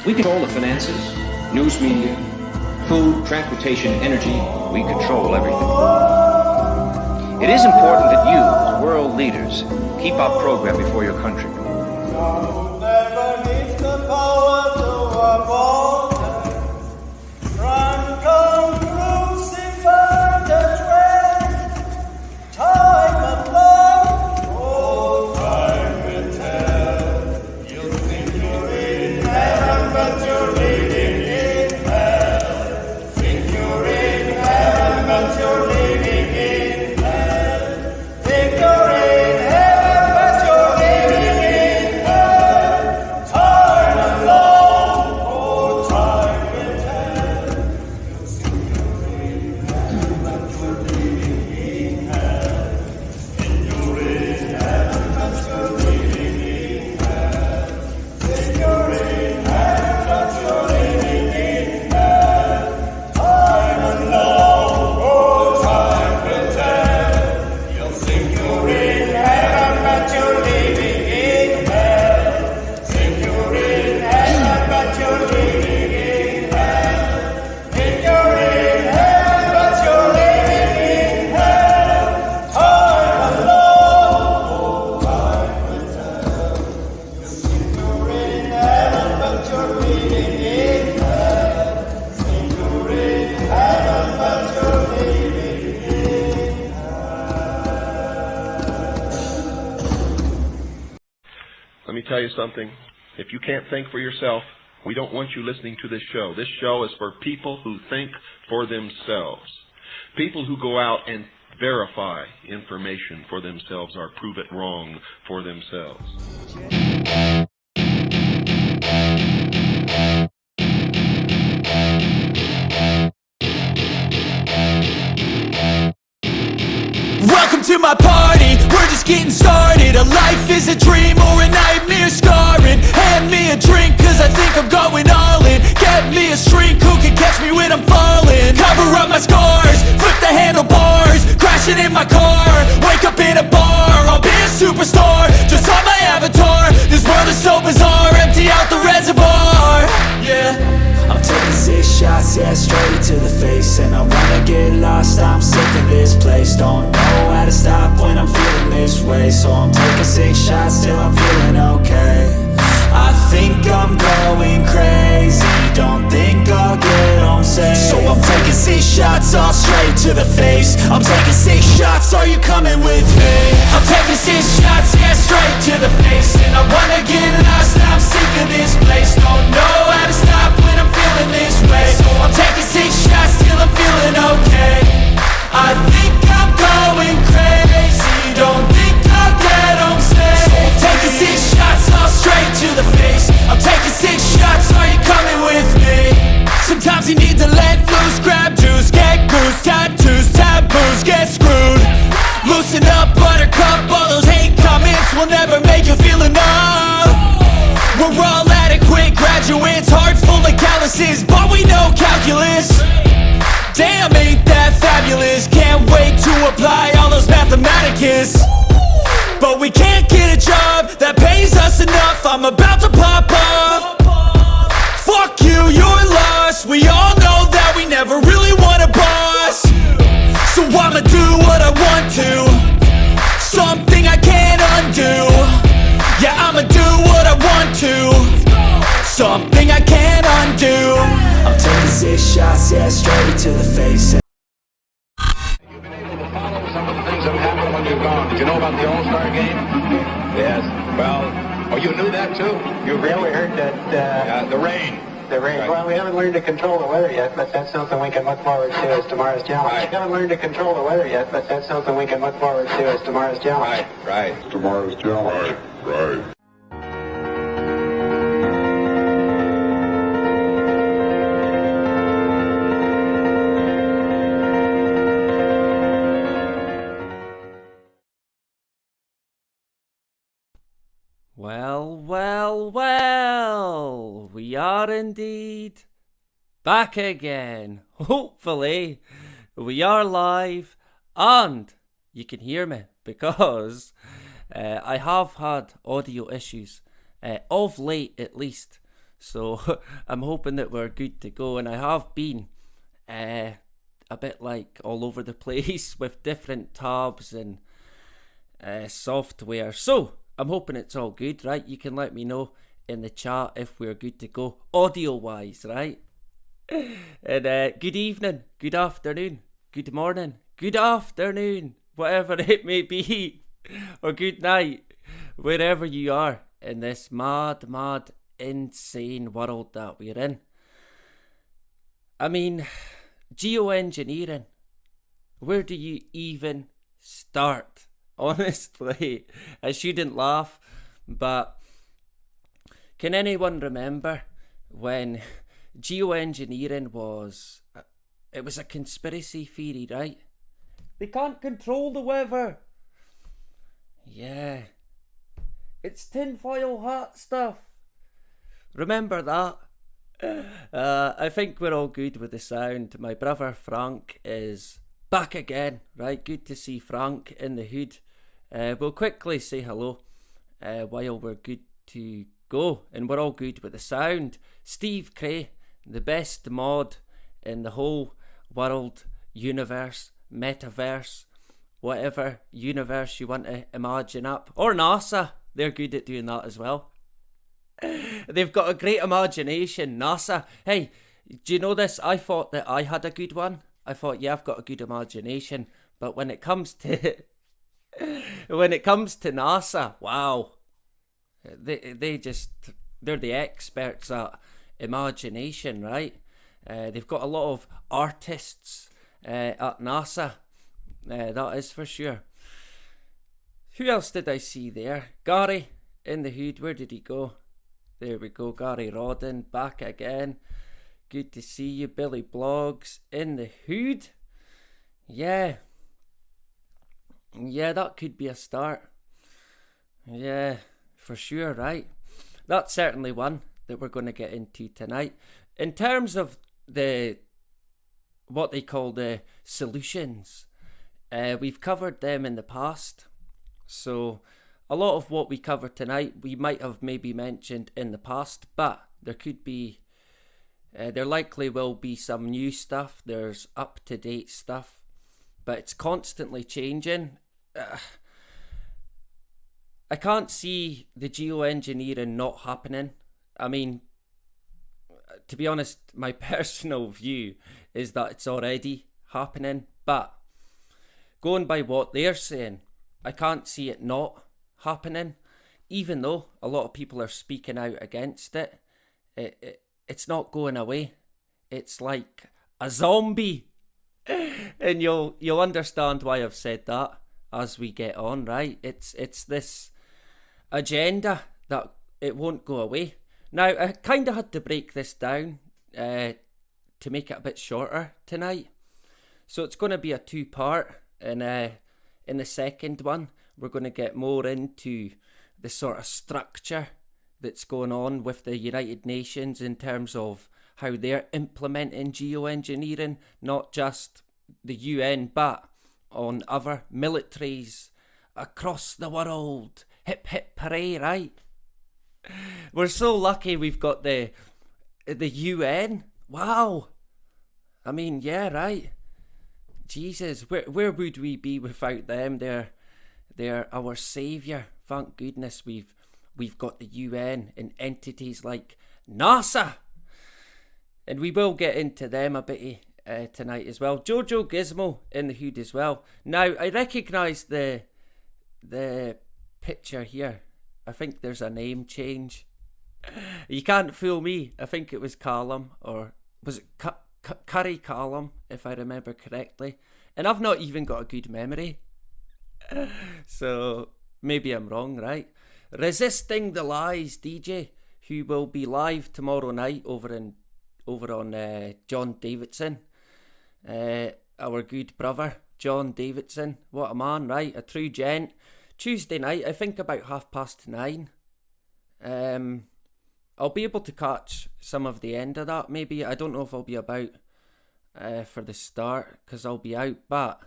We control the finances, news media, food, transportation, energy. We control everything. It is important that you, as world leaders, keep our program before your country. Let me tell you something. If you can't think for yourself, we don't want you listening to this show. This show is for people who think for themselves. People who go out and verify information for themselves or prove it wrong for themselves. Welcome to my party, we're just getting started. A life is a dream or a nightmare scarring. Hand me a drink cause I think I'm going all in. Get me a shrink who can catch me when I'm falling. Cover up my scars, flip the handlebars. Crashing in my car, wake up in a bar. I'll be a superstar, just on my avatar. This world is so bizarre, empty out the reservoir. Yeah, I'm taking 6 shots, yeah, straight to the face. And I wanna get lost, I'm sick of this place. Don't know how to stop when I'm feeling this way. So I'm taking 6 shots till I'm feeling okay. I think I'm going crazy, don't think I'll get home safe. So I'm taking 6 shots all straight to the face. I'm taking 6 shots, are you coming with me? I'm taking 6 shots, yeah, straight to the face. And I wanna get lost, I'm sick of this place. Don't know how to stop when I'm feeling this way. So I'm taking 6 shots till I'm feeling okay. I think I'm going crazy, don't think I'll get home safe. So I'm taking 6 shots all straight to the face. I'm taking 6 shots, are you coming with me? Sometimes you need to let loose, grab juice, get goose, tattoos, taboos, get screwed. Loosen up, buttercup, all those hate comments will never make you feel enough. We're all adequate graduates, heart full of calluses, but we know calculus. Damn, ain't that fabulous? Can't wait to apply all those mathematicus. But we can't get a job that pays us enough. I'm about to pop off. Fuck you, you're lost. We all know that we never really want a boss. So I'ma do what I want to, something I can't undo. Yeah, I'ma do what I want to, something I can't undo. I'm taking 6 shots, yeah, straight to the face. You've been able to follow some of the things that happened when you're gone. Did you know about the All-Star game? Yes. Well, oh, you knew that too? You really heard that? The rain. The rain. Right. Well, we haven't learned to control the weather yet, but that's something we can look forward to as tomorrow's challenge. Right. We haven't learned to control the weather yet, but that's something we can look forward to as tomorrow's challenge. Right. Right. Tomorrow's challenge. Right. Right. Well, we are indeed back again. Hopefully, we are live and you can hear me because I have had audio issues of late at least. So I'm hoping that we're good to go. And I have been a bit like all over the place with different tabs and software. So I'm hoping it's all good, right? You can let me know in the chat if we're good to go audio wise, right? And good evening, good afternoon, good morning, good afternoon, whatever it may be, or good night, wherever you are in this mad, insane world that we're in. I mean, geoengineering, where do you even start? Honestly, I shouldn't laugh, but can anyone remember when geoengineering was a conspiracy theory, right? They can't control the weather. Yeah, it's tinfoil hat stuff. Remember that? I think we're all good with the sound. My brother Frank is back again, right? Good to see Frank in the hood. We'll quickly say hello while we're good to go, and we're all good with the sound. Steve Cray, the best mod in the whole world, universe, metaverse, whatever universe you want to imagine up, or NASA, they're good at doing that as well. They've got a great imagination, NASA. Hey, do you know this? I thought that I had a good one. I thought, yeah, I've got a good imagination, but when it comes to NASA, wow, they're the experts at imagination, right? They've got a lot of artists at NASA, that is for sure. Who else did I see there? Gary in the hood, where did he go? There we go, Gary Rodden back again. Good to see you. Billy Blogs in the hood. Yeah, that could be a start. Yeah, for sure, right? That's certainly one that we're going to get into tonight. In terms of what they call the solutions, we've covered them in the past. So a lot of what we cover tonight, we might have maybe mentioned in the past, but there could be, there likely will be some new stuff. There's up-to-date stuff, but it's constantly changing. I can't see the geoengineering not happening. I mean, to be honest, my personal view is that it's already happening, but going by what they're saying, I can't see it not happening, even though a lot of people are speaking out against it. It's not going away. It's like a zombie. And you'll understand why I've said that as we get on, right? It's this agenda that it won't go away. Now, I kind of had to break this down to make it a bit shorter tonight. So it's going to be a two-part, and in the second one, we're going to get more into the sort of structure that's going on with the United Nations in terms of how they're implementing geoengineering, not just the UN, but on other militaries across the world. Hip hip hooray, right? We're so lucky we've got the UN. Wow. I mean, yeah, right. Jesus, where would we be without them? They're our saviour. Thank goodness we've got the UN and entities like NASA. And we will get into them a bit tonight as well. Jojo Gizmo in the hood as well. Now, I recognise the picture here. I think there's a name change. You can't fool me. I think it was Callum, or was it Curry Callum, if I remember correctly. And I've not even got a good memory. So maybe I'm wrong, right? Resisting the Lies DJ, who will be live tomorrow night over on John Davidson. Our good brother, John Davidson. What a man, right? A true gent. Tuesday night, I think about 9:30. I'll be able to catch some of the end of that, maybe. I don't know if I'll be about for the start, because I'll be out, but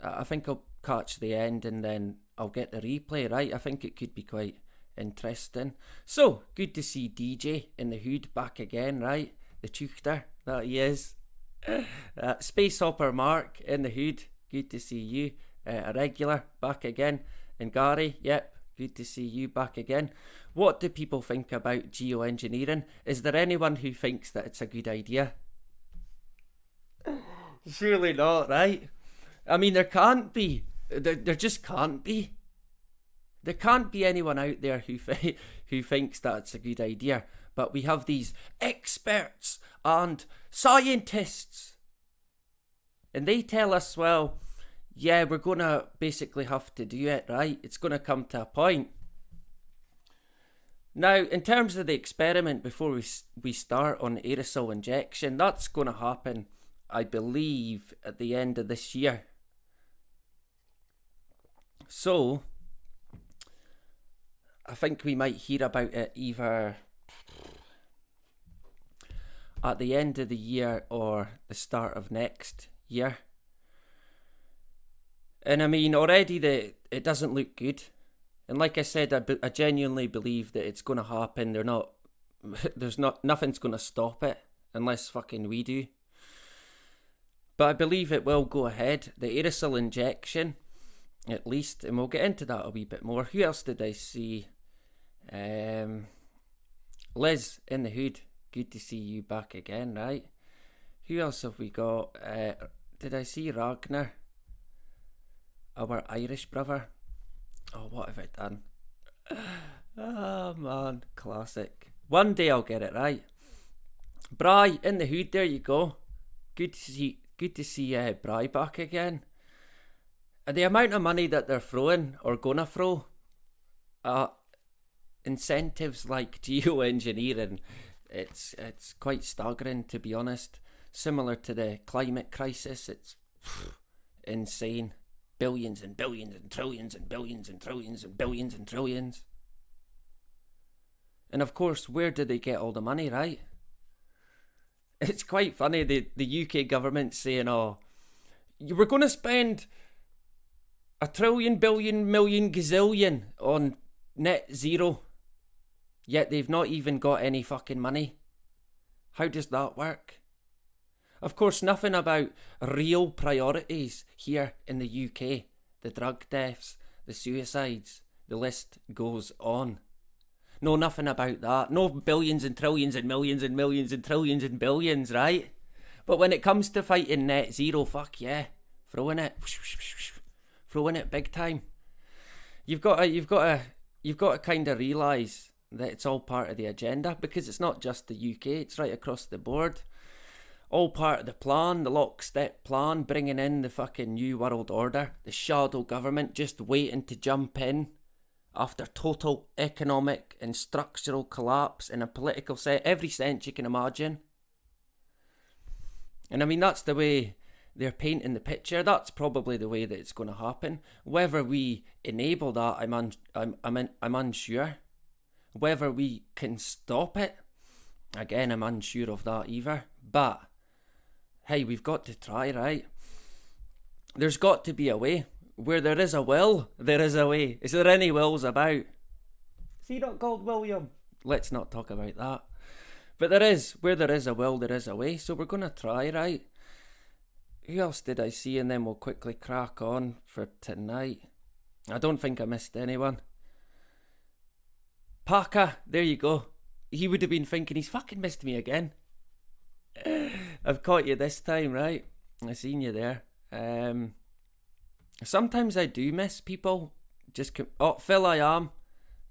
I think I'll catch the end and then I'll get the replay, right? I think it could be quite interesting. So, good to see DJ in the hood back again, right? The chuchter that he is. Space Hopper Mark in the hood, good to see you. A regular back again. And Gary, yep, good to see you back again. What do people think about geoengineering? Is there anyone who thinks that it's a good idea? Surely not, right? I mean, there can't be. There just can't be. There can't be anyone out there who thinks that's a good idea. But we have these experts and scientists. And they tell us, well, yeah, we're going to basically have to do it, right? It's going to come to a point. Now, in terms of the experiment, before we start on aerosol injection, that's going to happen, I believe, at the end of this year. So, I think we might hear about it either at the end of the year or the start of next year. And I mean, already it doesn't look good. And like I said, I genuinely believe that it's going to happen. Nothing's going to stop it unless fucking we do. But I believe it will go ahead. The aerosol injection, at least, and we'll get into that a wee bit more. Who else did I see? Liz in the hood. Good to see you back again, right? Who else have we got? Did I see Ragnar? Our Irish brother. Oh, what have I done? Oh man, classic. One day I'll get it right. Bry in the hood, there you go. Good to see Bry back again. And the amount of money that they're throwing or gonna throw incentives like geoengineering, it's quite staggering, to be honest. Similar to the climate crisis, it's insane. Billions and billions and trillions and billions and trillions and billions and trillions. And of course, where do they get all the money, right? It's quite funny, the UK government saying, oh, we're going to spend a trillion, billion, million, gazillion on net zero. Yet they've not even got any fucking money. How does that work? Of course, nothing about real priorities here in the UK. The drug deaths, the suicides, the list goes on. No, nothing about that. No billions and trillions and millions and millions and trillions and billions, right? But when it comes to fighting net zero, fuck yeah. Throwing it. Throwing it big time. You've got to kind of realise that it's all part of the agenda, because it's not just the UK, it's right across the board. All part of the plan, the lockstep plan, bringing in the fucking new world order, the shadow government just waiting to jump in after total economic and structural collapse in a political set, every sense you can imagine. And I mean, that's the way they're painting the picture. That's probably the way that it's going to happen. Whether we enable that, I'm unsure. Whether we can stop it, again, I'm unsure of that either. But hey, we've got to try, right? There's got to be a way. Where there is a will, there is a way. Is there any wills about? Is he not called William? Let's not talk about that. But there is. Where there is a will, there is a way. So we're going to try, right? Who else did I see? And then we'll quickly crack on for tonight. I don't think I missed anyone. Paka, there you go. He would have been thinking, he's fucking missed me again. I've caught you this time, right? I seen you there. Sometimes I do miss people. Oh, Phil, I am.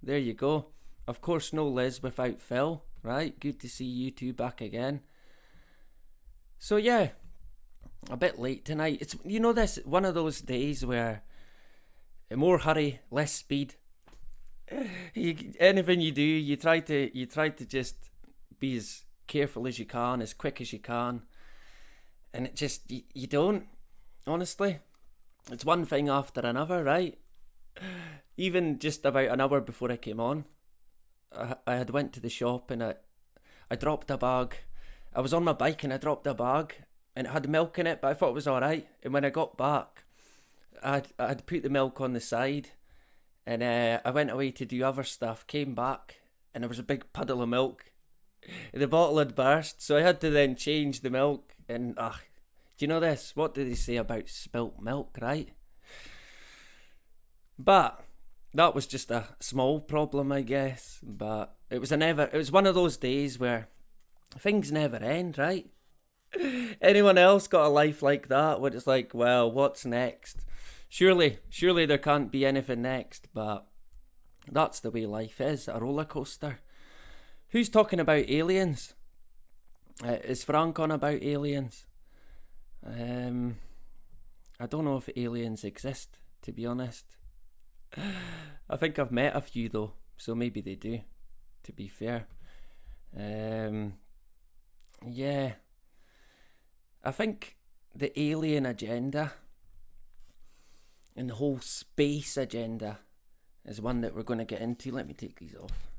There you go. Of course, no Liz without Phil, right? Good to see you two back again. So yeah, a bit late tonight. It's, you know, this one of those days where more hurry, less speed. Anything you do, you try to just be as careful as you can, as quick as you can, and it just you don't. Honestly, it's one thing after another, right? Even just about an hour before I came on, I had went to the shop and I dropped a bag. I was on my bike and I dropped a bag and it had milk in it, but I thought it was alright. And when I got back, I'd put the milk on the side And I went away to do other stuff, came back, and there was a big puddle of milk. The bottle had burst, so I had to then change the milk. And, do you know this? What do they say about spilt milk, right? But that was just a small problem, I guess. But it was one of those days where things never end, right? Anyone else got a life like that where it's like, well, what's next? Surely there can't be anything next, but that's the way life is, a roller coaster. Who's talking about aliens? Is Frank on about aliens? I don't know if aliens exist, to be honest. I think I've met a few though, so maybe they do, to be fair. Yeah. I think the alien agenda and the whole space agenda is one that we're going to get into. Let me take these off.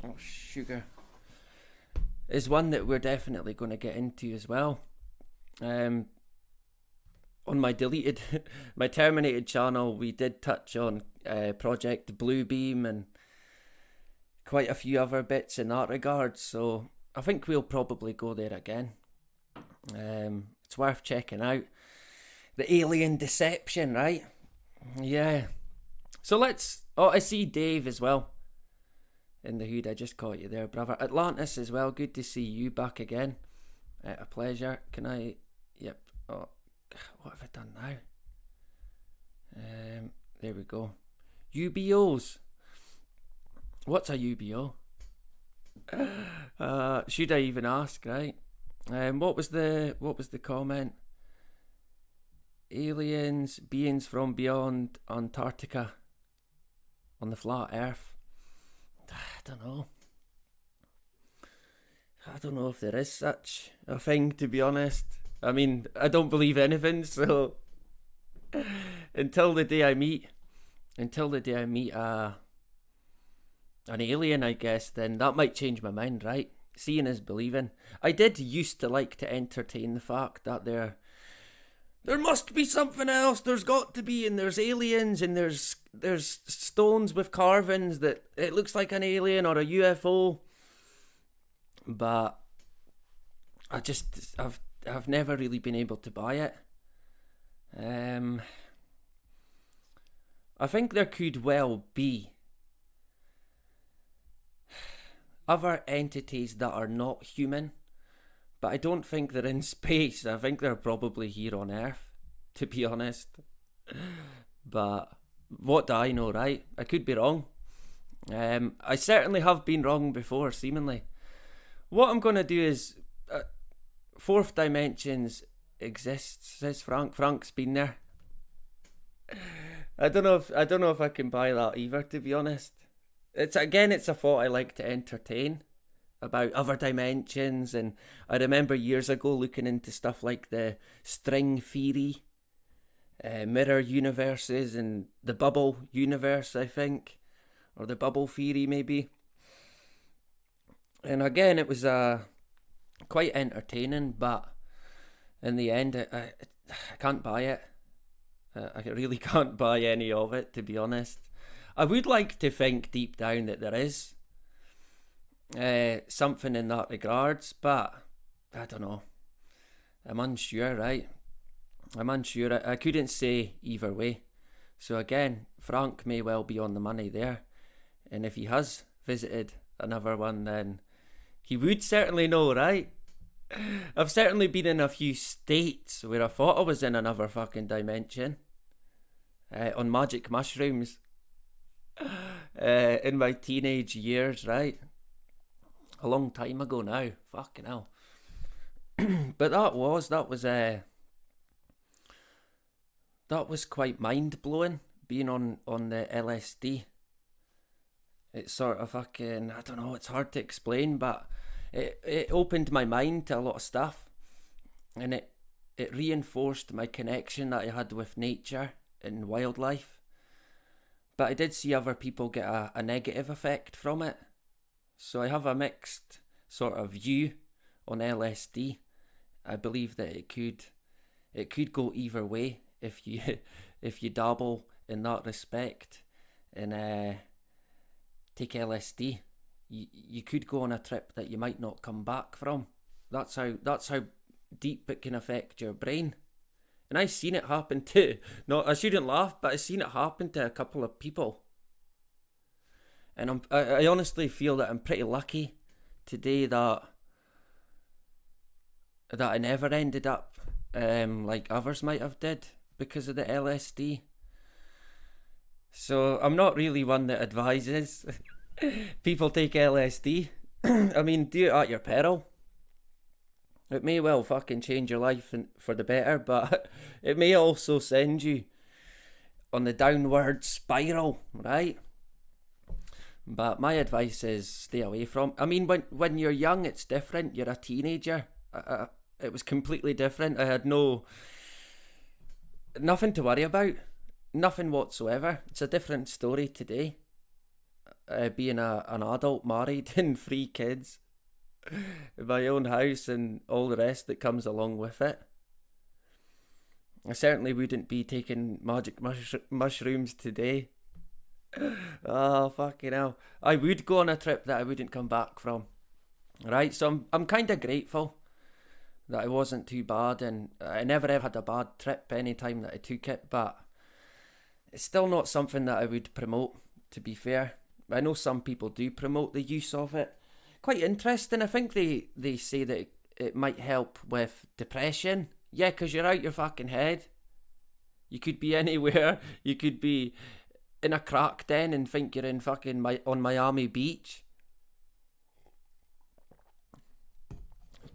Oh, sugar. Is one that we're definitely going to get into as well. On my my terminated channel, we did touch on Project Bluebeam and quite a few other bits in that regard, so I think we'll probably go there again. It's worth checking out. The alien deception, right? Yeah. So let's... Oh, I see Dave as well. In the hood, I just caught you there, brother. Atlantis as well, good to see you back again. A pleasure. Can I... Yep. Oh, what have I done now? There we go. UBOs. What's a UBO? Should I even ask, right? What was the comment? Aliens, beings from beyond Antarctica on the flat Earth. I don't know. I don't know if there is such a thing, to be honest. I mean, I don't believe anything, so until the day I meet an alien, I guess, then that might change my mind, right? Seeing is believing. I did used to like to entertain the fact that there must be something else. There's got to be, and there's aliens, and there's stones with carvings that it looks like an alien or a UFO. But I've never really been able to buy it. I think there could well be other entities that are not human, but I don't think they're in space. I think they're probably here on Earth, to be honest. But what do I know, right? I could be wrong. I certainly have been wrong before, seemingly. What I'm going to do is... fourth dimensions exists, says Frank. Frank's been there. I don't know if I can buy that either, to be honest. It's a thought I like to entertain about other dimensions, and I remember years ago looking into stuff like the string theory, mirror universes, and the bubble universe, I think, or the bubble theory maybe. And again, it was quite entertaining, but in the end, I can't buy it. I really can't buy any of it, to be honest. I would like to think deep down that there is something in that regards, but I don't know. I'm unsure, right? I'm unsure. I couldn't say either way. So again, Frank may well be on the money there. And if he has visited another one, then he would certainly know, right? I've certainly been in a few states where I thought I was in another fucking dimension. On magic mushrooms. In my teenage years, right? A long time ago now. Fucking hell. But that was quite mind-blowing, being on the LSD. It's sort of fucking, I don't know, it's hard to explain, but it opened my mind to a lot of stuff, and it reinforced my connection that I had with nature and wildlife. But I did see other people get a negative effect from it. So I have a mixed sort of view on LSD. I believe that it could go either way if you dabble in that respect and take LSD, you could go on a trip that you might not come back from. That's how deep it can affect your brain. And I've seen it happen to, no, I shouldn't laugh, but I've seen it happen to a couple of people. And I honestly feel that I'm pretty lucky today that I never ended up like others might have did because of the LSD. So I'm not really one that advises people take LSD. I mean, do it at your peril. It may well fucking change your life for the better, but it may also send you on the downward spiral, right? But my advice is stay away from. I mean, when you're young, it's different. You're a teenager. It was completely different. I had nothing to worry about. Nothing whatsoever. It's a different story today. Being an adult, married, and 3 kids. My own house and all the rest that comes along with it. I certainly wouldn't be taking magic mushrooms today. Oh, fucking hell. I would go on a trip that I wouldn't come back from. Right, so I'm kind of grateful that it wasn't too bad, and I never ever had a bad trip any time that I took it, but it's still not something that I would promote, to be fair. I know some people do promote the use of it. Quite interesting. I think they say that it might help with depression. Yeah, because you're out your fucking head. You could be anywhere. You could be in a crack den and think you're in fucking on Miami Beach.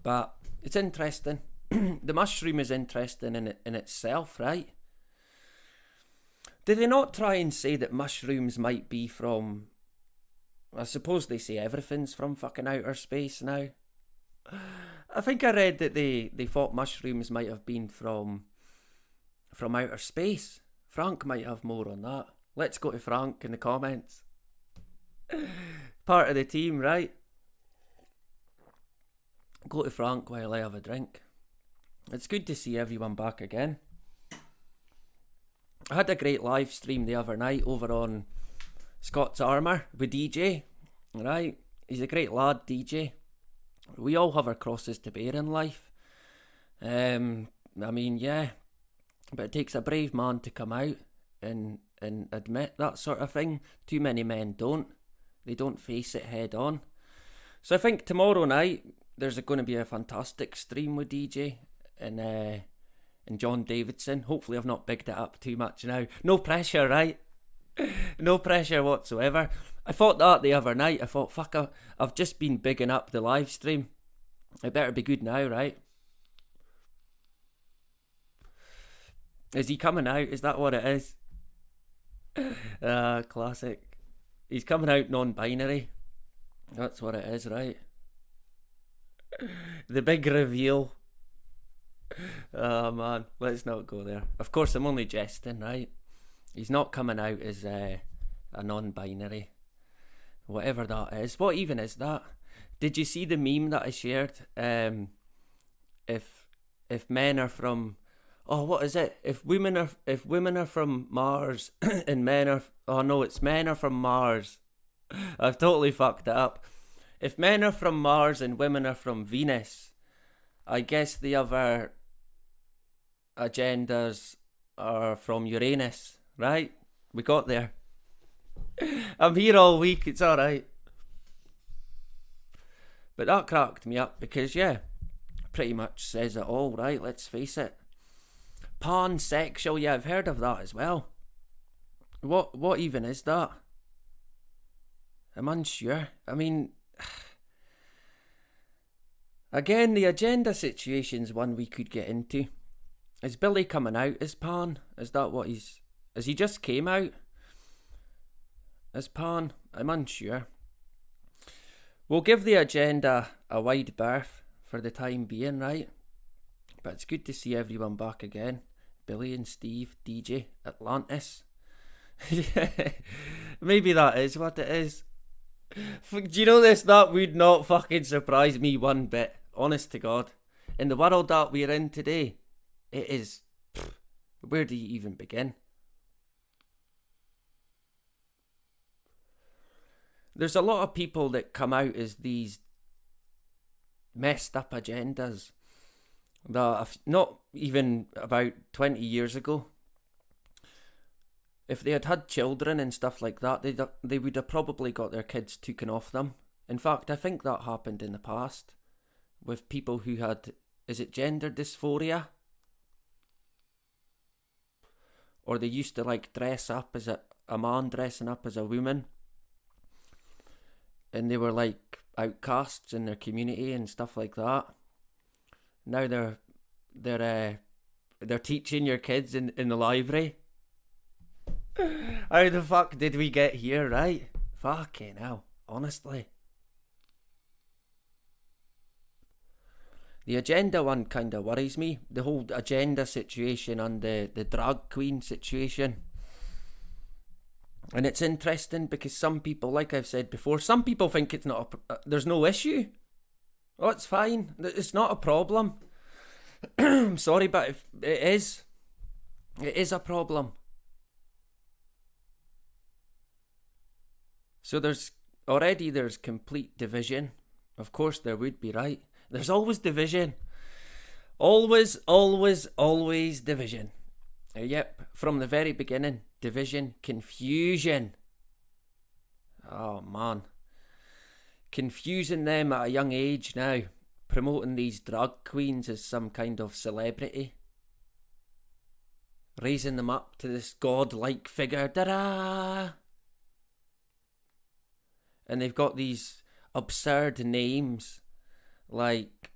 But it's interesting. The mushroom is interesting in itself, right? Did they not try and say that mushrooms might be from... I suppose they say everything's from fucking outer space now. I think I read that they thought mushrooms might have been from outer space. Frank might have more on that. Let's go to Frank in the comments. Part of the team, right? Go to Frank while I have a drink. It's good to see everyone back again. I had a great live stream the other night over on Scott's Armour with DJ, right? He's a great lad, DJ. We all have our crosses to bear in life. I mean, yeah, but it takes a brave man to come out and admit that sort of thing. Too many men don't. They don't face it head on. So I think tomorrow night there's going to be a fantastic stream with DJ and John Davidson. Hopefully I've not bigged it up too much now. No pressure, right? No pressure whatsoever. I thought that the other night. I thought, fuck, I've just been bigging up the live stream. It better be good now, right? Is he coming out? Is that what it is? Classic. He's coming out non-binary. That's what it is, right? The big reveal. Oh man, let's not go there. Of course, I'm only jesting, right? He's not coming out as a non-binary. Whatever that is. What even is that? Did you see the meme that I shared? If men are from... Oh, what is it? If women are from Mars and men are... Oh no, it's men are from Mars. I've totally fucked it up. If men are from Mars and women are from Venus, I guess the other agendas are from Uranus, right? We got there. I'm here all week, it's alright. But that cracked me up because, yeah, pretty much says it all, right? Let's face it. Pansexual, yeah, I've heard of that as well. What even is that? I'm unsure. I mean, again, the agenda situation's one we could get into. Is Billy coming out as Pan? Is that what he's... Has he just came out as Pan? I'm unsure. We'll give the agenda a wide berth for the time being, right? But it's good to see everyone back again. Billy and Steve, DJ, Atlantis. Maybe that is what it is. Do you know this? That would not fucking surprise me one bit. Honest to God. In the world that we're in today, it is... where do you even begin? There's a lot of people that come out as these messed up agendas that not even about 20 years ago, if they had had children and stuff like that, they would have probably got their kids taken off them. In fact, I think that happened in the past with people who had, is it gender dysphoria? Or they used to like dress up as a man dressing up as a woman. And they were like outcasts in their community and stuff like that. Now they're teaching your kids in the library. How the fuck did we get here, right? Fucking hell, honestly. The agenda one kind of worries me. The whole agenda situation and the drag queen situation. And it's interesting because some people, like I've said before, some people think it's not there's no issue. Oh, it's fine. It's not a problem. I'm sorry, but it is. It is a problem. So there's complete division. Of course there would be, right? There's always division. Always, always, always division. Yep, from the very beginning. Division, confusion. Oh man. Confusing them at a young age now. Promoting these drag queens as some kind of celebrity. Raising them up to this godlike figure. Da-da! And they've got these absurd names. Like,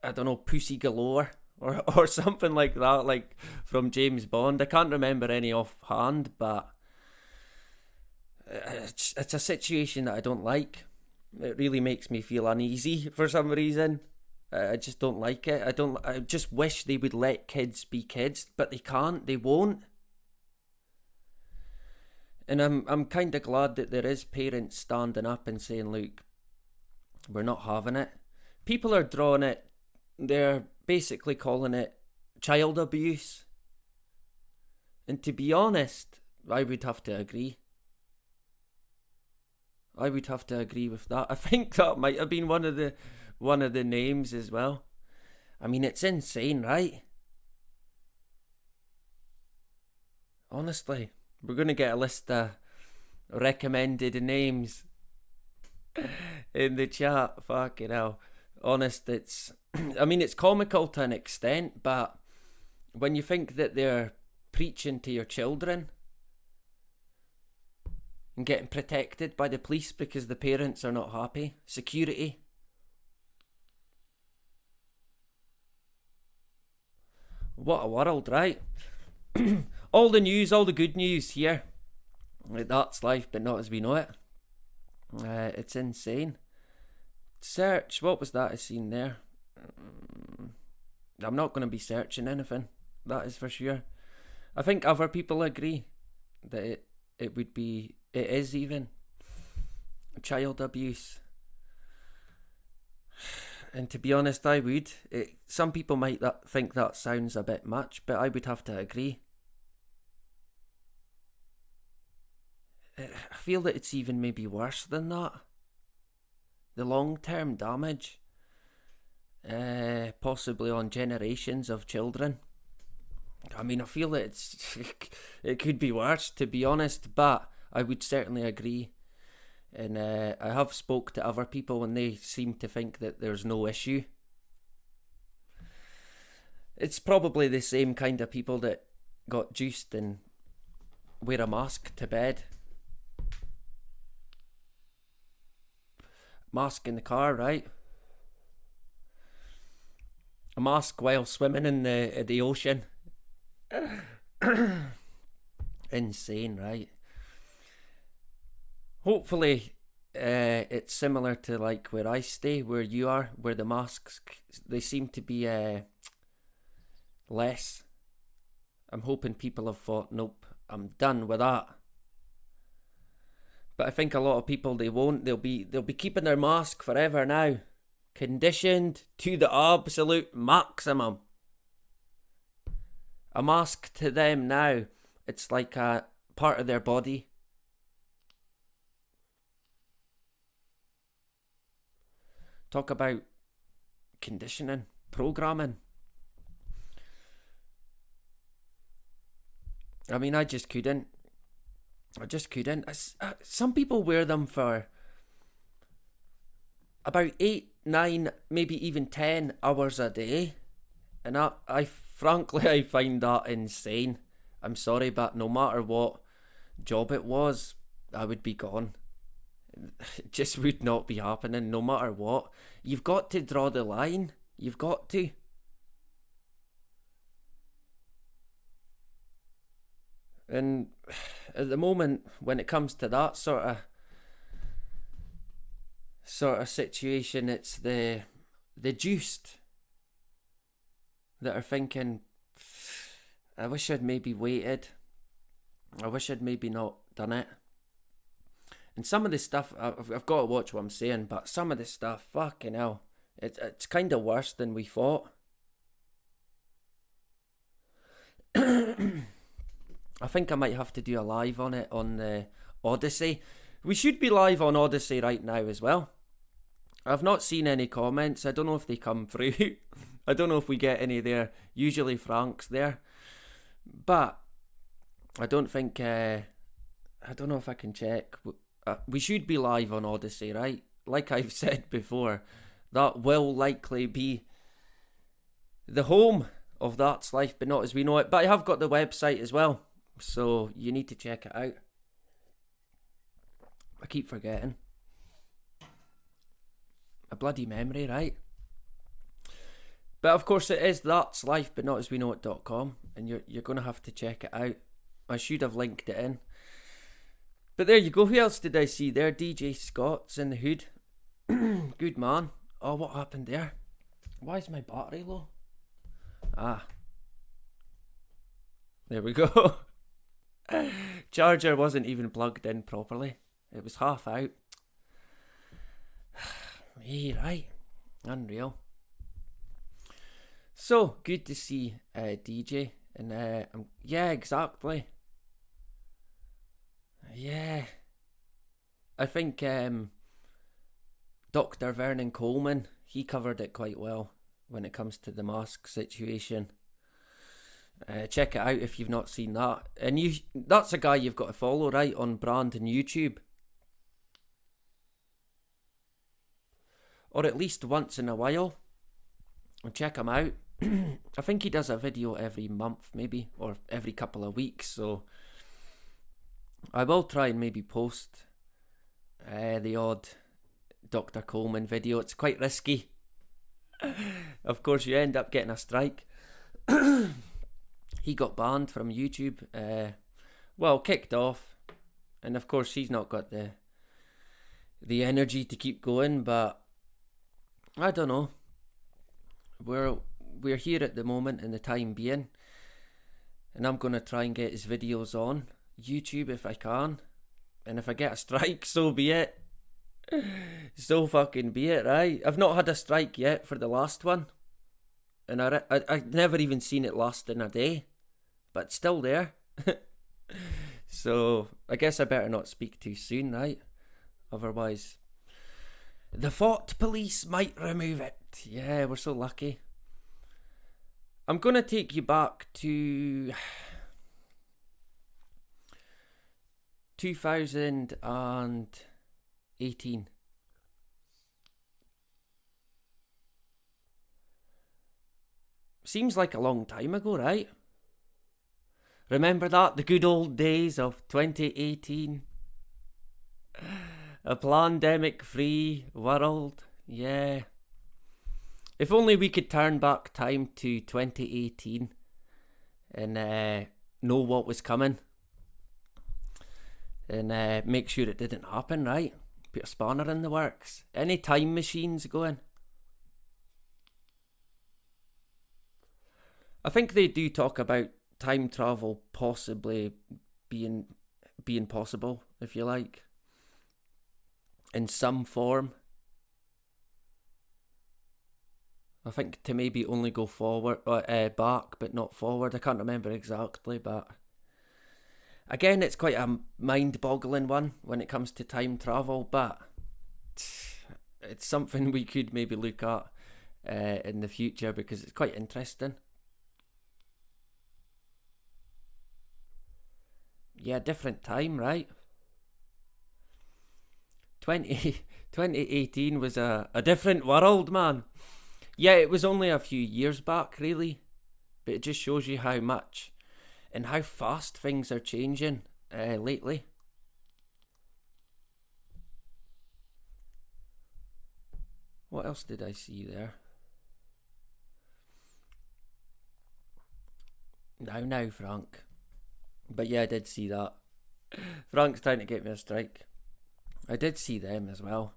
I don't know, Pussy Galore. Or something like that, like from James Bond. I can't remember any offhand, but it's a situation that I don't like. It really makes me feel uneasy for some reason. I just don't like it. I just wish they would let kids be kids, but they can't. They won't. And I'm kind of glad that there is parents standing up and saying, look, we're not having it. People are drawing it. They're basically calling it child abuse. And to be honest, I would have to agree. I would have to agree with that. I think that might have been one of the names as well. I mean, it's insane, right? Honestly, we're going to get a list of recommended names in the chat. Fucking hell. Honest, it's comical to an extent, but when you think that they're preaching to your children and getting protected by the police because the parents are not happy, security. What a world, right? All the news, all the good news here. That's life, but not as we know it. It's insane. Search, what was that I seen there? I'm not going to be searching anything, that is for sure. I think other people agree that it is even child abuse. And to be honest, I would. Some people might think that sounds a bit much, but I would have to agree. I feel that it's even maybe worse than that. The long-term damage, possibly on generations of children. I mean, I feel that it could be worse, to be honest, but I would certainly agree. And I have spoke to other people and they seem to think that there's no issue. It's probably the same kind of people that got juiced and wear a mask to bed. Mask in the car, right? A mask while swimming in the ocean. Insane, right? Hopefully it's similar to like where I stay, where you are, where the masks, they seem to be less. I'm hoping people have thought, nope, I'm done with that. But I think a lot of people, they won't. They'll be keeping their mask forever now. Conditioned to the absolute maximum. A mask to them now, it's like a part of their body. Talk about conditioning, programming. I mean, I just couldn't. Some people wear them for about 8, 9, maybe even 10 hours a day. And I frankly, I find that insane. I'm sorry, but no matter what job it was, I would be gone. It just would not be happening, no matter what. You've got to draw the line. You've got to. And at the moment, when it comes to that sort of situation, it's the juiced that are thinking, I wish I'd maybe waited. I wish I'd maybe not done it. And some of the stuff, I've got to watch what I'm saying, but some of the stuff, fucking hell, it's kind of worse than we thought. I think I might have to do a live on it on the Odyssey. We should be live on Odyssey right now as well. I've not seen any comments. I don't know if they come through. I don't know if we get any there. Usually Frank's there. But I don't think... I don't know if I can check. We should be live on Odyssey, right? Like I've said before, that will likely be the home of That's Life But Not As We Know It. But I have got the website as well, so you need to check it out. I keep forgetting. A bloody memory, right? But of course it is That's Life But Not As We Know It.com, and you're going to have to check it out. I should have linked it in. But there you go. Who else did I see there? DJ Scott's in the hood. Good man. Oh, what happened there? Why is my battery low? Ah. There we go. Charger wasn't even plugged in properly. It was half out. Me, right. Unreal. So, good to see DJ. And yeah, exactly. Yeah. I think Dr. Vernon Coleman, he covered it quite well when it comes to the mask situation. Check it out if you've not seen that. And that's a guy you've got to follow, right, on Brand and YouTube. Or at least once in a while. And check him out. I think he does a video every month, maybe, or every couple of weeks, so I will try and maybe post the odd Dr. Coleman video. It's quite risky. Of course, you end up getting a strike. He got banned from YouTube. Well, kicked off. And of course, he's not got the energy to keep going, but I don't know. We're here at the moment in the time being, and I'm going to try and get his videos on YouTube if I can, and if I get a strike, so be it. So fucking be it, right? I've not had a strike yet for the last one, and I've never even seen it last in a day, but it's still there. So I guess I better not speak too soon, right? Otherwise the thought police might remove it. Yeah, we're so lucky. I'm going to take you back to 2018. Seems like a long time ago, right? Remember that? The good old days of 2018. A pandemic-free world. Yeah. If only we could turn back time to 2018 and know what was coming. And make sure it didn't happen, right? Put a spanner in the works. Any time machines going? I think they do talk about time travel possibly being possible, if you like. In some form. I think to maybe only go forward, back, but not forward. I can't remember exactly, but again, it's quite a mind-boggling one when it comes to time travel. But it's something we could maybe look at in the future, because it's quite interesting. Yeah, different time, right? 2018 was a different world, man. Yeah, it was only a few years back, really. But it just shows you how much and how fast things are changing lately. What else did I see there? Now, Frank. But yeah, I did see that. Frank's trying to get me a strike. I did see them as well.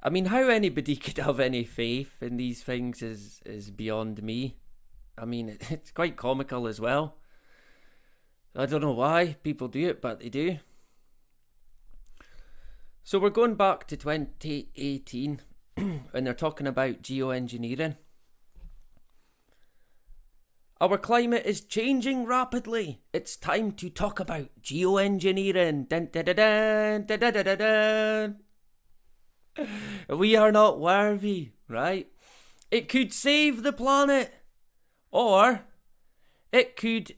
I mean, how anybody could have any faith in these things is beyond me. I mean, it's quite comical as well. I don't know why people do it, but they do. So we're going back to 2018, and they're talking about geoengineering. Our climate is changing rapidly. It's time to talk about geoengineering. Dun, dun, dun, dun, dun, dun, dun, dun, dun. We are not worthy, right? It could save the planet, or it could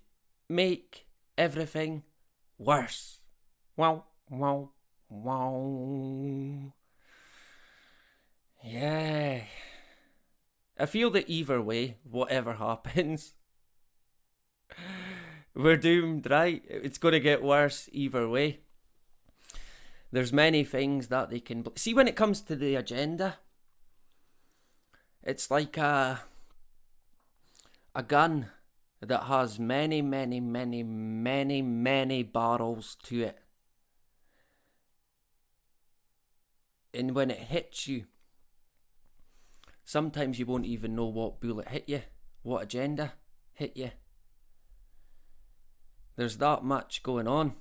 make everything worse. Wow, wow, wow. Yeah. I feel that either way, whatever happens, we're doomed, right? It's going to get worse either way. There's many things that they can... See, when it comes to the agenda, it's like a gun that has many, many, many, many, many barrels to it. And when it hits you, sometimes you won't even know what bullet hit you, what agenda hit you. There's that much going on.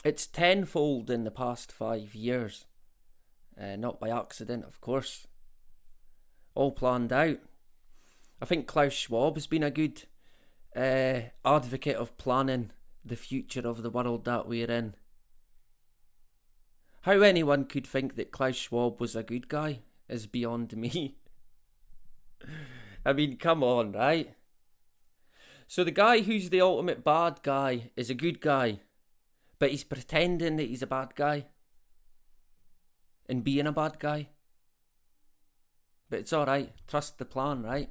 It's tenfold in the past 5 years. Not by accident, of course. All planned out. I think Klaus Schwab has been a good advocate of planning the future of the world that we're in. How anyone could think that Klaus Schwab was a good guy is beyond me. I mean, come on, right? So the guy who's the ultimate bad guy is a good guy, but he's pretending that he's a bad guy and being a bad guy. But it's alright, trust the plan, right?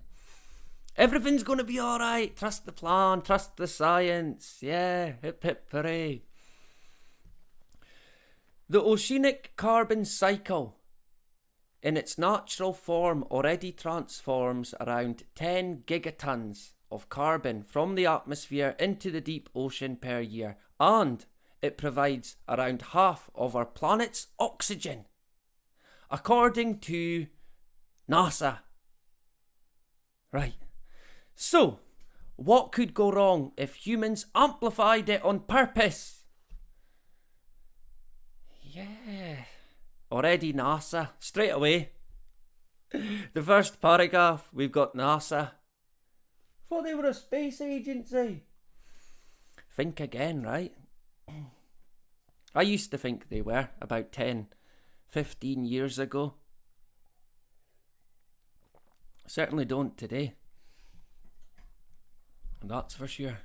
Everything's going to be alright, trust the plan, trust the science, yeah, hip hip hooray. The oceanic carbon cycle in its natural form already transforms around 10 gigatons of carbon from the atmosphere into the deep ocean per year, and it provides around half of our planet's oxygen, according to NASA. Right. So, what could go wrong if humans amplified it on purpose? Yeah. Already NASA, straight away. The first paragraph, we've got NASA. Thought they were a space agency. Think again, right? I used to think they were about 10, 15 years ago. Certainly don't today. That's for sure.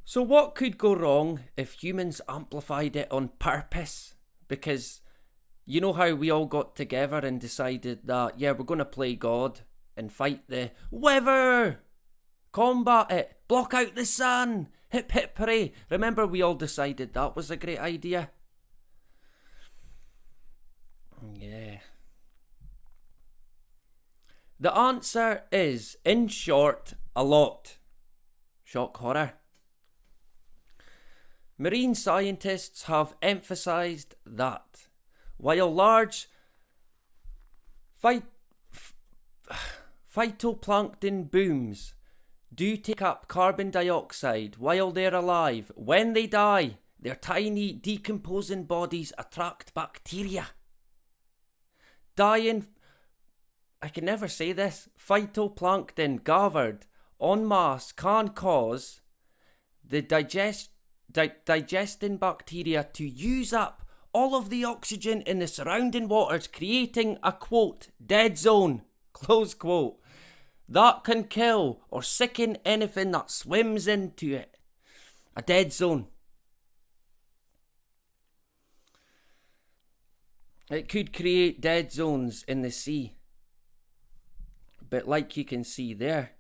So what could go wrong if humans amplified it on purpose? Because you know how we all got together and decided that, yeah, we're going to play God and fight the weather, combat it, block out the sun, hip hip hooray. Remember, we all decided that was a great idea? Yeah. The answer is, in short, a lot. Shock horror. Marine scientists have emphasised that while large phytoplankton booms do take up carbon dioxide while they're alive, when they die, their tiny decomposing bodies attract bacteria. Dying, I can never say this, phytoplankton gathered en masse can cause the digesting bacteria to use up all of the oxygen in the surrounding waters, creating a, quote, dead zone, close quote, that can kill or sicken anything that swims into it. A dead zone. It could create dead zones in the sea. But like you can see there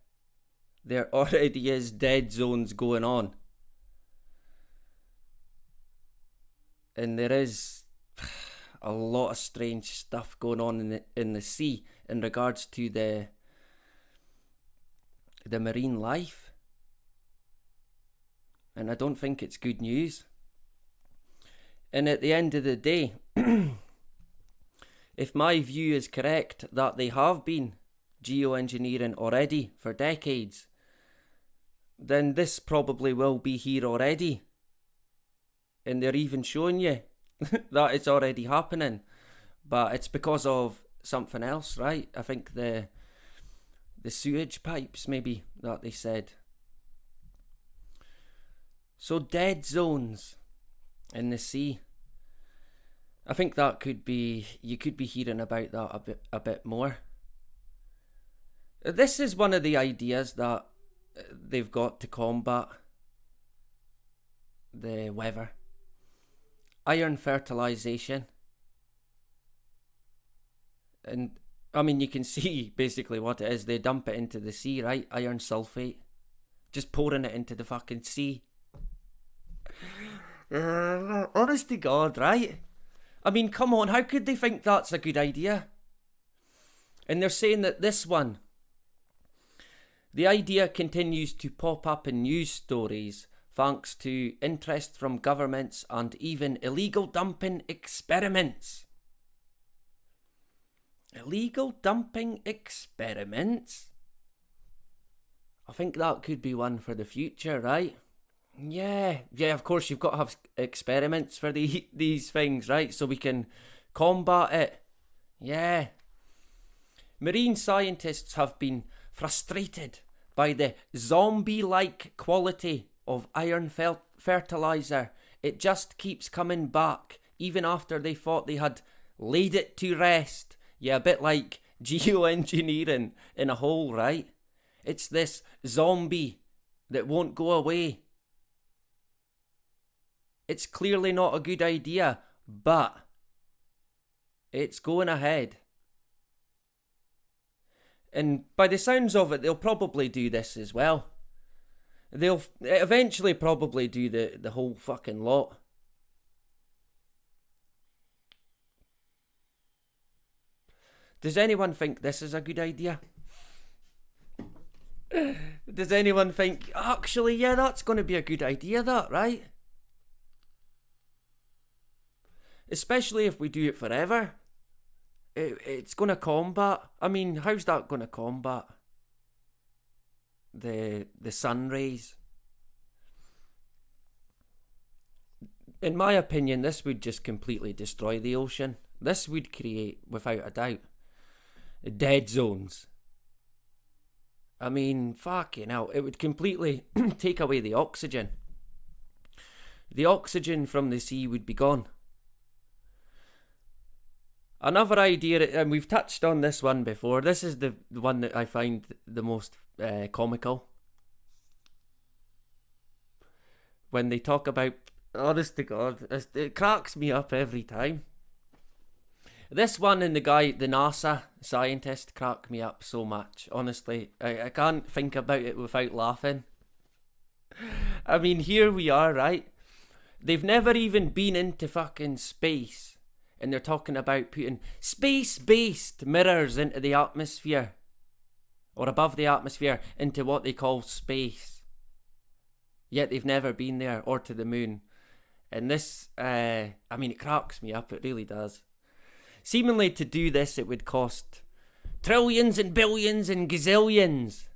already is dead zones going on. And there is a lot of strange stuff going on in the sea in regards to the marine life. And I don't think it's good news. And at the end of the day, if my view is correct that they have been geoengineering already for decades, then this probably will be here already. And they're even showing you that it's already happening. But it's because of something else, right? I think the sewage pipes, maybe, that they said. So dead zones in the sea. I think that could be, you could be hearing about that a bit more. This is one of the ideas that they've got to combat the weather. Iron fertilization. And I mean, you can see basically what it is. They dump it into the sea, right? Iron sulfate. Just pouring it into the fucking sea. Honest to God, right? I mean, come on, how could they think that's a good idea? And they're saying that this one, the idea continues to pop up in news stories thanks to interest from governments and even illegal dumping experiments. Illegal dumping experiments? I think that could be one for the future, right? Yeah, of course you've got to have experiments for these things, right? So we can combat it. Yeah. Marine scientists have been frustrated by the zombie-like quality of iron fertilizer. It just keeps coming back, even after they thought they had laid it to rest. Yeah, a bit like geoengineering in a hole, right? It's this zombie that won't go away. It's clearly not a good idea, but it's going ahead. And by the sounds of it, they'll probably do this as well. They'll eventually probably do the whole fucking lot. Does anyone think this is a good idea? Does anyone think, actually, yeah, that's going to be a good idea, that, right? Especially if we do it forever. It's going to combat. I mean, how's that going to combat the sun rays? In my opinion, this would just completely destroy the ocean. This would create, without a doubt, dead zones. I mean, fucking hell, it would completely take away the oxygen. The oxygen from the sea would be gone. Another idea, and we've touched on this one before, this is the one that I find the most comical. When they talk about, honest to God, it cracks me up every time. This one and the guy, the NASA scientist, crack me up so much. Honestly, I can't think about it without laughing. I mean, here we are, right? They've never even been into fucking space. And they're talking about putting space-based mirrors into the atmosphere. Or above the atmosphere, into what they call space. Yet they've never been there, or to the moon. And this, I mean, it cracks me up, it really does. Seemingly to do this, it would cost trillions and billions and gazillions.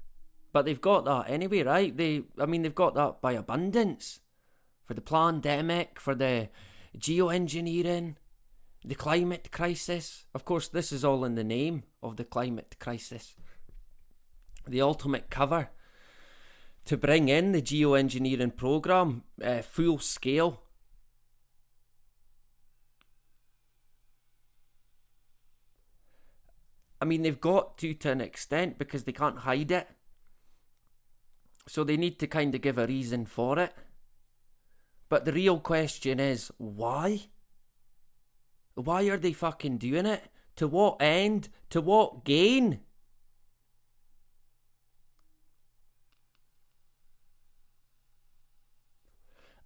But they've got that anyway, right? They've got that by abundance. For the pandemic, for the geoengineering, the climate crisis. Of course, this is all in the name of the climate crisis. The ultimate cover to bring in the geoengineering program full scale. I mean, they've got to an extent because they can't hide it. So they need to kind of give a reason for it. But the real question is, why? Why are they fucking doing it? To what end? To what gain?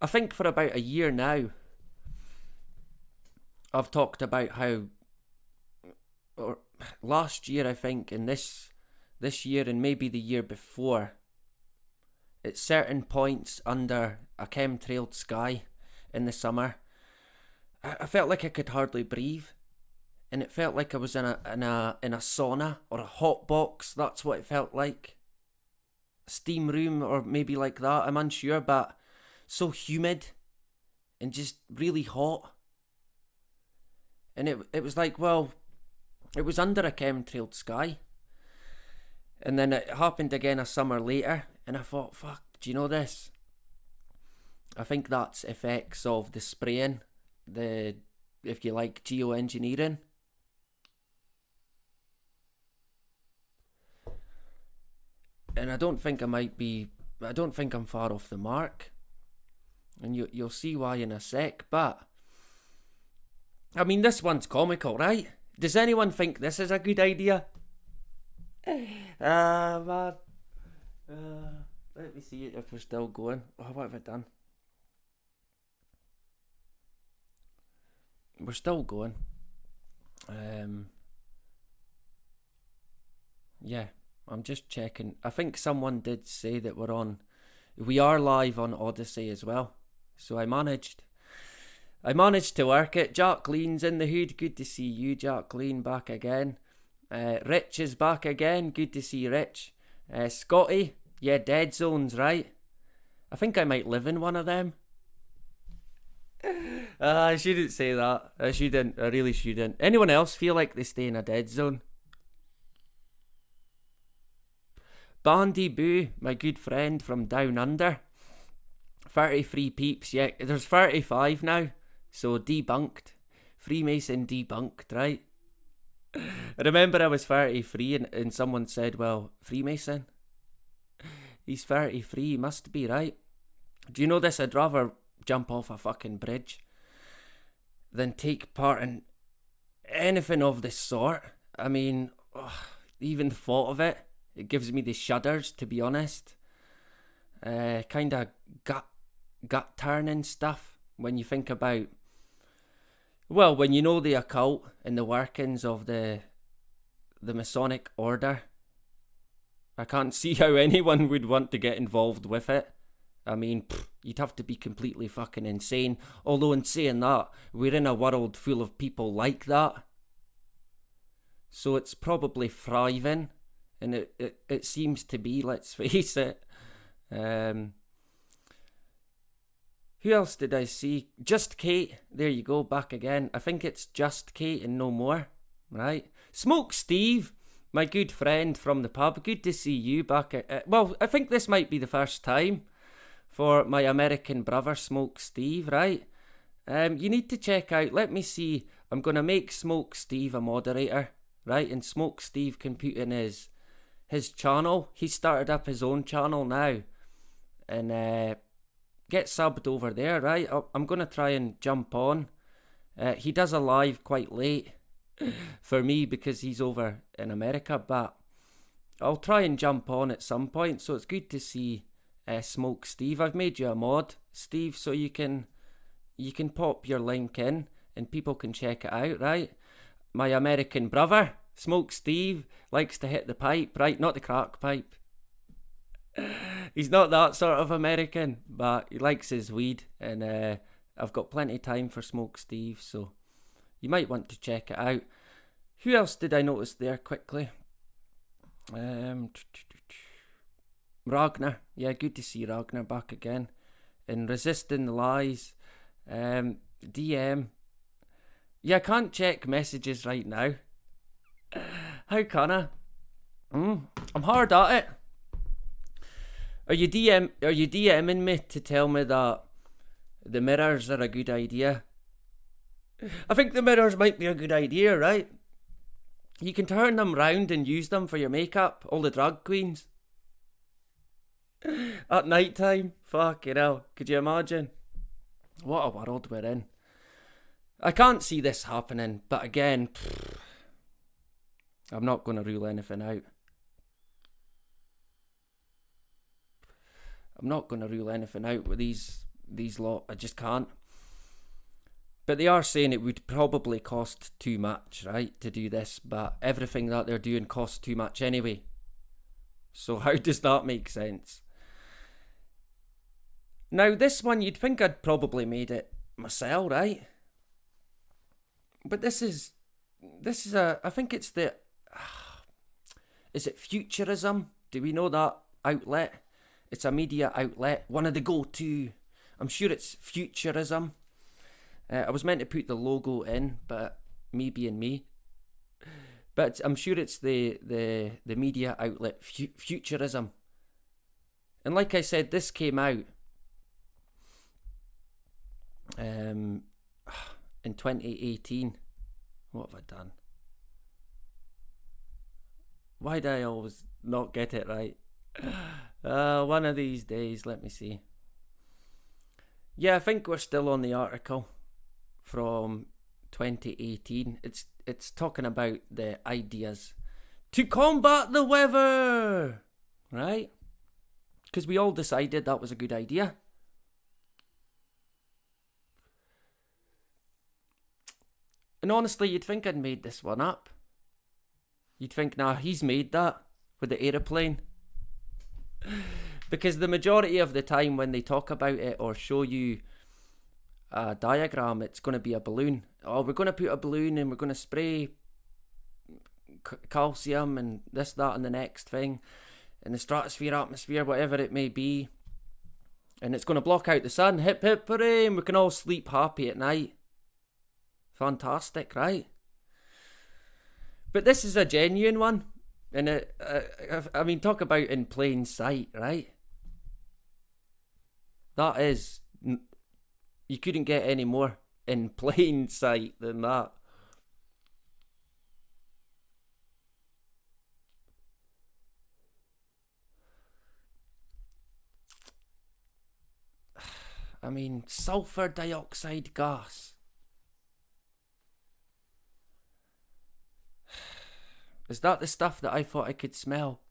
I think for about a year now, I've talked about how, or last year I think, and this year and maybe the year before, at certain points under a chemtrailed sky in the summer, I felt like I could hardly breathe, and it felt like I was in a sauna or a hot box. That's what it felt like. A steam room or maybe like that. I'm unsure, but so humid and just really hot. And it was like, well, it was under a chemtrailed sky. And then it happened again a summer later, and I thought, fuck, do you know this? I think that's effects of the spraying, the, if you like, geoengineering. And I don't think I'm far off the mark. And you'll see why in a sec, but I mean, this one's comical, right? Does anyone think this is a good idea? Man. Let me see if we're still going. Oh, what have I done? We're still going. Yeah, I'm just checking. I think someone did say that we are live on Odyssey as well. So I managed to work it. Jacqueline's in the hood. Good to see you, Jacqueline, back again. Rich is back again. Good to see Rich. Scotty, yeah, dead zones, right? I think I might live in one of them. I shouldn't say that. I shouldn't. I really shouldn't. Anyone else feel like they stay in a dead zone? Bandy Boo, my good friend from down under. 33 peeps, yeah, there's 35 now, so debunked. Freemason debunked, right? I remember I was 33 and someone said, well, Freemason? He's 33, he must be, right? Do you know this? I'd rather jump off a fucking bridge than take part in anything of this sort. I mean, even the thought of it, it gives me the shudders, to be honest. Kind of gut turning stuff when you think about, well, when you know the occult and the workings of the Masonic order. I can't see how anyone would want to get involved with it. I mean, you'd have to be completely fucking insane. Although in saying that, we're in a world full of people like that. So it's probably thriving. And it seems to be, let's face it. Who else did I see? Just Kate. There you go, back again. I think it's Just Kate and no more. Right? Smoke Steve, my good friend from the pub. Good to see you back. Well, I think this might be the first time for my American brother, Smoke Steve, right? You need to check out, let me see. I'm going to make Smoke Steve a moderator, right? And Smoke Steve can put in his channel. He started up his own channel now. And get subbed over there, right? I'm going to try and jump on. He does a live quite late for me because he's over in America, but I'll try and jump on at some point. So it's good to see Smoke Steve. I've made you a mod, Steve, so you can pop your link in and people can check it out, right? My American brother, Smoke Steve, likes to hit the pipe, right? Not the crack pipe. He's not that sort of American, but he likes his weed, and I've got plenty of time for Smoke Steve, so you might want to check it out. Who else did I notice there quickly? Ragnar. Yeah, good to see Ragnar back again. And Resisting the Lies. DM. Yeah, I can't check messages right now. How can I? I'm hard at it. Are you DMing me to tell me that the mirrors are a good idea? I think the mirrors might be a good idea, right? You can turn them round and use them for your makeup. All the drag queens. At night time. Fucking hell. Could you imagine? What a world we're in. I can't see this happening, but again, I'm not going to rule anything out. I'm not going to rule anything out with these lot. I just can't. But they are saying it would probably cost too much, right, to do this. But everything that they're doing costs too much anyway. So how does that make sense? Now, this one, you'd think I'd probably made it myself, right? But this is I think it's is it Futurism? Do we know that outlet? It's a media outlet, one of the go-to. I'm sure it's Futurism. I was meant to put the logo in, but me being me. But I'm sure it's the media outlet Futurism. And like I said, this came out in 2018. What have I done? Why do I always not get it right? One of these days, let me see. Yeah, I think we're still on the article from 2018. It's talking about the ideas to combat the weather, right? Because we all decided that was a good idea. And honestly, you'd think I'd made this one up. You'd think, nah, he's made that with the aeroplane. Because the majority of the time when they talk about it or show you a diagram, it's going to be a balloon. Oh, we're going to put a balloon and we're going to spray calcium and this, that and the next thing in the stratosphere, atmosphere, whatever it may be. And it's going to block out the sun. Hip hip hooray, and we can all sleep happy at night. Fantastic, right? But this is a genuine one. And I mean, talk about in plain sight, right? That is, you couldn't get any more in plain sight than that. I mean, sulfur dioxide gas. Is that the stuff that I thought I could smell?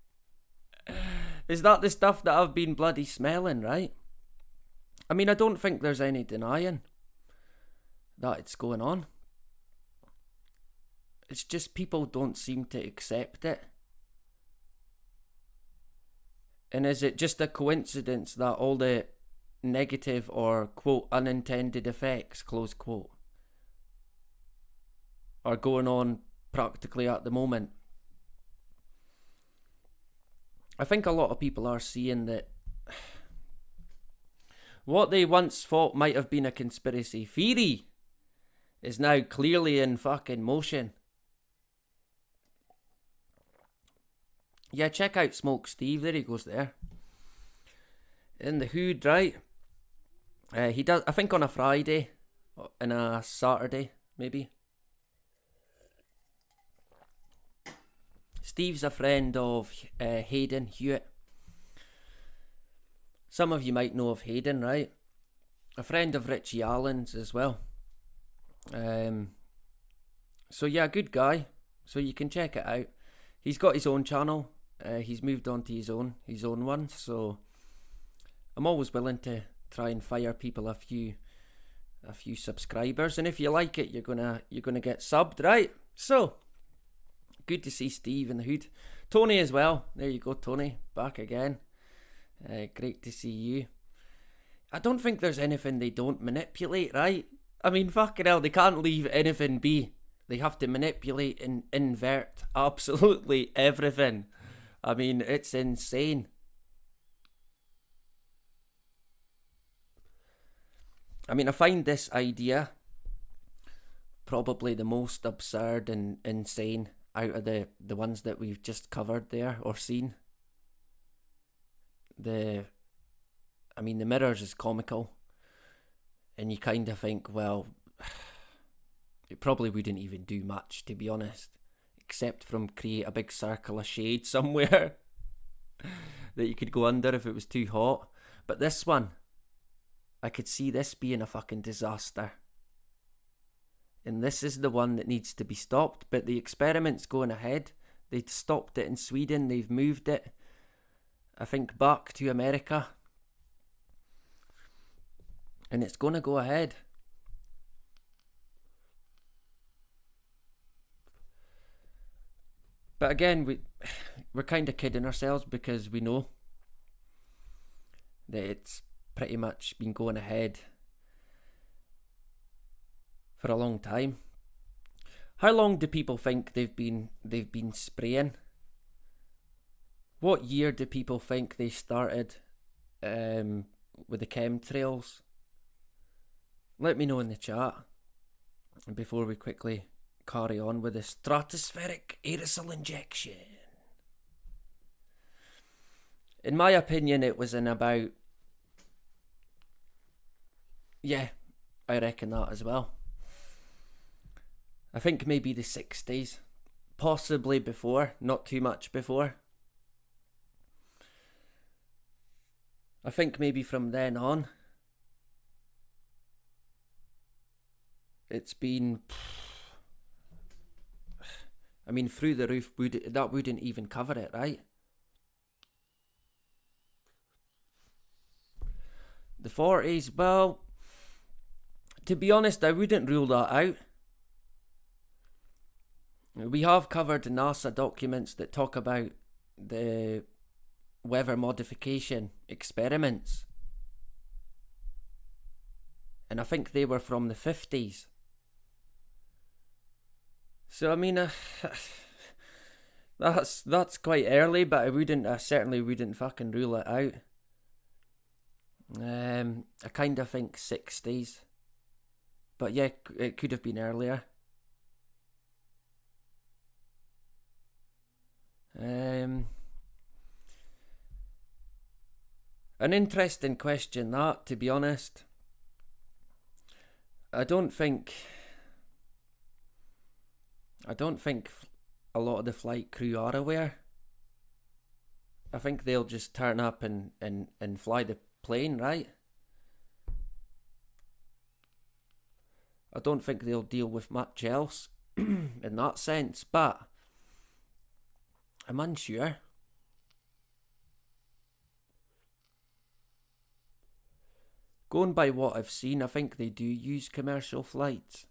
Is that the stuff that I've been bloody smelling, right? I mean, I don't think there's any denying that it's going on. It's just people don't seem to accept it. And is it just a coincidence that all the negative or, quote, unintended effects, close quote, are going on practically at the moment? I think a lot of people are seeing that what they once thought might have been a conspiracy theory is now clearly in fucking motion. Yeah, check out Smoke Steve. There he goes there. In the hood, right? He does, I think, on a Friday and a Saturday, maybe. Steve's a friend of Hayden Hewitt. Some of you might know of Hayden, right? A friend of Richie Allen's as well. So yeah, good guy. So you can check it out. He's got his own channel. He's moved on to his own one. So I'm always willing to try and fire people a few subscribers. And if you like it, you're gonna get subbed, right? So good to see Steve in the hood. Tony as well. There you go, Tony. Back again. Great to see you. I don't think there's anything they don't manipulate, right? I mean, fucking hell, they can't leave anything be. They have to manipulate and invert absolutely everything. I mean, it's insane. I mean, I find this idea probably the most absurd and insane out of the ones that we've just covered there or seen. The mirrors is comical, and you kind of think, well, it probably wouldn't even do much, to be honest. except from create a big circle of shade somewhere that you could go under if it was too hot. But this one, I could see this being a fucking disaster. And this is the one that needs to be stopped. But the experiment's going ahead. They'd stopped it in Sweden. They've moved it, I think, back to America. And it's going to go ahead. But again, we're kind of kidding ourselves because we know that it's pretty much been going ahead for a long time. How long do people think they've been spraying? What year do people think they started with the chemtrails? Let me know in the chat before we quickly carry on with the stratospheric aerosol injection. In my opinion, it was in about... Yeah, I reckon that as well. I think maybe the 60s. Possibly before, not too much before. I think maybe from then on, it's been... I mean, through the roof, that wouldn't even cover it, right? The 40s, well, to be honest, I wouldn't rule that out. We have covered NASA documents that talk about the weather modification experiments. And I think they were from the 50s. So I mean, that's quite early, but I certainly wouldn't fucking rule it out. I kind of think 60s, but yeah, it could have been earlier. An interesting question that, to be honest. I don't think a lot of the flight crew are aware. I think they'll just turn up and fly the plane, right? I don't think they'll deal with much else in that sense, but I'm unsure. Going by what I've seen, I think they do use commercial flights.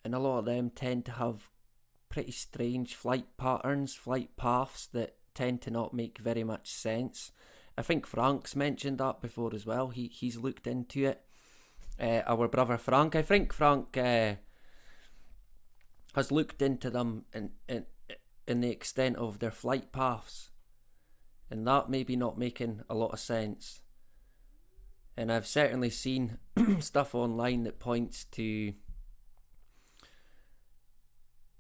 And a lot of them tend to have pretty strange flight patterns, flight paths that tend to not make very much sense. I think Frank's mentioned that before as well. He's looked into it. Our brother Frank. I think Frank has looked into them in the extent of their flight paths. And that maybe not making a lot of sense. And I've certainly seen stuff online that points to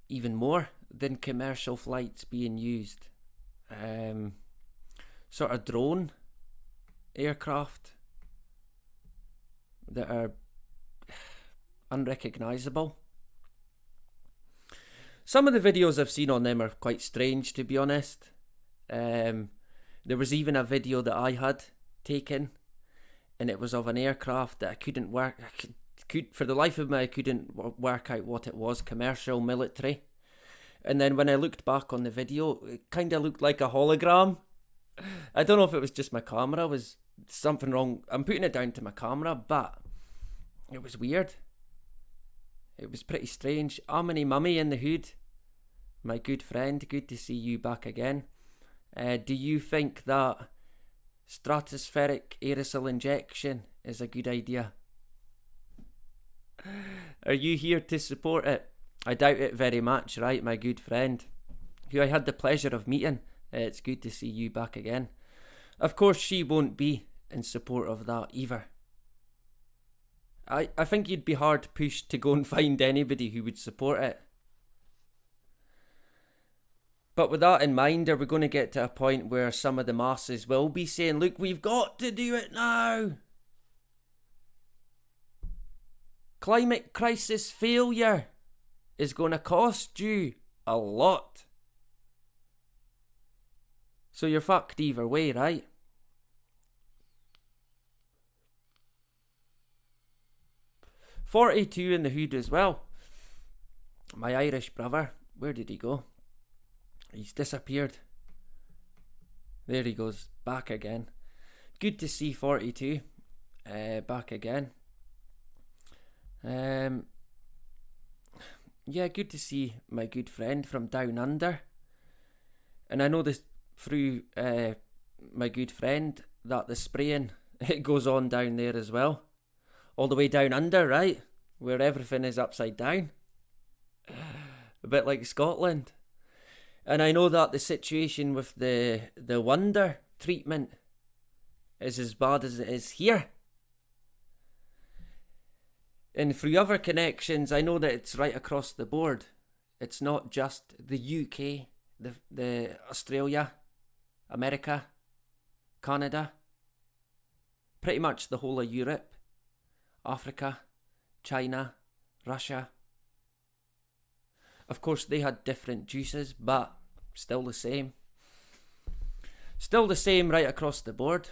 even more than commercial flights being used. Sort of drone aircraft that are unrecognisable. Some of the videos I've seen on them are quite strange, to be honest. There was even a video that I had taken, and it was of an aircraft that I couldn't work. For the life of me, I couldn't work out what it was, commercial, military. And then when I looked back on the video, it kind of looked like a hologram. I don't know if it was just my camera, was something wrong. I'm putting it down to my camera, but it was weird. It was pretty strange. Amini Mummy in the hood, my good friend, good to see you back again. Do you think that stratospheric aerosol injection is a good idea? Are you here to support it? I doubt it very much, right, my good friend, who I had the pleasure of meeting. It's good to see you back again. Of course, she won't be in support of that either. I think you'd be hard pushed to go and find anybody who would support it. But with that in mind, are we going to get to a point where some of the masses will be saying, look, we've got to do it now? Climate crisis failure. is going to cost you a lot. So you're fucked either way, right? .42 in the hood as well. My Irish brother, where did he go? He's disappeared. There he goes, back again. Good to see 42 back again. Yeah, good to see my good friend from down under. And I know this through my good friend that the spraying, it goes on down there as well. All the way down under, right? Where everything is upside down. A bit like Scotland. And I know that the situation with the wonder treatment is as bad as it is here. And through other connections, I know that it's right across the board. It's not just the UK, the Australia, America, Canada, pretty much the whole of Europe, Africa, China, Russia. Of course, they had different juices, but still the same. Still the same right across the board.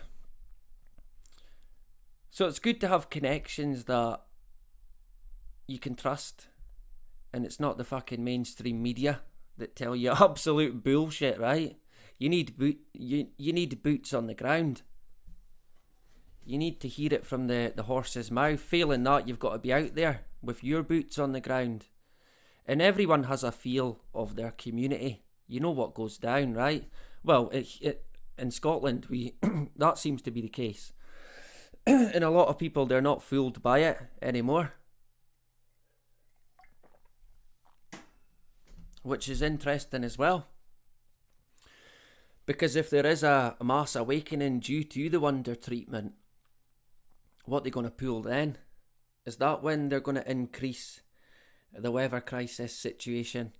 So it's good to have connections that you can trust. And it's not the fucking mainstream media that tell you absolute bullshit, right? You need boots on the ground. You need to hear it from the horse's mouth. Failing that, you've got to be out there with your boots on the ground. And everyone has a feel of their community. You know what goes down, right? Well, in Scotland, that seems to be the case. And a lot of people, they're not fooled by it anymore. Which is interesting as well. Because if there is a mass awakening due to the wonder treatment, what they're going to pull then? Is that when they're going to increase the weather crisis situation?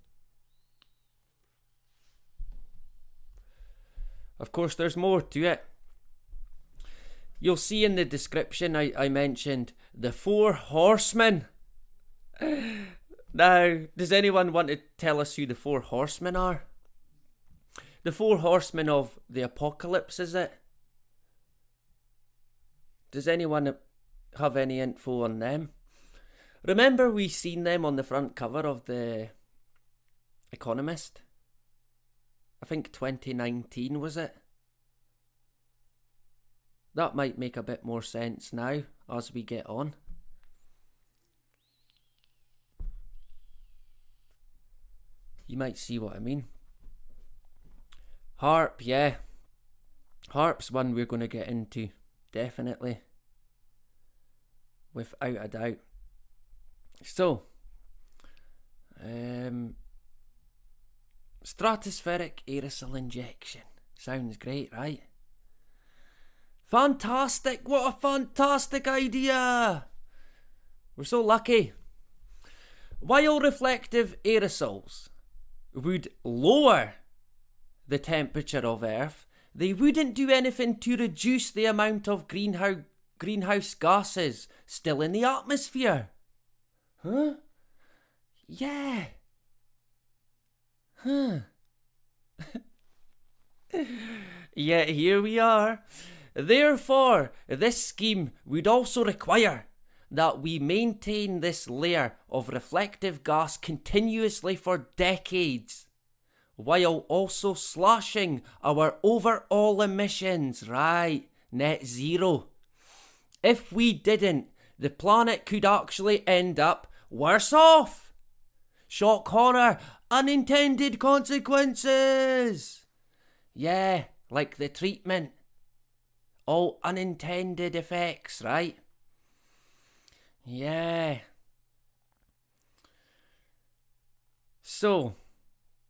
Of course, there's more to it. You'll see in the description I mentioned the 4 horsemen. Now, does anyone want to tell us who the 4 horsemen are? The 4 horsemen of the apocalypse, is it? Does anyone have any info on them? Remember we seen them on the front cover of the Economist? I think 2019 was it? That might make a bit more sense now as we get on. You might see what I mean. Harp, yeah. Harp's one we're going to get into, definitely. Without a doubt. So, stratospheric aerosol injection. Sounds great, right? Fantastic! What a fantastic idea! We're so lucky. While reflective aerosols would lower the temperature of Earth, they wouldn't do anything to reduce the amount of greenhouse gases still in the atmosphere. Huh? Yeah. Huh. Yet here we are. Therefore, this scheme would also require that we maintain this layer of reflective gas continuously for decades, while also slashing our overall emissions, right, net zero. If we didn't, the planet could actually end up worse off. Shock horror, unintended consequences. Yeah, like the treatment. All unintended effects, right? Yeah. So,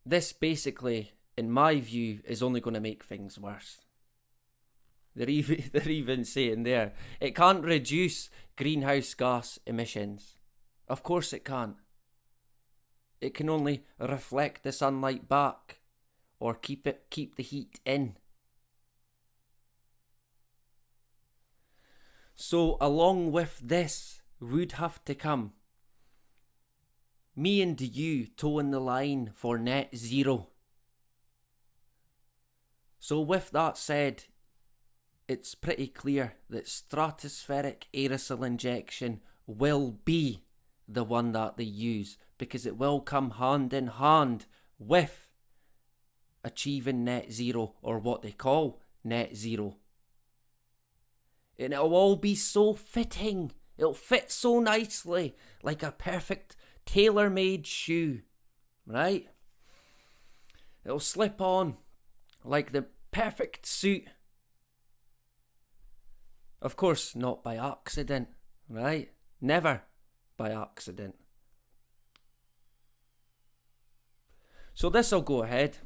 this basically, in my view, is only going to make things worse. They're even saying there, it can't reduce greenhouse gas emissions. Of course it can't. It can only reflect the sunlight back, or keep the heat in. So along with this would have to come me and you toeing the line for net zero. So with that said, it's pretty clear that stratospheric aerosol injection will be the one that they use, because it will come hand in hand with achieving net zero, or what they call net zero. And it'll all be so fitting. It'll fit so nicely, like a perfect tailor-made shoe, right? It'll slip on like the perfect suit. Of course, not by accident, right? Never by accident. So this'll go ahead.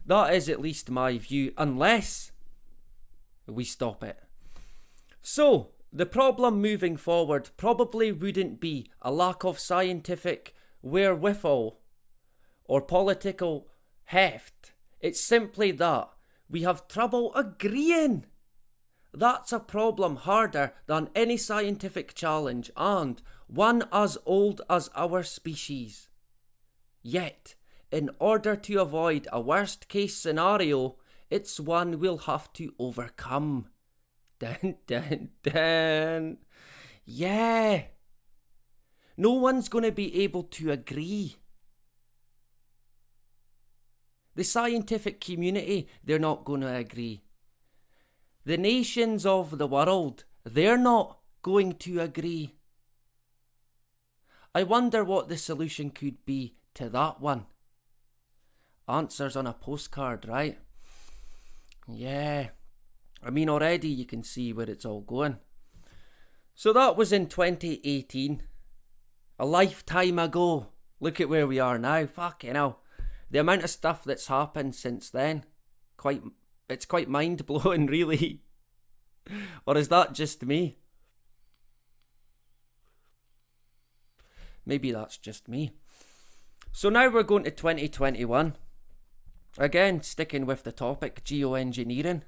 That is at least my view, unless we stop it. So, the problem moving forward probably wouldn't be a lack of scientific wherewithal or political heft. It's simply that we have trouble agreeing. That's a problem harder than any scientific challenge, and one as old as our species. Yet, in order to avoid a worst case scenario, it's one we'll have to overcome. Dun dun dun. Yeah. No one's going to be able to agree. The scientific community, they're not going to agree. The nations of the world, they're not going to agree. I wonder what the solution could be to that one. Answers on a postcard, right? Yeah. I mean, already you can see where it's all going. So that was in 2018. A lifetime ago. Look at where we are now. Fucking hell. The amount of stuff that's happened since then. It's quite mind-blowing, really. Or is that just me? Maybe that's just me. So now we're going to 2021. Again, sticking with the topic, geoengineering.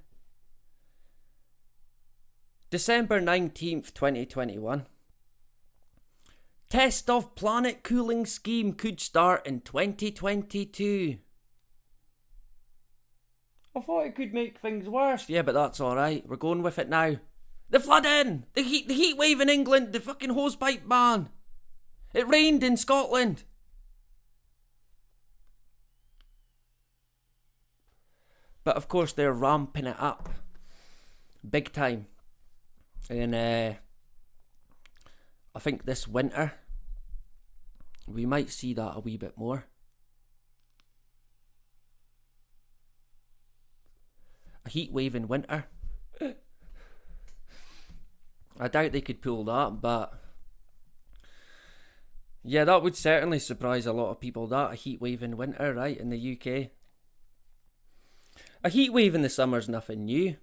December 19th, 2021. Test of planet cooling scheme could start in 2022. I thought it could make things worse. Yeah, but that's alright. We're going with it now. The flooding! The heat wave in England! The fucking hosepipe ban! It rained in Scotland! But of course they're ramping it up. Big time. And I think this winter we might see that a wee bit more. A heat wave in winter. I doubt they could pull that, but yeah, that would certainly surprise a lot of people, that a heat wave in winter, right, in the UK. A heat wave in the summer's nothing new.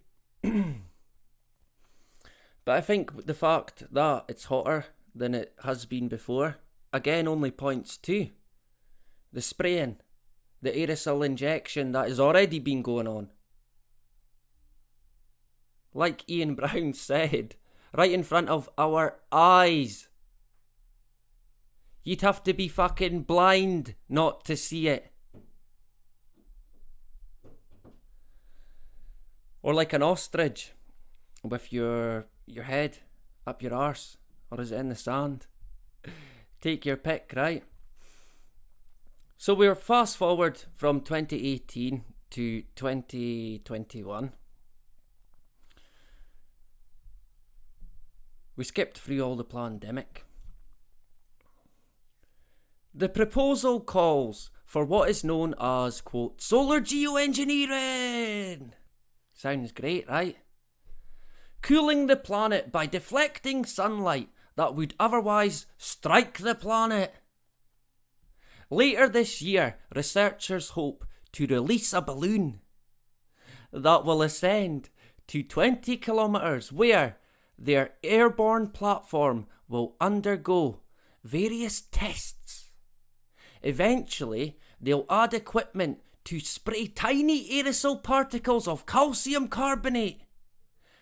But I think the fact that it's hotter than it has been before, again, only points to the spraying, the aerosol injection that has already been going on. Like Ian Brown said, right in front of our eyes. You'd have to be fucking blind not to see it. Or like an ostrich with your head up your arse, or is it in the sand? Take your pick, right? So we're fast forward from 2018 to 2021. We skipped through all the pandemic. The proposal calls for what is known as, quote, solar geoengineering. Sounds great, right? Cooling the planet by deflecting sunlight that would otherwise strike the planet. Later this year, researchers hope to release a balloon that will ascend to 20 kilometres, where their airborne platform will undergo various tests. Eventually, they'll add equipment to spray tiny aerosol particles of calcium carbonate,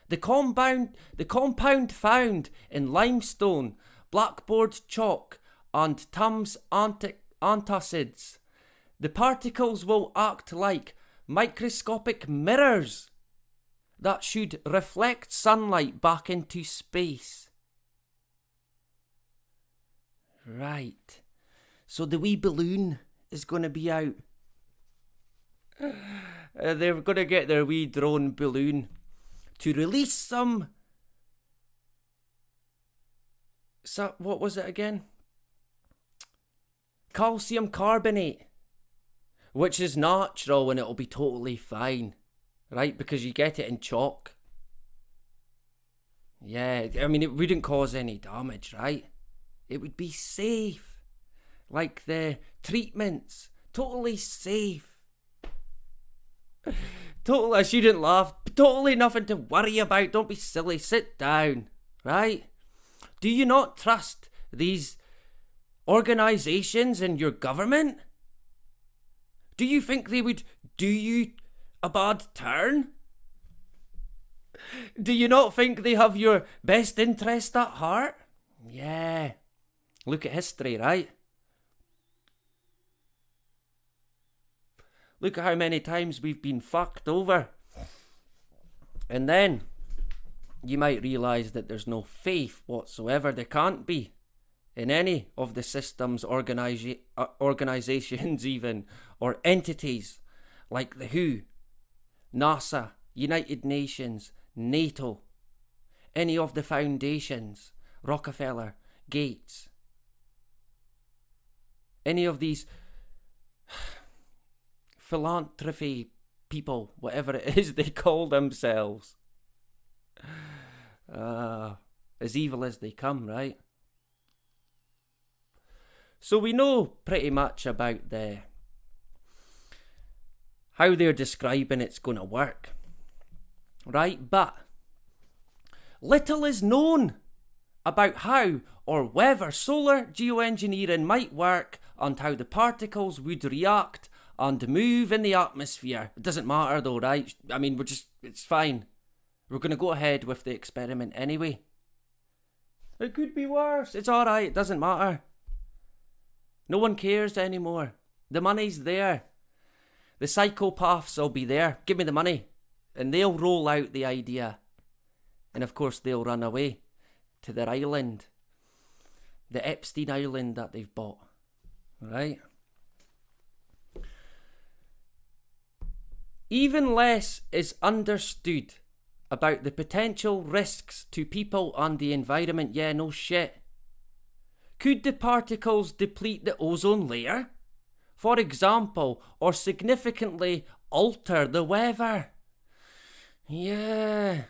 the compound found in limestone, blackboard chalk, and Tums antacids, the particles will act like microscopic mirrors that should reflect sunlight back into space. Right. So the wee balloon is going to be out. They're going to get their wee drone balloon to release some... So, what was it again? Calcium carbonate. Which is natural and it'll be totally fine. Right? Because you get it in chalk. Yeah, I mean, it wouldn't cause any damage, right? It would be safe. Like the treatments. Totally safe. Totally, I shouldn't laugh. Totally nothing to worry about. Don't be silly. Sit down. Right? Do you not trust these organisations and your government? Do you think they would do you a bad turn? Do you not think they have your best interest at heart? Yeah. Look at history, right? Look at how many times we've been fucked over. And then you might realise that there's no faith whatsoever. There can't be in any of the systems, organisations even, or entities like the WHO, NASA, United Nations, NATO, any of the foundations, Rockefeller, Gates, any of these philanthropy people, whatever it is they call themselves. As evil as they come, right? So we know pretty much about how they're describing it's going to work, right? But little is known about how or whether solar geoengineering might work and how the particles would react and move in the atmosphere. It doesn't matter though, right? I mean, it's fine. We're going to go ahead with the experiment anyway. It could be worse. It's alright, it doesn't matter. No one cares anymore. The money's there. The psychopaths will be there. Give me the money. And they'll roll out the idea. And of course they'll run away to their island. The Epstein Island that they've bought. Right? Even less is understood about the potential risks to people and the environment. Yeah, no shit. Could the particles deplete the ozone layer, for example, or significantly alter the weather? Yeah.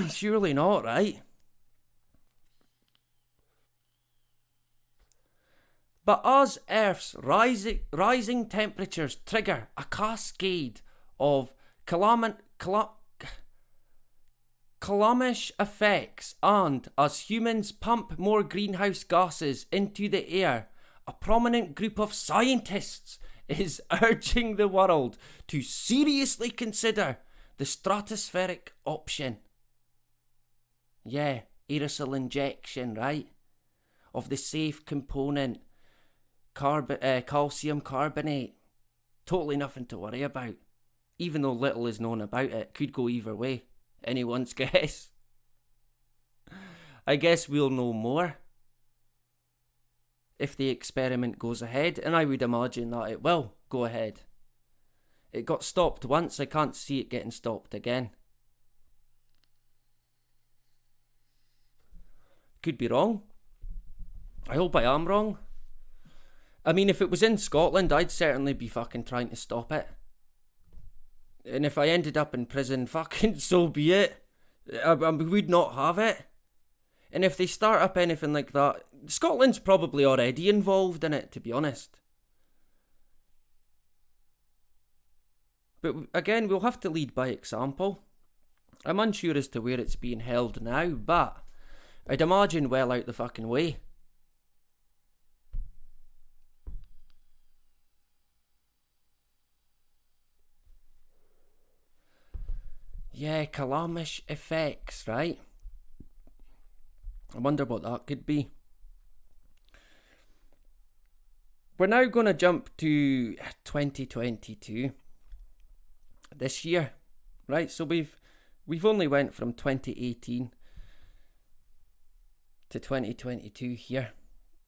Surely not, right? But as Earth's rising temperatures trigger a cascade of calamish effects, and as humans pump more greenhouse gases into the air, a prominent group of scientists is urging the world to seriously consider the stratospheric option. Yeah, aerosol injection, right? Of the safe component, calcium carbonate. Totally nothing to worry about. Even though little is known about it, could go either way. Anyone's guess. I guess we'll know more if the experiment goes ahead, and I would imagine that it will go ahead. It got stopped once, I can't see it getting stopped again. Could be wrong. I hope I am wrong. I mean, if it was in Scotland, I'd certainly be fucking trying to stop it. And if I ended up in prison, fucking so be it. I would not have it. And if they start up anything like that, Scotland's probably already involved in it, to be honest. But again, we'll have to lead by example. I'm unsure as to where it's being held now, but I'd imagine well out the fucking way. Yeah, calamish effects, right? I wonder what that could be. we're now going to jump to 2022. This year, right? So we've only went from 2018 to 2022 here.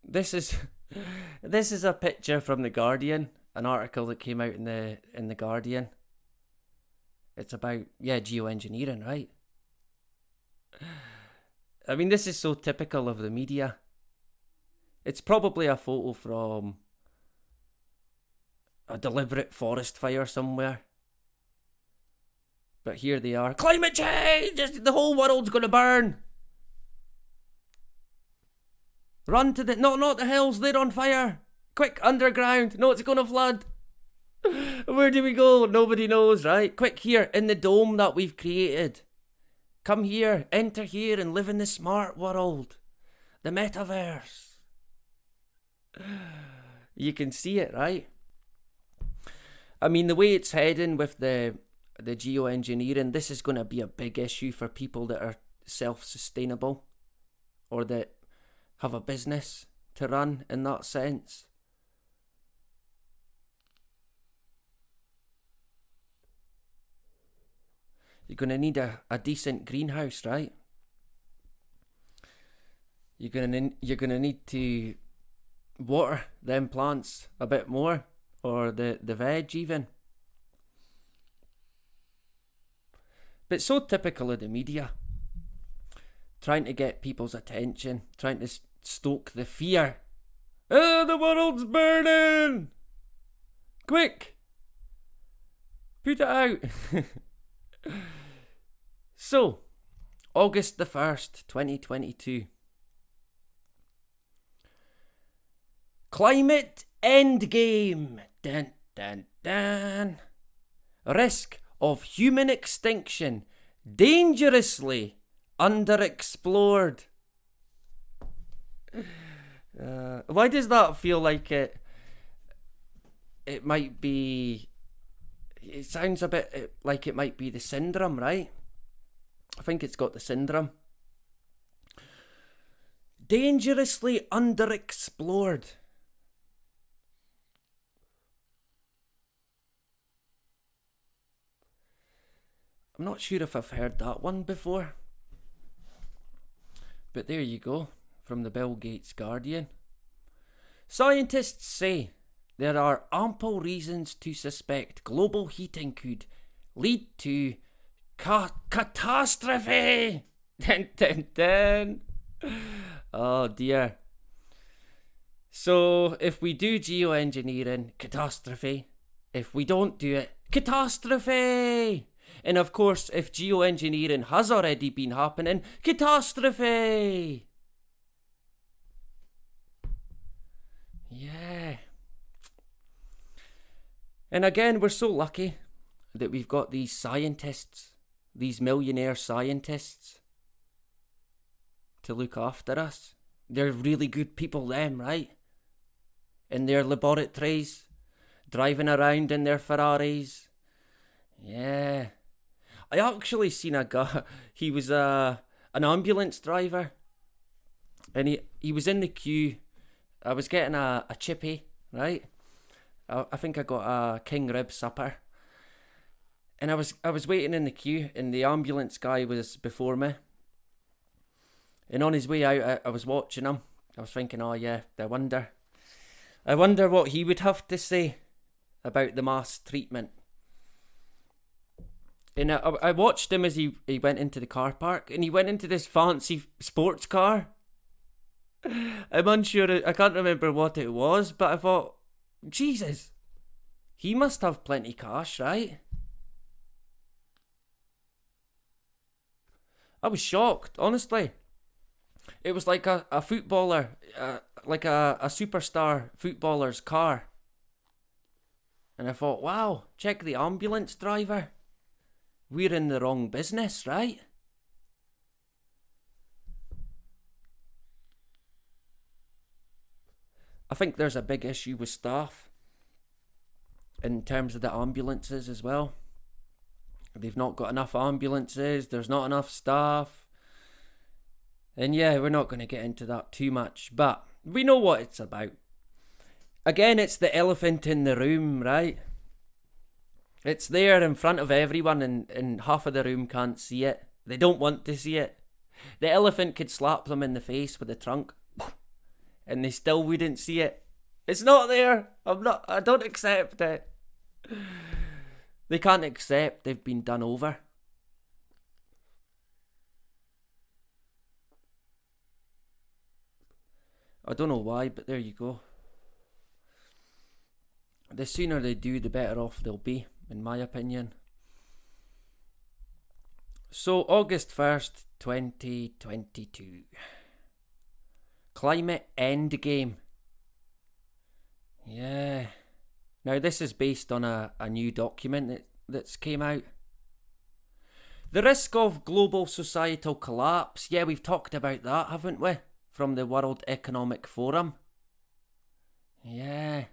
This is a picture from The Guardian, an article that came out in the Guardian. It's about geoengineering, right? I mean, this is so typical of the media. It's probably a photo from a deliberate forest fire somewhere. But here they are. Climate change! The whole world's gonna burn! Run to the... No, not the hills, they're on fire! Quick, underground! No, it's gonna flood! Where do we go? Nobody knows, right? Quick, here, in the dome that we've created. Come here, enter here and live in the smart world. The metaverse. You can see it, right? I mean, the way it's heading with the geoengineering, this is going to be a big issue for people that are self-sustainable or that have a business to run in that sense. You're going to need a decent greenhouse, right? You're going to need to water them plants a bit more, or the veg even. But so typical of the media, trying to get people's attention, trying to stoke the fear. Oh, the world's burning! Quick! Put it out! So, August the 1st, 2022. Climate EndGame. Dun, dun, dun. Risk of human extinction. Dangerously underexplored. Why does that feel like it might be... It sounds a bit like it might be the syndrome, right? I think it's got the syndrome. Dangerously underexplored. I'm not sure if I've heard that one before. But there you go, from the Bill Gates Guardian. Scientists say there are ample reasons to suspect global heating could lead to catastrophe. Dun, dun, dun. Oh dear. So if we do geoengineering, catastrophe. If we don't do it, catastrophe. And of course, if geoengineering has already been happening, catastrophe. Yeah. And again, we're so lucky that we've got these scientists, these millionaire scientists, to look after us. They're really good people, them, right? In their laboratories, driving around in their Ferraris. Yeah. I actually seen a guy, he was an ambulance driver, and he was in the queue. I was getting a chippy, right? I think I got a king rib supper. And I was waiting in the queue, and the ambulance guy was before me. And on his way out, I was watching him. I was thinking, oh yeah, I wonder what he would have to say about the mass treatment. And I watched him as he went into the car park, and he went into this fancy sports car. I'm unsure, I can't remember what it was, but I thought, Jesus, he must have plenty cash, right? I was shocked, honestly. It was like a footballer, like a superstar footballer's car. And I thought, wow, check the ambulance driver. We're in the wrong business, right? I think there's a big issue with staff in terms of the ambulances as well. They've not got enough ambulances, there's not enough staff. And yeah, we're not going to get into that too much, but we know what it's about. Again, it's the elephant in the room, right? It's there in front of everyone, and half of the room can't see it. They don't want to see it. The elephant could slap them in the face with a trunk, and they still wouldn't see it. It's not there. I don't accept it. They can't accept they've been done over. I don't know why, but there you go. The sooner they do, the better off they'll be, in my opinion. So, August 1st, 2022. Climate EndGame. Yeah. Now, this is based on a new document that's came out. The risk of global societal collapse. Yeah, we've talked about that, haven't we? From the World Economic Forum. Yeah.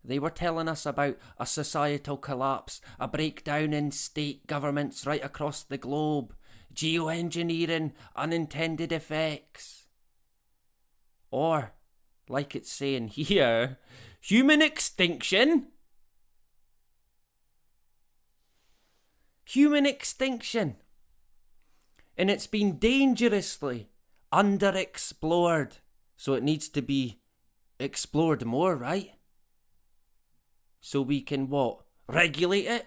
They were telling us about a societal collapse, a breakdown in state governments right across the globe, geoengineering, unintended effects. Or, like it's saying here, human extinction. Human extinction. And it's been dangerously underexplored. So it needs to be explored more, right? So we can what? Regulate it?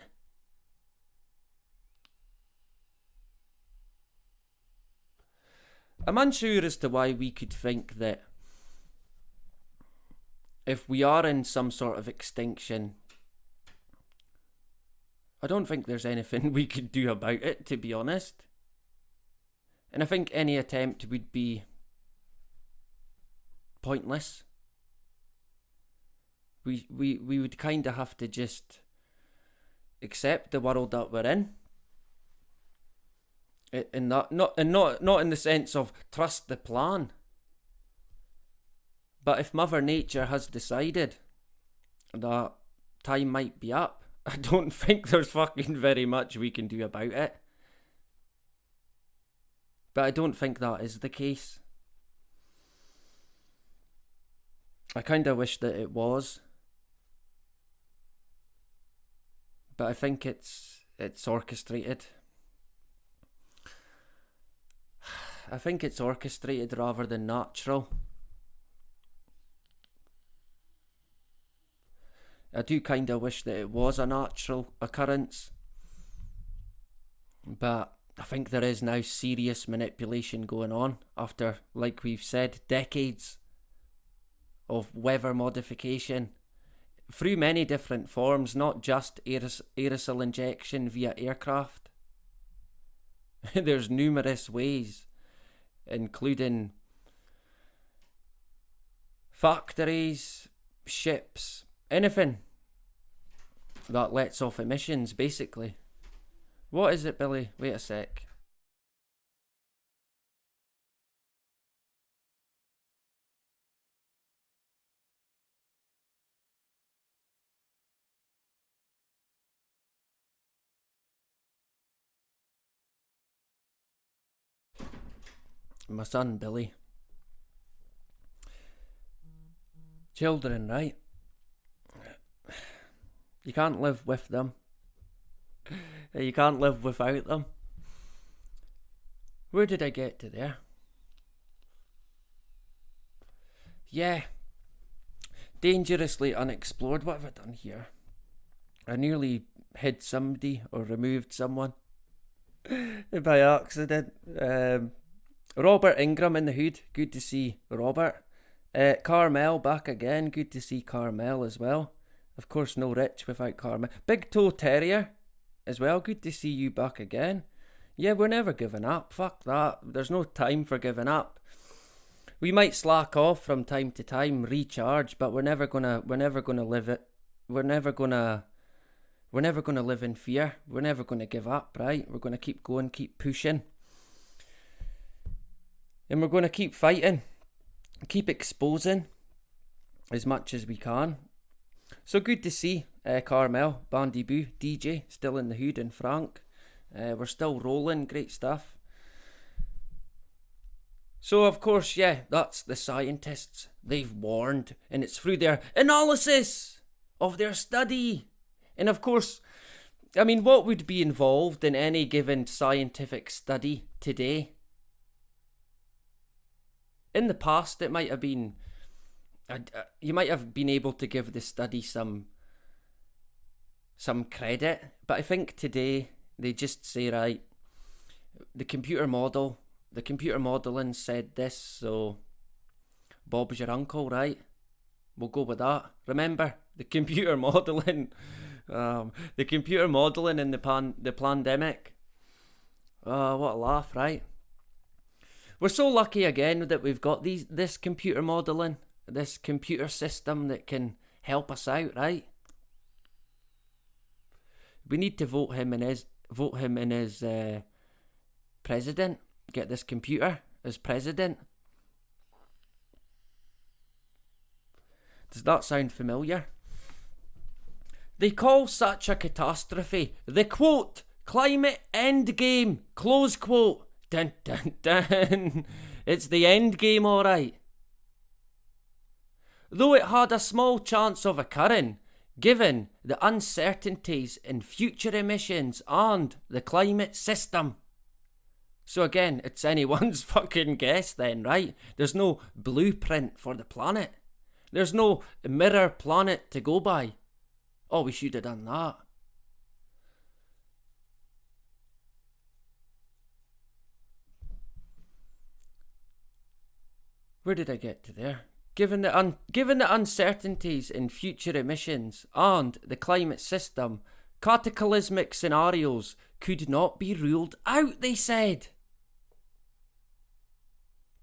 I'm unsure as to why we could think that if we are in some sort of extinction, I don't think there's anything we could do about it, to be honest. And I think any attempt would be pointless. We would kind of have to just accept the world that we're in. In that, not in the sense of trust the plan. But if Mother Nature has decided that time might be up, I don't think there's fucking very much we can do about it. But I don't think that is the case. I kind of wish that it was. But I think it's orchestrated. I think it's orchestrated rather than natural. I do kind of wish that it was a natural occurrence. But I think there is now serious manipulation going on after, like we've said, decades of weather modification through many different forms, not just aerosol injection via aircraft. There's numerous ways, including factories, ships, anything that lets off emissions, basically. What is it, Billy? Wait a sec. My son, Billy. Children, right? You can't live with them. You can't live without them. Where did I get to there? Yeah. Dangerously unexplored. What have I done here? I nearly hid somebody or removed someone by accident. Robert Ingram in the hood. Good to see Robert. Carmel back again. Good to see Carmel as well. Of course, no Rich without Carmel. Big Toe Terrier as well. Good to see you back again. Yeah, we're never giving up. Fuck that. There's no time for giving up. We might slack off from time to time, recharge, but we're never gonna live it. We're never gonna live in fear. We're never gonna give up, right? We're gonna keep going, keep pushing. And we're gonna keep fighting. Keep exposing as much as we can. So good to see Carmel, Bandy Boo, DJ, still in the hood, and Frank. We're still rolling, great stuff. So, of course, yeah, that's the scientists. They've warned, and it's through their analysis of their study. And of course, I mean, what would be involved in any given scientific study today? In the past, it might have been, you might have been able to give the study some credit, but I think today they just say, right, the computer modelling said this, so Bob's your uncle, right? We'll go with that. Remember, the computer modelling, the computer modelling in the pandemic. Oh, what a laugh, right? We're so lucky again that we've got this computer modelling, this computer system that can help us out, right? We need to vote him in as president. Get this computer as president. Does that sound familiar? They call such a catastrophe the quote, climate endgame, close quote. Dun dun dun. It's the endgame, alright. Though it had a small chance of occurring, given the uncertainties in future emissions and the climate system. So again, it's anyone's fucking guess then, right? There's no blueprint for the planet. There's no mirror planet to go by. Oh, we should have done that. Where did I get to there? Given the uncertainties in future emissions and the climate system, cataclysmic scenarios could not be ruled out, they said.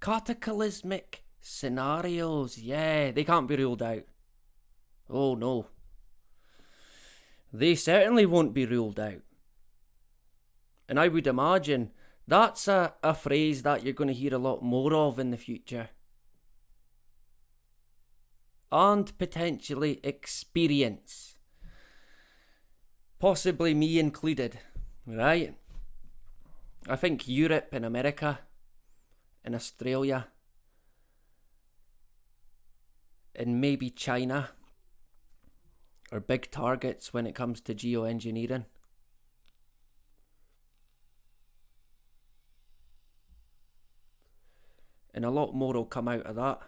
Cataclysmic scenarios, yeah, they can't be ruled out. Oh no. They certainly won't be ruled out. And I would imagine that's a phrase that you're going to hear a lot more of in the future. And potentially experience. Possibly me included, right? I think Europe and America and Australia and maybe China are big targets when it comes to geoengineering. And a lot more will come out of that.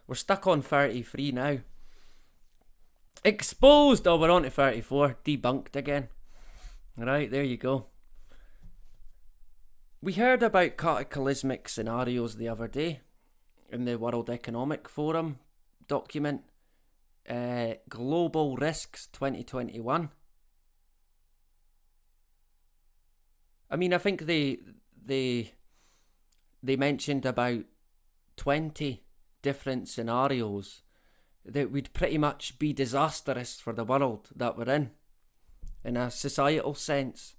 We're stuck on 33 now. Exposed! Oh, we're on to 34. Debunked again. Right, there you go. We heard about cataclysmic scenarios the other day in the World Economic Forum document. Global Risks 2021. I mean, I think they mentioned about 20 different scenarios that would pretty much be disastrous for the world that we're in a societal sense.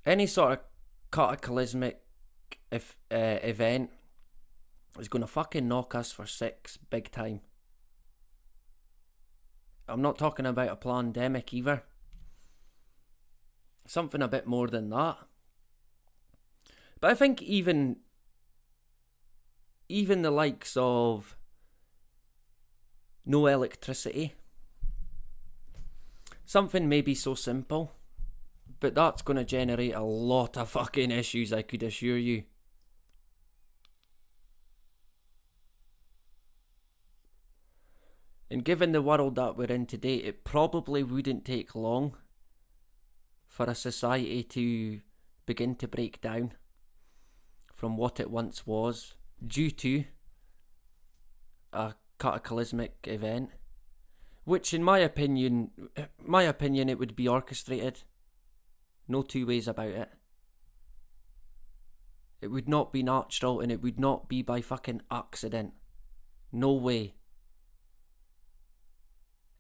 Any sort of cataclysmic event is going to fucking knock us for six big time. I'm not talking about a pandemic either. Something a bit more than that. But I think even the likes of no electricity, something maybe so simple, but that's going to generate a lot of fucking issues, I could assure you. And given the world that we're in today, it probably wouldn't take long for a society to begin to break down from what it once was due to a cataclysmic event, which in my opinion it would be orchestrated. No two ways about it. It would not be natural and it would not be by fucking accident. No way.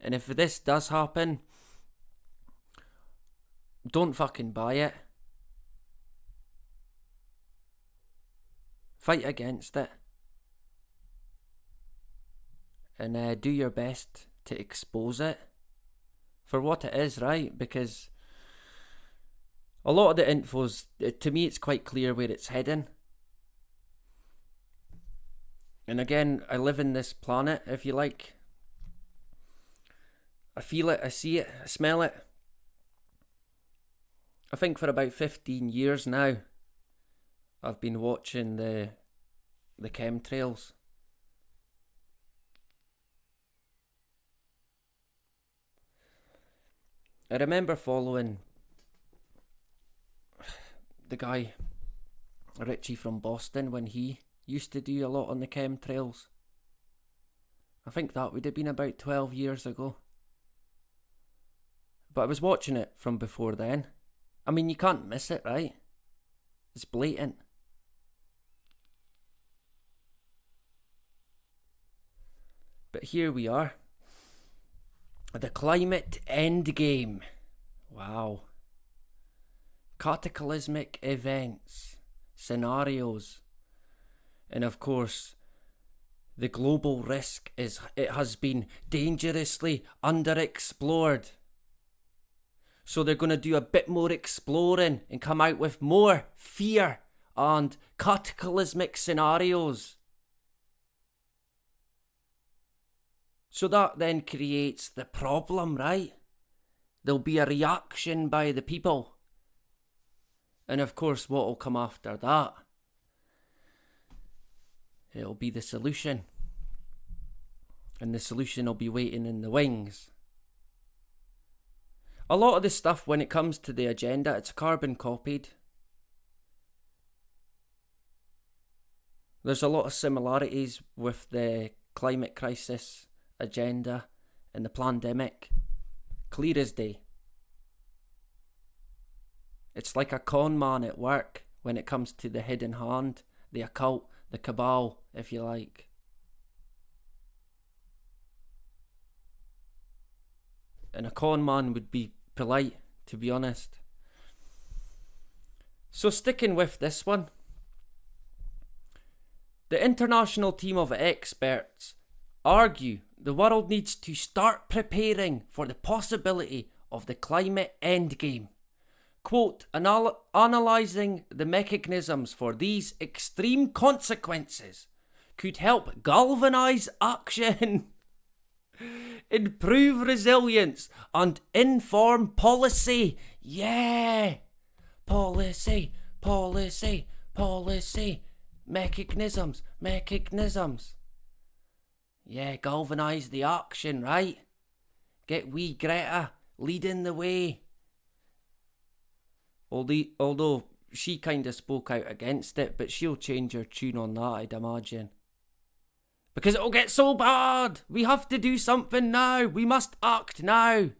And if this does happen, don't fucking buy it. Fight against it. And do your best to expose it. for what it is, right? Because a lot of the info's, to me, it's quite clear where it's heading. And again, I live in this planet, if you like. I feel it, I see it, I smell it. I think for about 15 years now, I've been watching the chemtrails. I remember following the guy, Richie from Boston, when he used to do a lot on the chemtrails. I think that would have been about 12 years ago. But I was watching it from before then. I mean, you can't miss it, right? It's blatant. But here we are. The climate endgame. Wow. Cataclysmic events, scenarios. And of course, the global risk is it has been dangerously underexplored. So they're going to do a bit more exploring and come out with more fear and cataclysmic scenarios. So that then creates the problem, right? There'll be a reaction by the people. And of course, what will come after that? It'll be the solution. And the solution will be waiting in the wings. A lot of this stuff, when it comes to the agenda, it's carbon copied. There's a lot of similarities with the climate crisis agenda and the pandemic. Clear as day. It's like a con man at work when it comes to the hidden hand, the occult, the cabal, if you like. And a con man would be polite, to be honest. So sticking with this one, the international team of experts argue the world needs to start preparing for the possibility of the climate endgame. Quote, analysing the mechanisms for these extreme consequences could help galvanise action, improve resilience and inform policy. Yeah! Policy, policy, policy. Mechanisms. Yeah, galvanise the action, right? Get wee Greta leading the way. Although she kind of spoke out against it, but she'll change her tune on that, I'd imagine. Because it'll get so bad! We have to do something now! We must act now!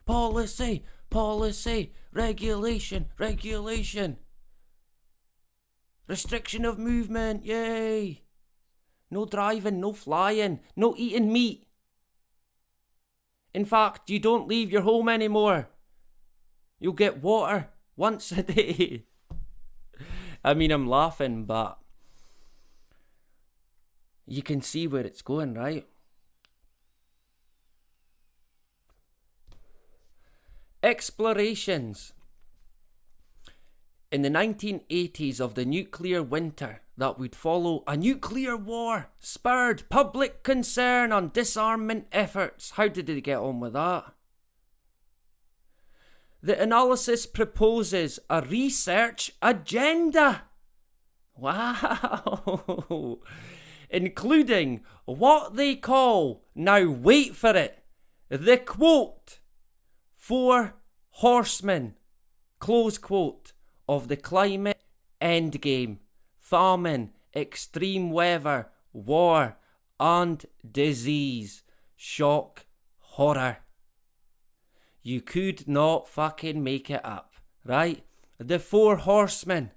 Policy, policy, regulation, regulation. Restriction of movement, yay! No driving, no flying, no eating meat. In fact, you don't leave your home anymore. You'll get water once a day. I mean, I'm laughing, but you can see where it's going, right? Explorations in the 1980s of the nuclear winter that would follow a nuclear war spurred public concern on disarmament efforts. How did they get on with that? The analysis proposes a research agenda. Wow. Including what they call, now wait for it, the quote, 4 horsemen, close quote, of the climate endgame: famine, extreme weather, war, and disease. Shock, horror. You could not fucking make it up, right? The 4 horsemen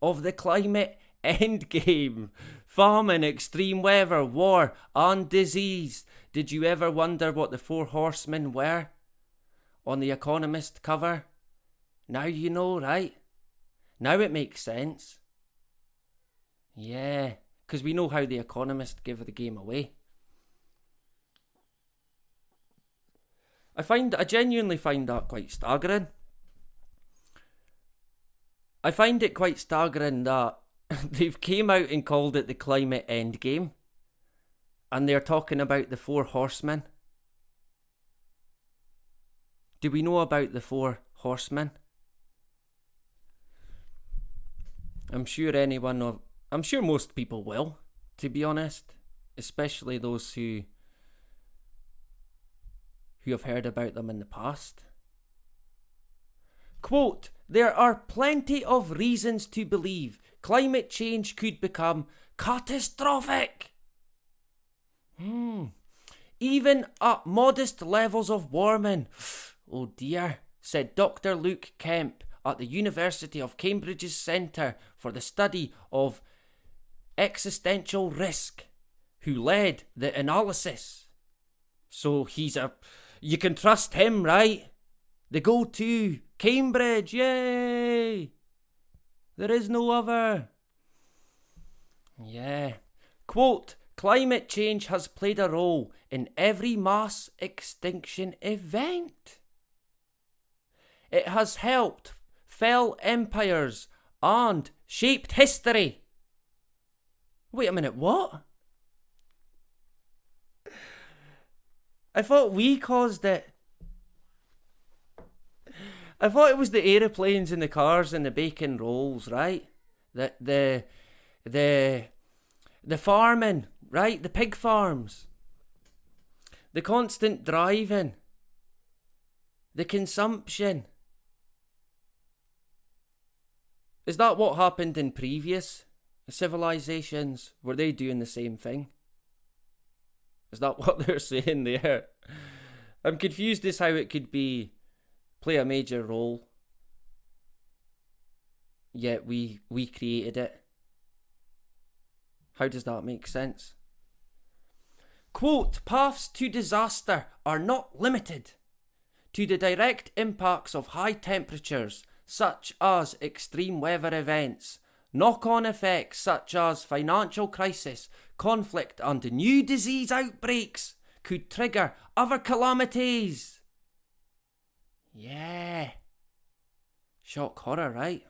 of the climate endgame: famine, extreme weather, war, and disease. Did you ever wonder what the 4 horsemen were on the Economist cover? Now you know, right? Now it makes sense. Yeah, because we know how the Economist give the game away. I genuinely find that quite staggering. I find it quite staggering that they've came out and called it the climate endgame, and they're talking about the 4 horsemen. Do we know about the 4 horsemen? I'm sure most people will, to be honest, especially those who have heard about them in the past. Quote, there are plenty of reasons to believe climate change could become catastrophic. Even at modest levels of warming. Oh dear, said Dr. Luke Kemp at the University of Cambridge's Centre for the Study of Existential Risk, who led the analysis. So you can trust him, right? The go-to, Cambridge, yay! There is no other. Yeah. Quote, climate change has played a role in every mass extinction event. It has helped fell empires and shaped history. Wait a minute, what? I thought we caused it. I thought it was the aeroplanes and the cars and the bacon rolls, right? The farming, right? The pig farms. The constant driving. The consumption. Is that what happened in previous civilizations? Were they doing the same thing? Is that what they're saying there? I'm confused as how it could play a major role, yet we created it. How does that make sense? Quote, paths to disaster are not limited to the direct impacts of high temperatures, such as extreme weather events, knock-on effects such as financial crisis, conflict and new disease outbreaks could trigger other calamities. Yeah. Shock horror, right?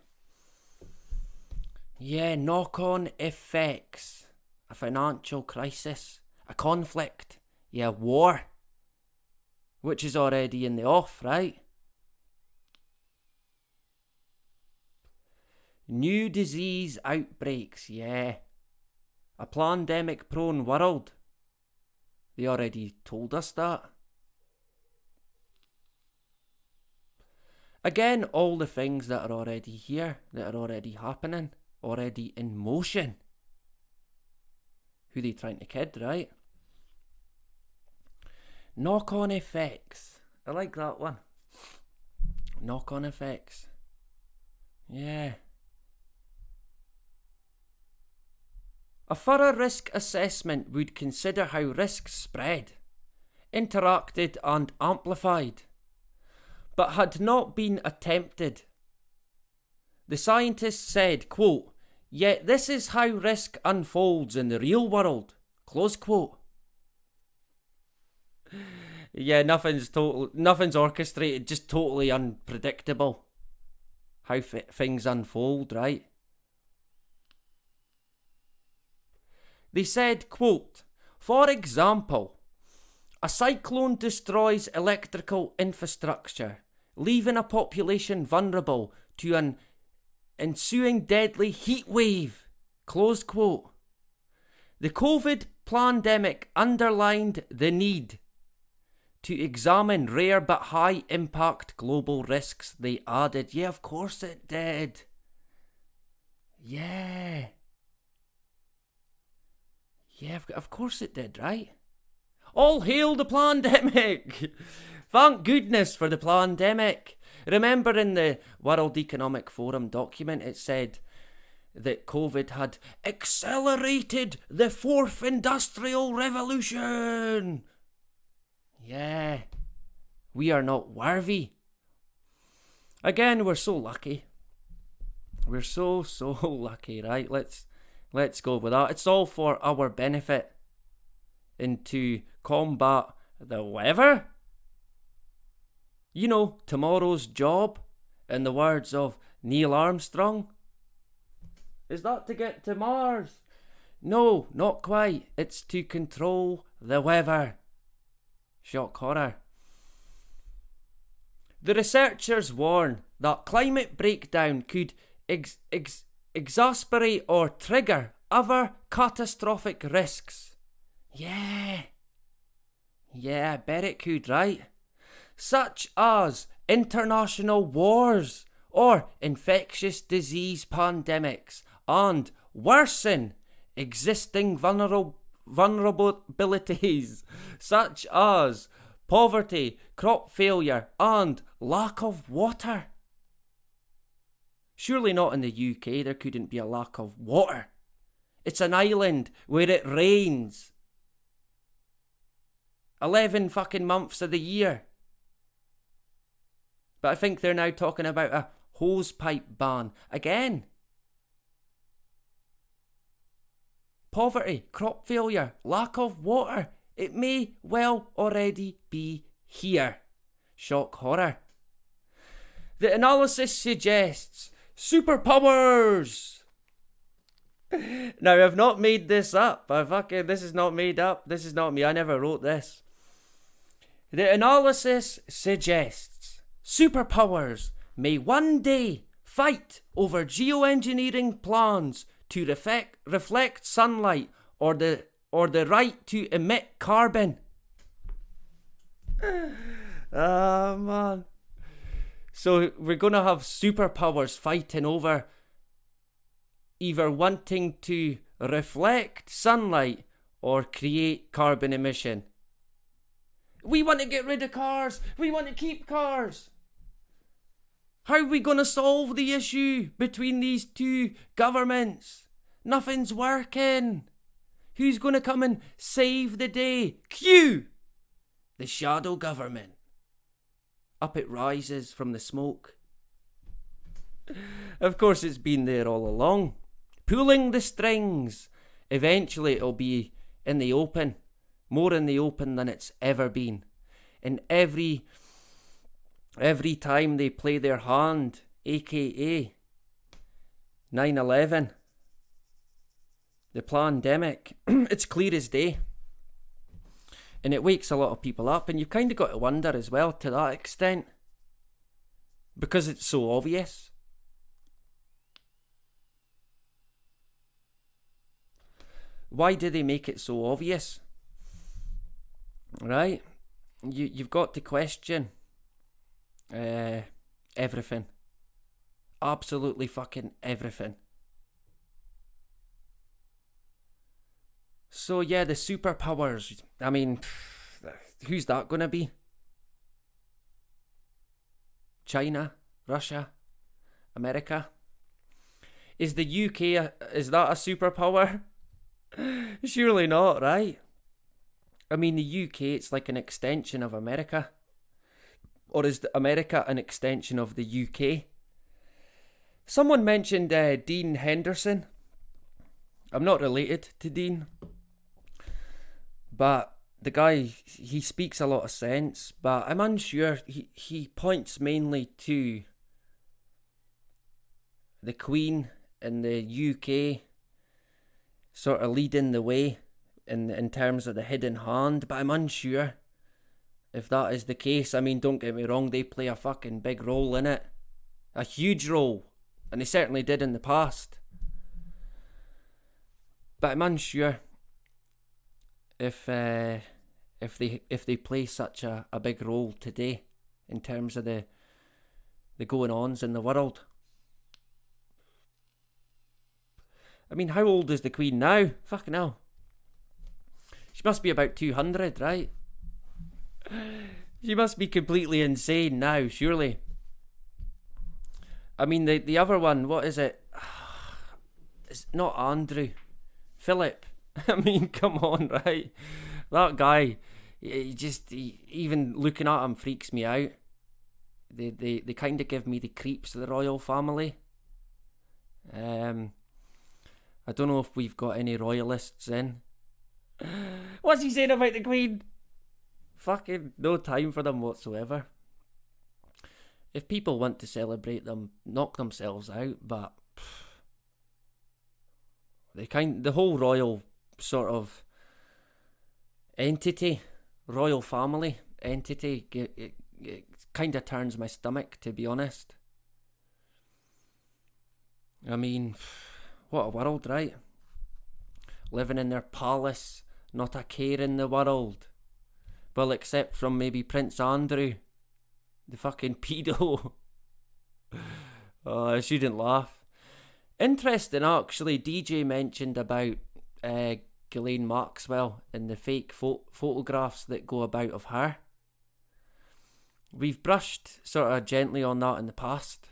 Yeah, knock-on effects. A financial crisis. A conflict. Yeah, war. Which is already in the off, right? New disease outbreaks, yeah. A pandemic-prone world. They already told us that. Again, all the things that are already here, that are already happening, already in motion. Who they trying to kid, right? Knock-on effects. I like that one. Knock-on effects. Yeah. A thorough risk assessment would consider how risks spread, interacted and amplified, but had not been attempted. The scientists said, quote, yet this is how risk unfolds in the real world, close quote. Yeah, nothing's orchestrated, just totally unpredictable. How things unfold, right? They said, quote, for example, a cyclone destroys electrical infrastructure, leaving a population vulnerable to an ensuing deadly heat wave, close quote. The COVID pandemic underlined the need to examine rare but high impact global risks, they added. Yeah, of course it did. Yeah. Yeah, of course it did, right? All hail the pandemic! Thank goodness for the pandemic. Remember in the World Economic Forum document it said that COVID had accelerated the fourth industrial revolution. Yeah, we are not worthy. Again, we're so lucky. We're so lucky, right? Let's go with that. It's all for our benefit and to combat the weather. You know, tomorrow's job, in the words of Neil Armstrong. Is that to get to Mars? No, not quite. It's to control the weather. Shock horror. The researchers warn that climate breakdown could exasperate or trigger other catastrophic risks. Yeah, I bet it could, right? Such as international wars or infectious disease pandemics, and worsen existing vulnerabilities such as poverty, crop failure, and lack of water. Surely not in the UK, there couldn't be a lack of water. It's an island where it rains 11 fucking months of the year. But I think they're now talking about a hosepipe ban again. Poverty, crop failure, lack of water. It may well already be here. Shock horror. The analysis suggests superpowers. Now, I've not made this up. This is not made up. This is not me. I never wrote this. The analysis suggests superpowers may one day fight over geoengineering plans to reflect sunlight or the right to emit carbon. Ah, man. So we're going to have superpowers fighting over either wanting to reflect sunlight or create carbon emission. We want to get rid of cars. We want to keep cars. How are we going to solve the issue between these two governments? Nothing's working. Who's going to come and save the day? Q! The shadow government. Up it rises from the smoke. Of course, it's been there all along. Pulling the strings. Eventually, it'll be in the open. More in the open than it's ever been. And every time they play their hand, aka 9/11, the pandemic, it's clear as day. And it wakes a lot of people up, and you've kind of got to wonder as well to that extent. Because it's so obvious. Why do they make it so obvious? Right? You've got to question everything. Absolutely fucking everything. So yeah, the superpowers. I mean, who's that going to be? China? Russia? America? Is the UK, is that a superpower? Surely not, right? I mean, the UK, it's like an extension of America. Or is America an extension of the UK? Someone mentioned Dean Henderson. I'm not related to Dean. But the guy, he speaks a lot of sense. But I'm unsure. He points mainly to the Queen in the UK sort of leading the way in terms of the hidden hand. But I'm unsure if that is the case. I mean, don't get me wrong, they play a fucking big role in it. A huge role. And they certainly did in the past. But I'm unsure if they play such a big role today in terms of the going-ons in the world. I mean, how old is the Queen now? Fucking hell. She must be about 200, right? She must be completely insane now, surely. I mean, the other one, what is it? It's not Andrew. Philip. I mean, come on, right? That guy, even looking at him freaks me out. They kind of give me the creeps of the royal family. I don't know if we've got any royalists in. What's he saying about the Queen? Fucking no time for them whatsoever. If people want to celebrate them, knock themselves out, but the whole royal sort of entity, royal family entity, it kind of turns my stomach, to be honest. I mean, what a world, right? Living in their palace, not a care in the world. Well, except from maybe Prince Andrew, the fucking pedo. Oh, I shouldn't laugh. Interesting, actually, DJ mentioned about Ghislaine Maxwell and the fake photographs that go about of her. We've brushed sort of gently on that in the past,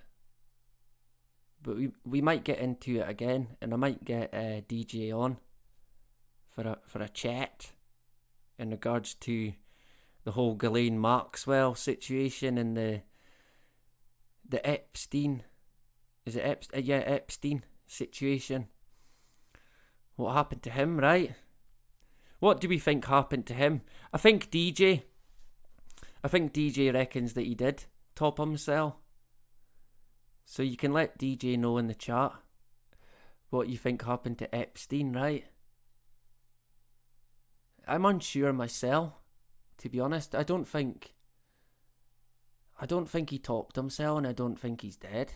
but we might get into it again, and I might get DJ on for a chat in regards to the whole Ghislaine Maxwell situation and the Epstein, is it Epstein? Yeah, Epstein situation. What happened to him, right? What do we think happened to him? I think DJ reckons that he did top himself. So you can let DJ know in the chat what you think happened to Epstein, right? I'm unsure myself, to be honest. I don't think he topped himself, and I don't think he's dead.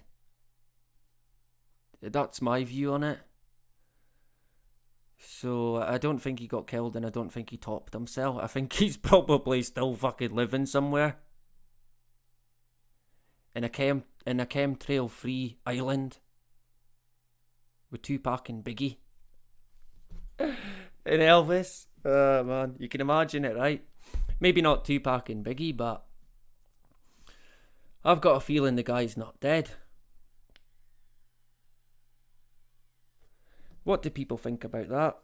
That's my view on it. So I don't think he got killed, and I don't think he topped himself. I think he's probably still fucking living somewhere in a chemtrail free island with Tupac and Biggie and Elvis. Man, you can imagine it, right? Maybe not Tupac and Biggie, but I've got a feeling the guy's not dead. What do people think about that?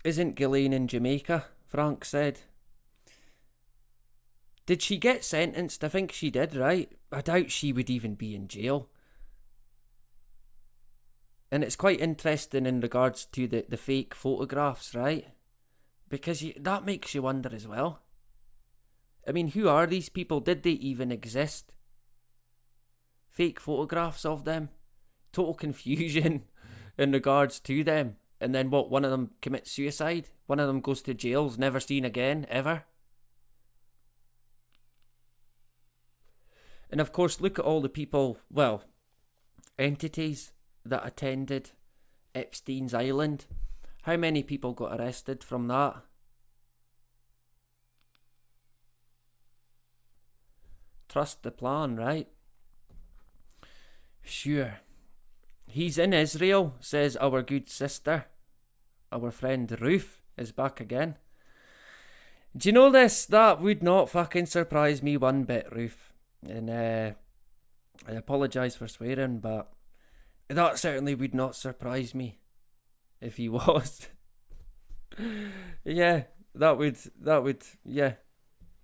Isn't Ghislaine in Jamaica? Frank said. Did she get sentenced? I think she did, right? I doubt she would even be in jail. And it's quite interesting in regards to the fake photographs, right? Because that makes you wonder as well. I mean, who are these people? Did they even exist? Fake photographs of them. Total confusion in regards to them. And then what, one of them commits suicide? One of them goes to jails, never seen again, ever? And of course, look at all the people, well, entities that attended Epstein's Island. How many people got arrested from that? Trust the plan, right? Sure. He's in Israel, says our good sister. Our friend Ruth is back again. Do you know this? That would not fucking surprise me one bit, Ruth. And I apologise for swearing, but that certainly would not surprise me if he was. Yeah, that would, yeah,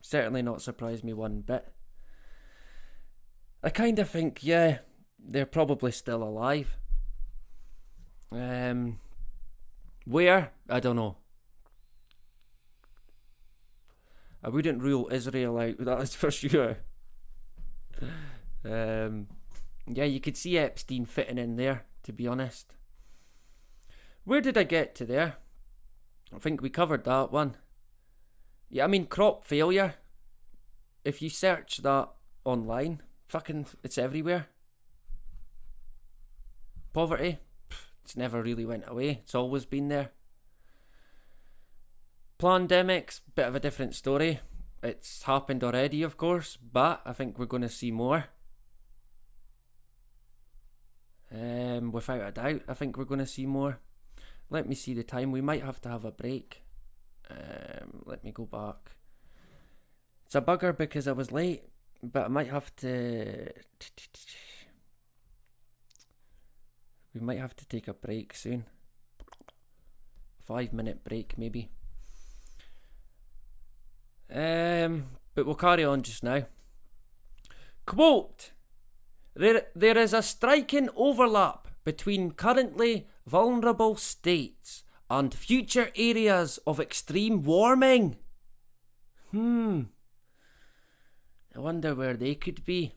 certainly not surprise me one bit. I kind of think, yeah, they're probably still alive. Where? I don't know. I wouldn't rule Israel out, that is for sure. Yeah, you could see Epstein fitting in there, to be honest. Where did I get to there? I think we covered that one. Yeah, I mean, crop failure. If you search that online, fucking, it's everywhere. Poverty, it's never really went away. It's always been there. Pandemics, bit of a different story. It's happened already, of course, but I think we're going to see more. Without a doubt, I think we're going to see more. Let me see the time. We might have to have a break. Let me go back. It's a bugger because I was late, but I might have to... We might have to take a break soon. 5-minute break, maybe. But we'll carry on just now. Quote, there is a striking overlap between currently vulnerable states and future areas of extreme warming. I wonder where they could be.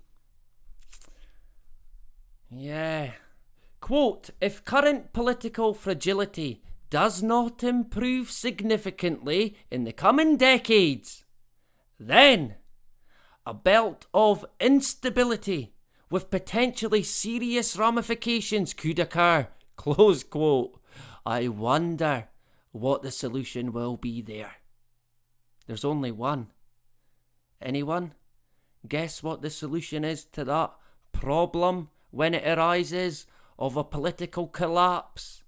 Yeah. Quote, if current political fragility does not improve significantly in the coming decades, then a belt of instability with potentially serious ramifications could occur. Close quote. I wonder what the solution will be there. There's only one. Anyone? Guess what the solution is to that problem when it arises of a political collapse?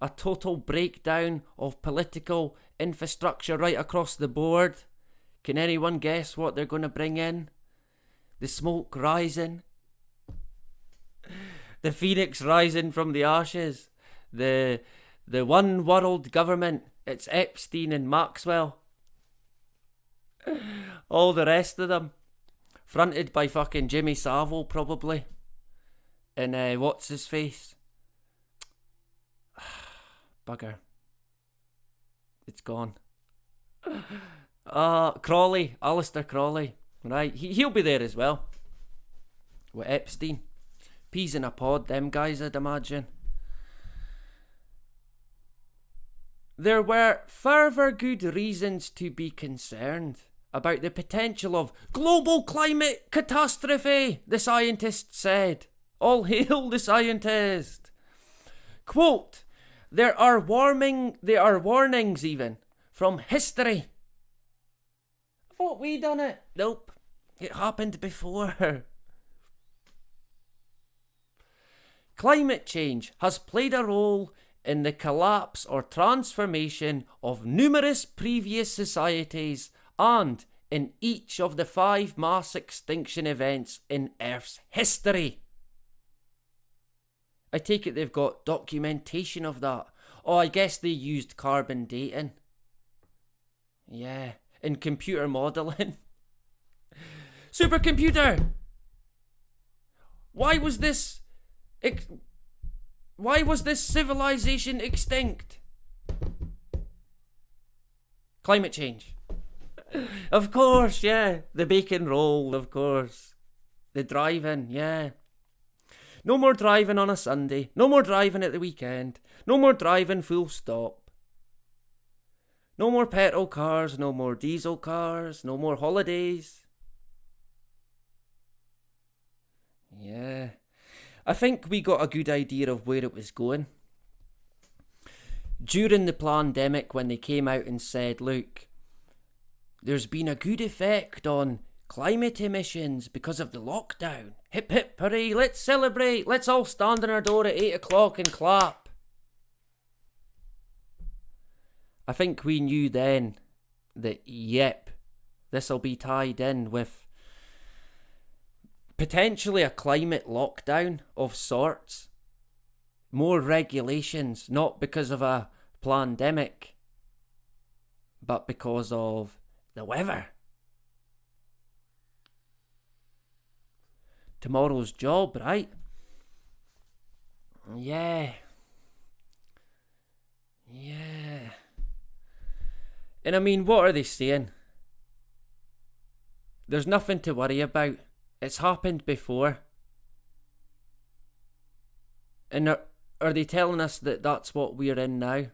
A total breakdown of political infrastructure right across the board. Can anyone guess what they're going to bring in? The smoke rising. The phoenix rising from the ashes. The one world government. It's Epstein and Maxwell. All the rest of them. Fronted by fucking Jimmy Savile, probably. And what's his face? Bugger. It's gone. Crawley. Alistair Crawley. Right, he'll be there as well. With Epstein. Peas in a pod, them guys, I'd imagine. There were further good reasons to be concerned about the potential of global climate catastrophe, the scientist said. All hail the scientist. Quote, there are warnings even from history. I thought we done it. Nope. It happened before. Climate change has played a role in the collapse or transformation of numerous previous societies and in each of the 5 mass extinction events in Earth's history. I take it they've got documentation of that. Oh, I guess they used carbon dating. Yeah, in computer modelling. Supercomputer! Why was this civilization extinct? Climate change. Of course, yeah. The bacon roll, of course. The driving, yeah. No more driving on a Sunday. No more driving at the weekend. No more driving full stop. No more petrol cars. No more diesel cars. No more holidays. Yeah. I think we got a good idea of where it was going. During the pandemic, when they came out and said, look, there's been a good effect on climate emissions because of the lockdown. Hip hip hooray, let's celebrate. Let's all stand on our door at 8 o'clock and clap. I think we knew then that, yep, this'll be tied in with potentially a climate lockdown of sorts. More regulations, not because of a pandemic, but because of the weather. Tomorrow's job, right? Yeah. Yeah. And I mean, what are they saying? There's nothing to worry about. It's happened before. And are they telling us that that's what we're in now?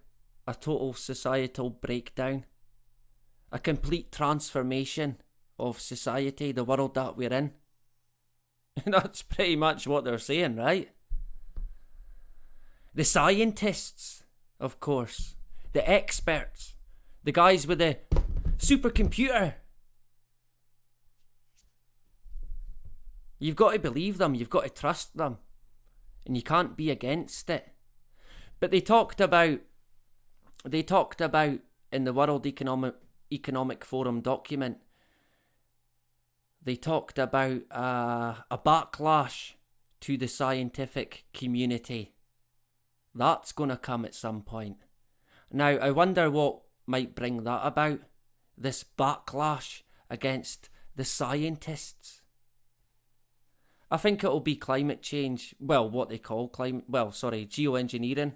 A total societal breakdown? A complete transformation of society, the world that we're in? That's pretty much what they're saying, right? The scientists, of course. The experts. The guys with the supercomputer. You've got to believe them. You've got to trust them. And you can't be against it. But they talked about in the World Economic Forum document, they talked about a backlash to the scientific community. That's going to come at some point. Now, I wonder what might bring that about. This backlash against the scientists. I think it'll be climate change. Well, what they call geoengineering.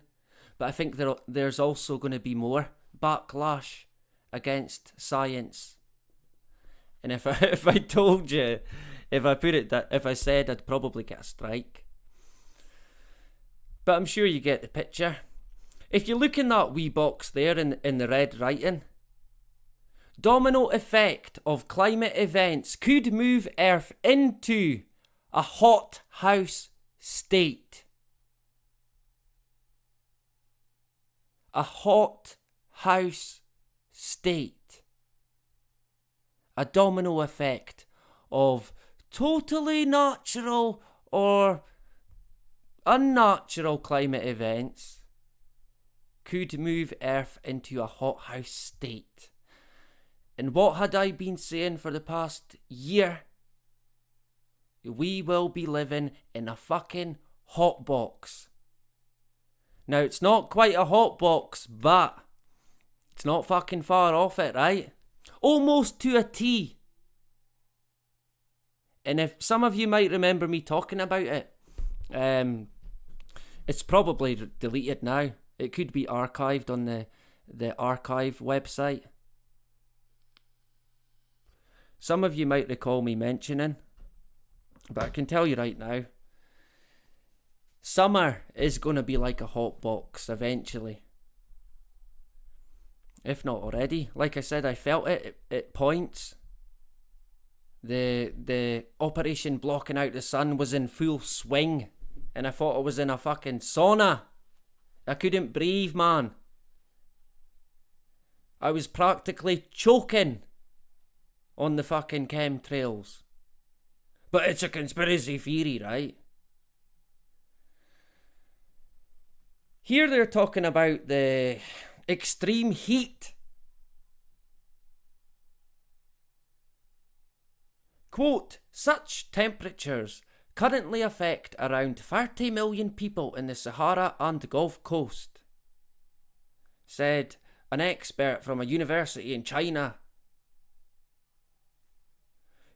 But I think there's also going to be more backlash against science And if I told you, if I said, I'd probably get a strike. But I'm sure you get the picture. If you look in that wee box there in the red writing, domino effect of climate events could move Earth into a hot house state. A hot house state. A domino effect of totally natural or unnatural climate events could move Earth into a hothouse state. And what had I been saying for the past year? We will be living in a fucking hot box. Now, it's not quite a hot box, but it's not fucking far off it, right? Almost to a T. And if some of you might remember me talking about it, it's probably deleted now. It could be archived on the archive website. Some of you might recall me mentioning, but I can tell you right now, summer is going to be like a hot box eventually. If not already. Like I said, I felt it at points. The operation blocking out the sun was in full swing, and I thought I was in a fucking sauna. I couldn't breathe, man. I was practically choking on the fucking chemtrails. But it's a conspiracy theory, right? Here they're talking about the extreme heat. Quote, such temperatures currently affect around 30 million people in the Sahara and Gulf Coast, said an expert from a university in China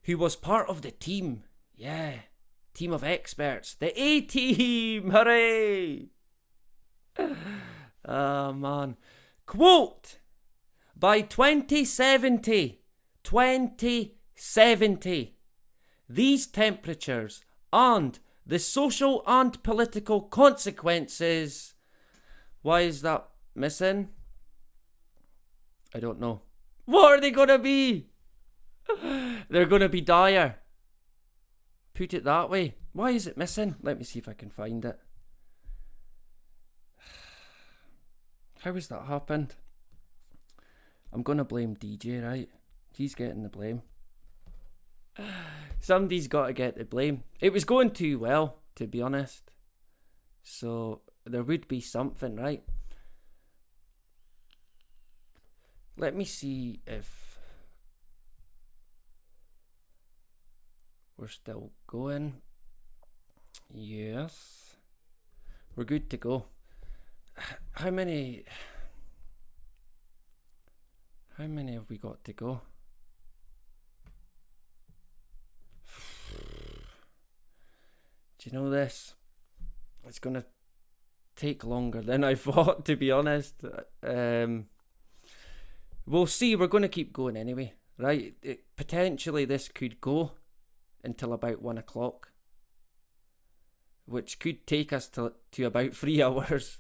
who was part of the team. Yeah, team of experts. The A-team, hooray! Oh, man. Quote, by 2070, these temperatures and the social and political consequences. Why is that missing? I don't know. What are they going to be? They're going to be dire. Put it that way. Why is it missing? Let me see if I can find it. How has that happened? I'm going to blame DJ, right? He's getting the blame. Somebody's got to get the blame. It was going too well, to be honest. So there would be something, right? Let me see if we're still going. Yes. We're good to go. How many have we got to go? Do you know this? It's going to take longer than I thought, to be honest. We'll see. We're going to keep going anyway, right? Potentially this could go until about 1 o'clock, which could take us to about 3 hours.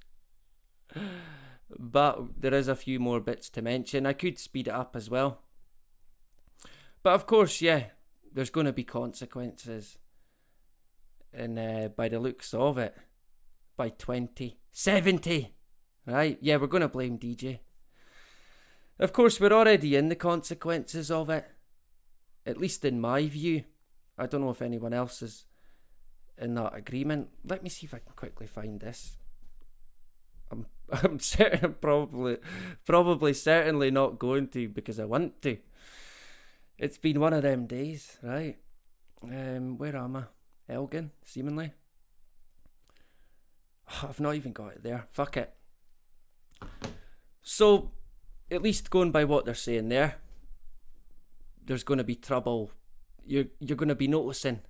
But there is a few more bits to mention. I could speed it up as well. But of course, yeah, there's going to be consequences. And by the looks of it, by 2070, right? Yeah, we're going to blame DJ. Of course, we're already in the consequences of it. At least in my view. I don't know if anyone else is in that agreement. Let me see if I can quickly find this. I'm certain, probably certainly not going to, because I want to. It's been one of them days, right? Where am I? Elgin, seemingly. Oh, I've not even got it there. Fuck it. So, at least going by what they're saying there, there's going to be trouble. You're going to be noticing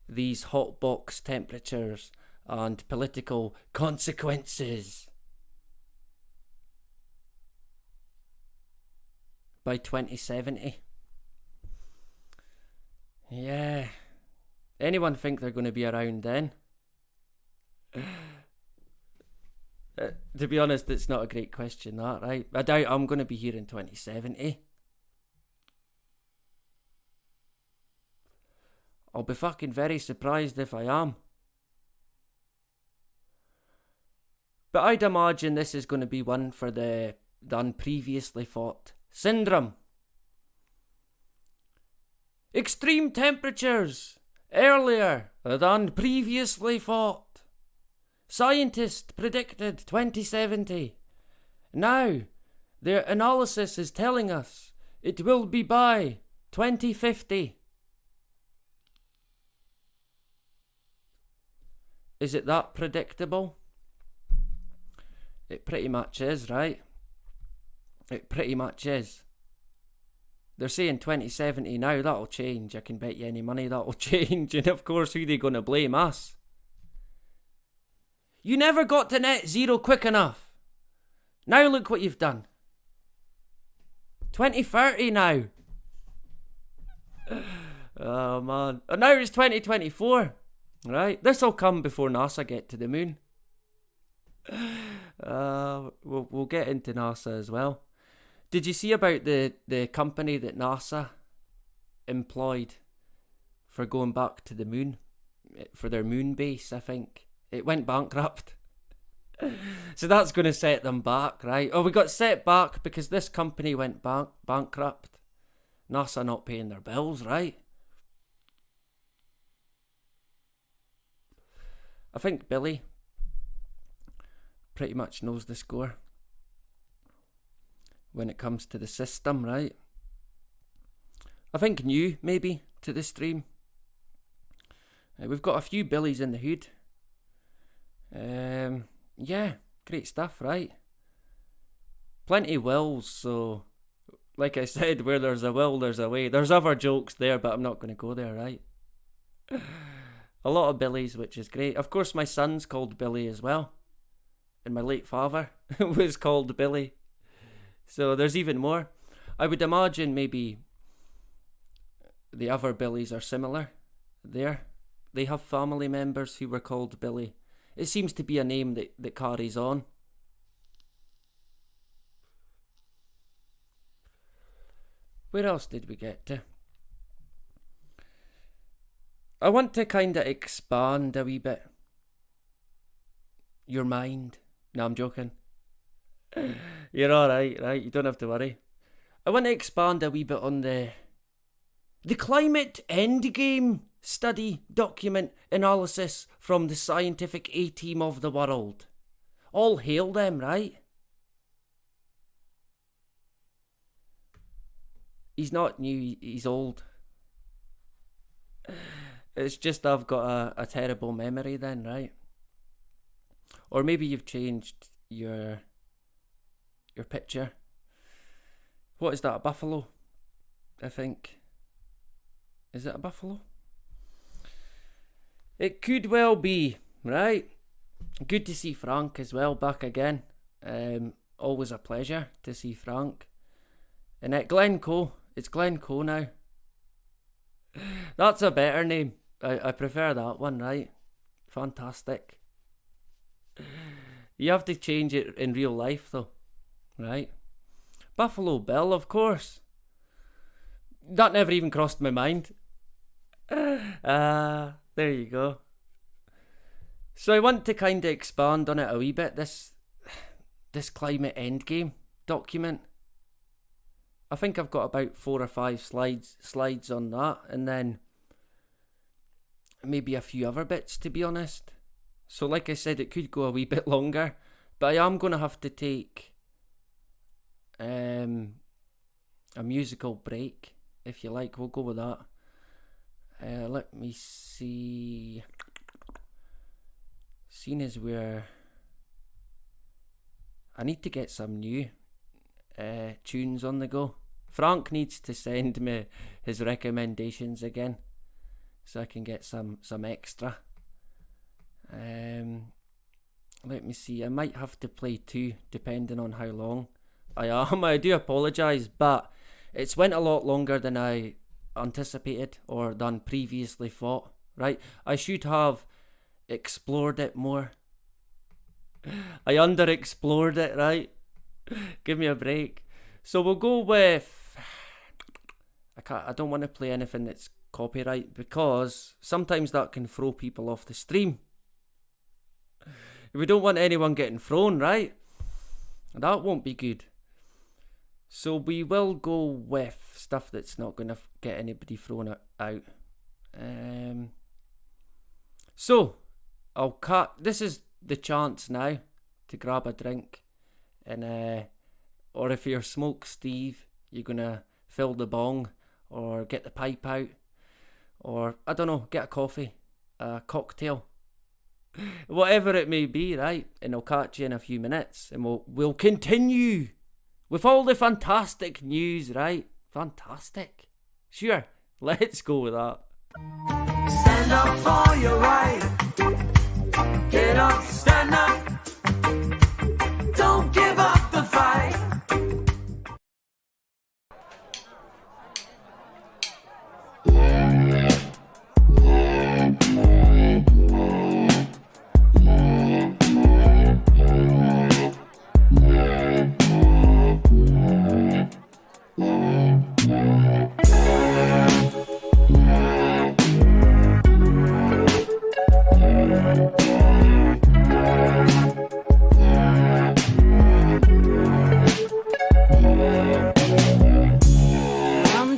these hot box temperatures and political consequences by 2070. Yeah. Anyone think they're going to be around then? To be honest, it's not a great question, that, right? I doubt I'm going to be here in 2070. I'll be fucking very surprised if I am. But I'd imagine this is going to be one for the unpreviously fought syndrome. Extreme temperatures earlier than previously fought. Scientists predicted 2070. Now, their analysis is telling us it will be by 2050. Is it that predictable? It pretty much is, right? It pretty much is. They're saying 2070 now, that'll change. I can bet you any money that'll change. And of course, who are they going to blame? Us. You never got to net zero quick enough. Now look what you've done. 2030 now. Oh man. And now it's 2024. Right? This'll come before NASA get to the moon. We'll get into NASA as well. Did you see about the company that NASA employed for going back to the moon? For their moon base, I think. It went bankrupt. So that's going to set them back, right? Oh, we got set back because this company went bankrupt. NASA not paying their bills, right? I think Billy pretty much knows the score when it comes to the system, right? I think new, maybe, to the stream. We've got a few Billies in the hood. Yeah, great stuff, right? Plenty wills, so like I said, where there's a will, there's a way. There's other jokes there, but I'm not going to go there, right? A lot of Billies, which is great. Of course, my son's called Billy as well. And my late father was called Billy. So there's even more. I would imagine maybe the other Billies are similar there. They have family members who were called Billy. It seems to be a name that carries on. Where else did we get to? I want to kind of expand a wee bit. Your mind. No, I'm joking. You're alright, right? You don't have to worry. I want to expand a wee bit on the climate EndGame study document analysis from the scientific A-team of the world. All hail them, right? He's not new, he's old. It's just I've got a terrible memory then, right? Or maybe you've changed your picture. What is that, a buffalo? I think. Is it a buffalo? It could well be, right? Good to see Frank as well, back again. Always a pleasure to see Frank. And at Glencoe, it's Glencoe now. That's a better name. I prefer that one, right? Fantastic. You have to change it in real life though, right? Buffalo Bill, of course. That never even crossed my mind. There you go. So I want to kind of expand on it a wee bit, this climate EndGame document. I think I've got about 4 or 5 slides on that, and then maybe a few other bits, to be honest. So like I said, it could go a wee bit longer, but I am going to have to take a musical break, if you like. We'll go with that. Let me see. Seeing as I need to get some new tunes on the go. Frank needs to send me his recommendations again, so I can get some extra. Let me see. I might have to play 2 depending on how long I am. I do apologise, but it's went a lot longer than I anticipated or than previously thought, right? I should have explored it more. I underexplored it, right? Give me a break. So we'll go with... I don't want to play anything that's copyright because sometimes that can throw people off the stream. We don't want anyone getting thrown, right? That won't be good. So we will go with stuff that's not going to get anybody thrown out. So I'll cut. This is the chance now to grab a drink, and or if you're Smoke Steve, you're gonna fill the bong or get the pipe out, or I don't know, get a coffee, a cocktail, whatever it may be, right? And I'll catch you in a few minutes, and we'll continue with all the fantastic news, right? Fantastic. Sure, let's go with that. Stand up for your right. Get up, stand up. Don't give up the fight.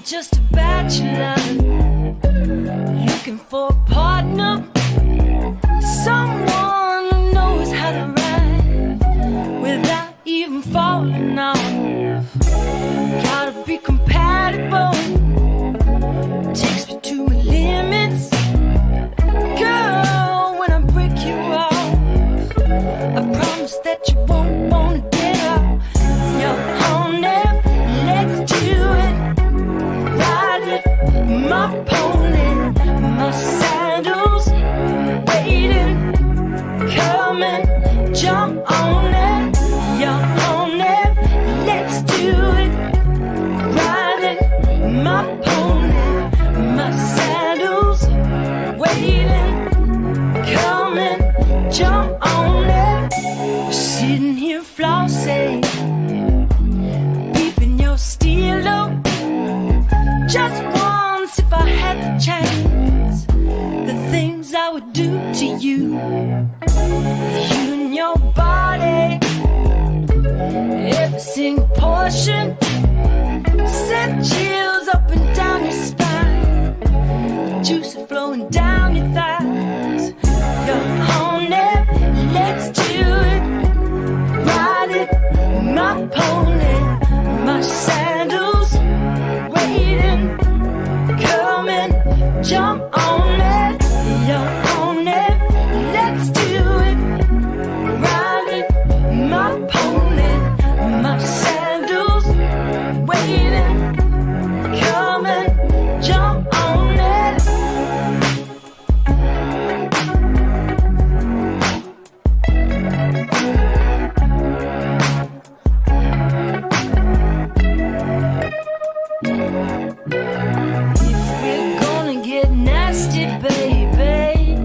Just a bachelor, looking for a partner, someone who knows how to ride without even falling off. Gotta be compatible, takes me to my limits. Girl, when I break you off, I promise that you won't wanna get off. You're on there, let's do it. My pony, my saddle's waiting, coming, jump on it, you're on it, let's do it, ride it, my pony, my saddle's waiting, coming, jump on it, sitting here flossing, peeping your stilo, just once if I had the chance, the things I would do to you, you and your body, every single portion, send chills up and down your spine, juice flowing down your thighs, you're on it, let's do it, ride it, my pony, my sandals, waiting, coming, jump on it, you're on it, let's do it, ride it, my pony, my sandals, waiting, coming, jump on it. Baby,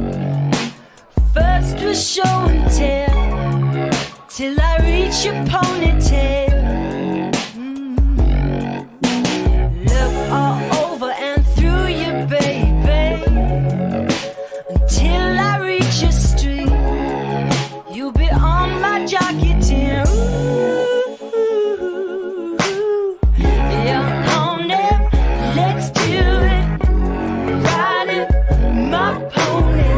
first we'll show and tell till I reach your ponytail. Look all over and through you, baby, until I reach your street. You'll be on my jockey team. You're on it, let's do it, ride it, my pony,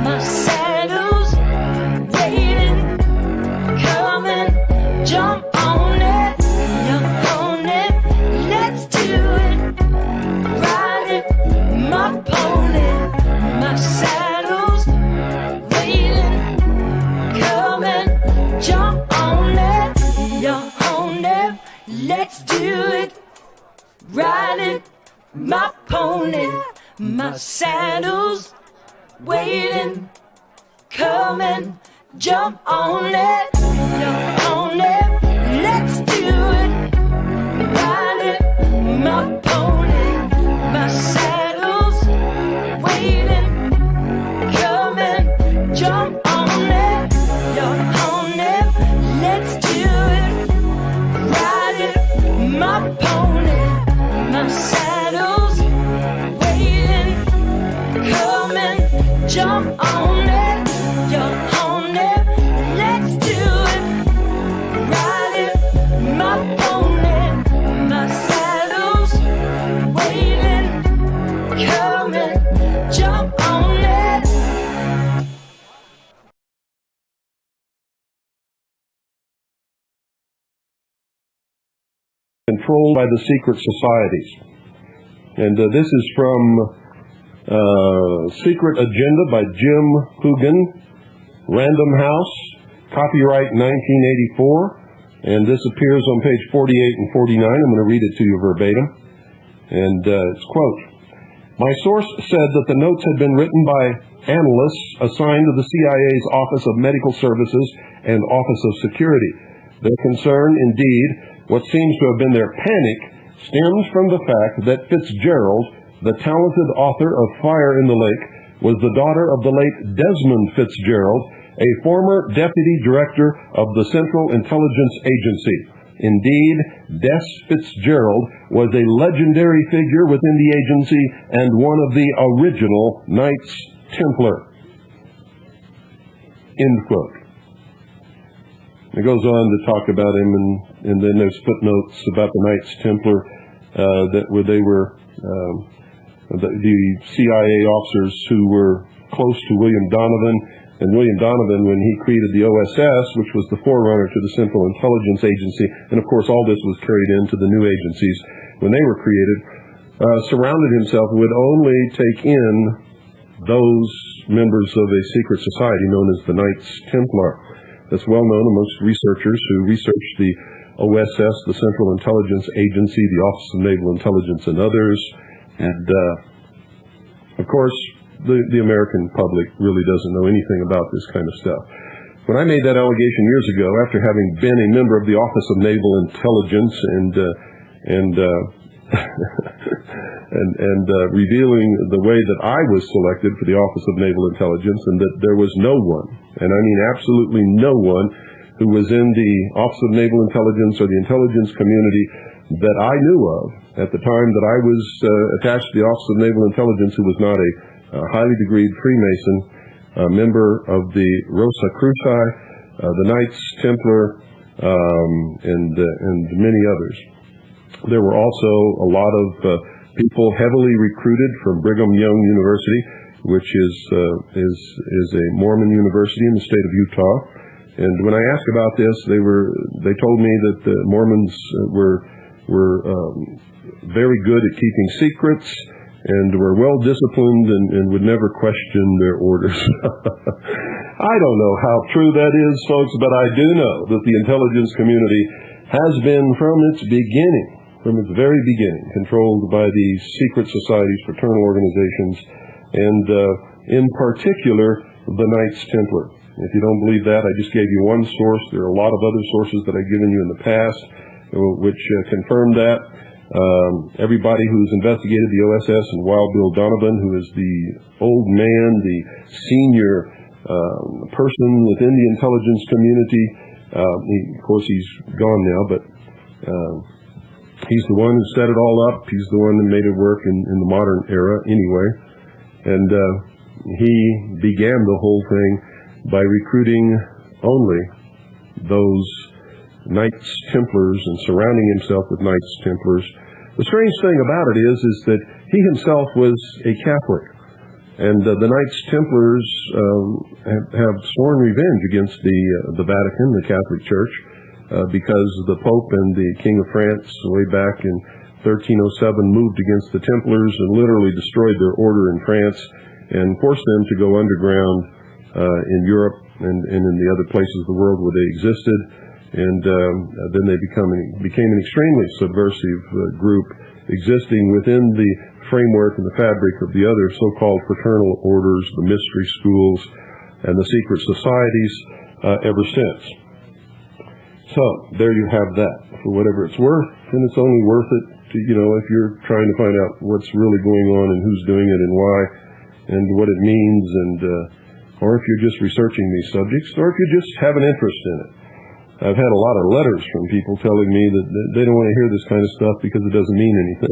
my saddle's waiting, coming, jump on it, you're on it, let's do it, ride it, my pony, my saddle's waiting, coming, jump on it, you're on it, let's do it, ride it, my pony, my saddle's waiting, coming, jump on it, you're on it, let's do it, ride it, my pony, my controlled by the secret societies. And this is from Secret Agenda by Jim Hugin, Random House, copyright 1984, and this appears on page 48 and 49. I'm going to read it to you verbatim. And it's, quote, "My source said that the notes had been written by analysts assigned to the CIA's Office of Medical Services and Office of Security. Their concern, indeed, what seems to have been their panic, stems from the fact that Fitzgerald, the talented author of Fire in the Lake, was the daughter of the late Desmond Fitzgerald, a former deputy director of the Central Intelligence Agency. Indeed, Des Fitzgerald was a legendary figure within the agency and one of the original Knights Templar." End quote. It goes on to talk about him, and then there's footnotes about the Knights Templar they were the CIA officers who were close to William Donovan. And William Donovan, when he created the OSS, which was the forerunner to the Central Intelligence Agency, and of course all this was carried into the new agencies when they were created, surrounded himself with only take in those members of a secret society known as the Knights Templar. That's well known amongst researchers who research the OSS, the Central Intelligence Agency, the Office of Naval Intelligence, and others. And, of course, the American public really doesn't know anything about this kind of stuff. When I made that allegation years ago, after having been a member of the Office of Naval Intelligence and revealing the way that I was selected for the Office of Naval Intelligence, and that there was no one, and I mean absolutely no one, who was in the Office of Naval Intelligence or the intelligence community that I knew of at the time that I was attached to the Office of Naval Intelligence, who was not a highly degreed Freemason, a member of the Rosicrucians, the Knights Templar, and many others. There were also a lot of people heavily recruited from Brigham Young University, which is a Mormon university in the state of Utah. And when I asked about this, they told me that the Mormons were very good at keeping secrets, and were well disciplined and would never question their orders. I don't know how true that is, folks, but I do know that the intelligence community has been from its very beginning, controlled by these secret societies, fraternal organizations, and in particular, the Knights Templar. If you don't believe that, I just gave you one source. There are a lot of other sources that I've given you in the past which confirm that. Everybody who's investigated the OSS and Wild Bill Donovan, who is the old man, the senior person within the intelligence community, of course he's gone now, but he's the one who set it all up. He's the one that made it work in the modern era anyway. And he began the whole thing by recruiting only those Knights Templars and surrounding himself with Knights Templars. The strange thing about it is that he himself was a Catholic, and the Knights Templars have sworn revenge against the Vatican, the Catholic Church, because the Pope and the King of France, way back in 1307, moved against the Templars and literally destroyed their order in France and forced them to go underground in Europe and in the other places of the world where they existed. And then they became an extremely subversive group existing within the framework and the fabric of the other so-called fraternal orders, the mystery schools, and the secret societies ever since. So there you have that. For whatever it's worth, and it's only worth it to, if you're trying to find out what's really going on and who's doing it and why and what it means, and or if you're just researching these subjects, or if you just have an interest in it. I've had a lot of letters from people telling me that they don't want to hear this kind of stuff because it doesn't mean anything.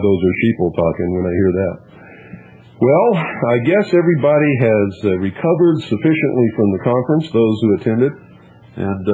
Those are sheeple talking when I hear that. Well, I guess everybody has recovered sufficiently from the conference, those who attended, and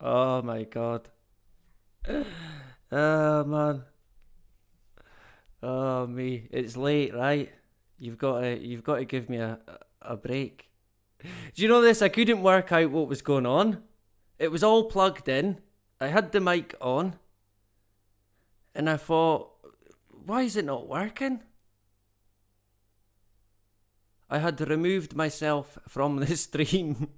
Oh my god. Oh man. Oh me. It's late, right? You've got to give me a break. Do you know this? I couldn't work out what was going on. It was all plugged in. I had the mic on. And I thought, why is it not working? I had removed myself from the stream.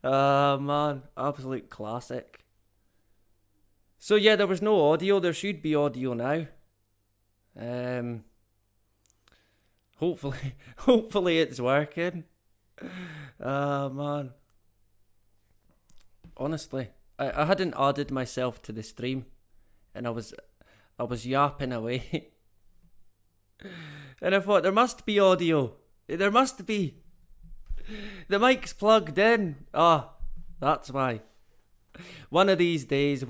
Oh man, absolute classic. So yeah, there was no audio. There should be audio now. Hopefully it's working. Oh man. Honestly, I hadn't added myself to the stream, and I was yapping away. And I thought, there must be audio. There must be. The mic's plugged in. That's why. One of these days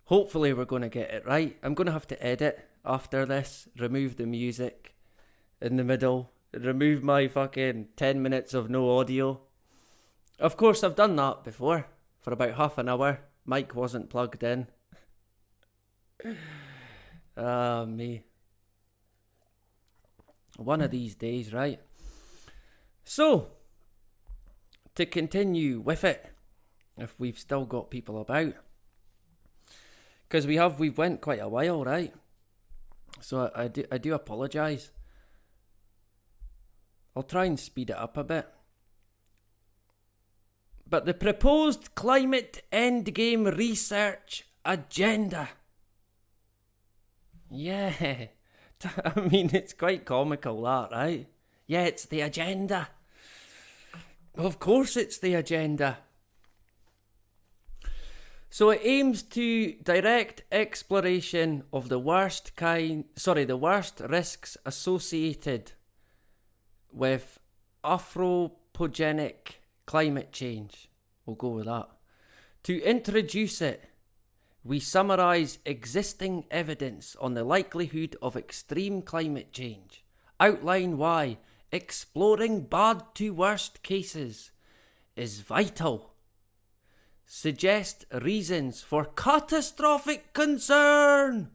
hopefully we're going to get it right. I'm going to have to edit after this, remove the music in the middle, remove my fucking 10 minutes of no audio. Of course, I've done that before. For about half an hour, mic wasn't plugged in. Me. One of these days, right? So, to continue with it, if we've still got people about, because we've went quite a while, right? So I do apologise. I'll try and speed it up a bit. But the proposed climate endgame research agenda. Yeah. I mean, it's quite comical, that, right? Yeah, it's the agenda. Of course it's the agenda. So it aims to direct exploration of the worst risks associated with anthropogenic climate change. We'll go with that. To introduce it, we summarise existing evidence on the likelihood of extreme climate change, outline why exploring bad to worst cases is vital, suggest reasons for catastrophic concern,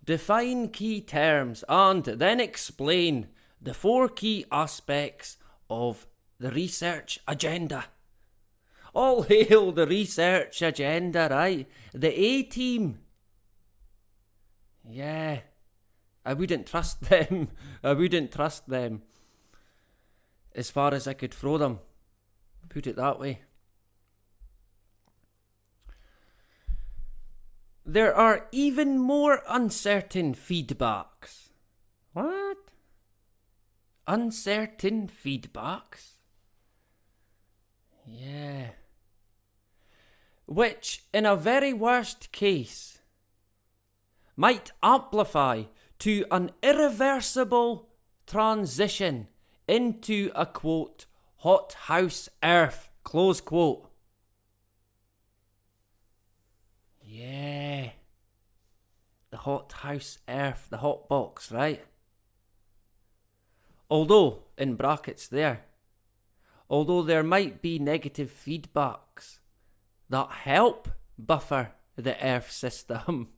define key terms, and then explain the 4 key aspects of the research agenda. All hail the research agenda, right? The A-team. Yeah. I wouldn't trust them. As far as I could throw them. Put it that way. There are even more uncertain feedbacks. What? Uncertain feedbacks? Yeah. Which, in a very worst case, might amplify to an irreversible transition into a, quote, hothouse Earth, close quote. Yeah. The hothouse Earth, the hot box, right? Although, in brackets there, although there might be negative feedbacks that help buffer the Earth system.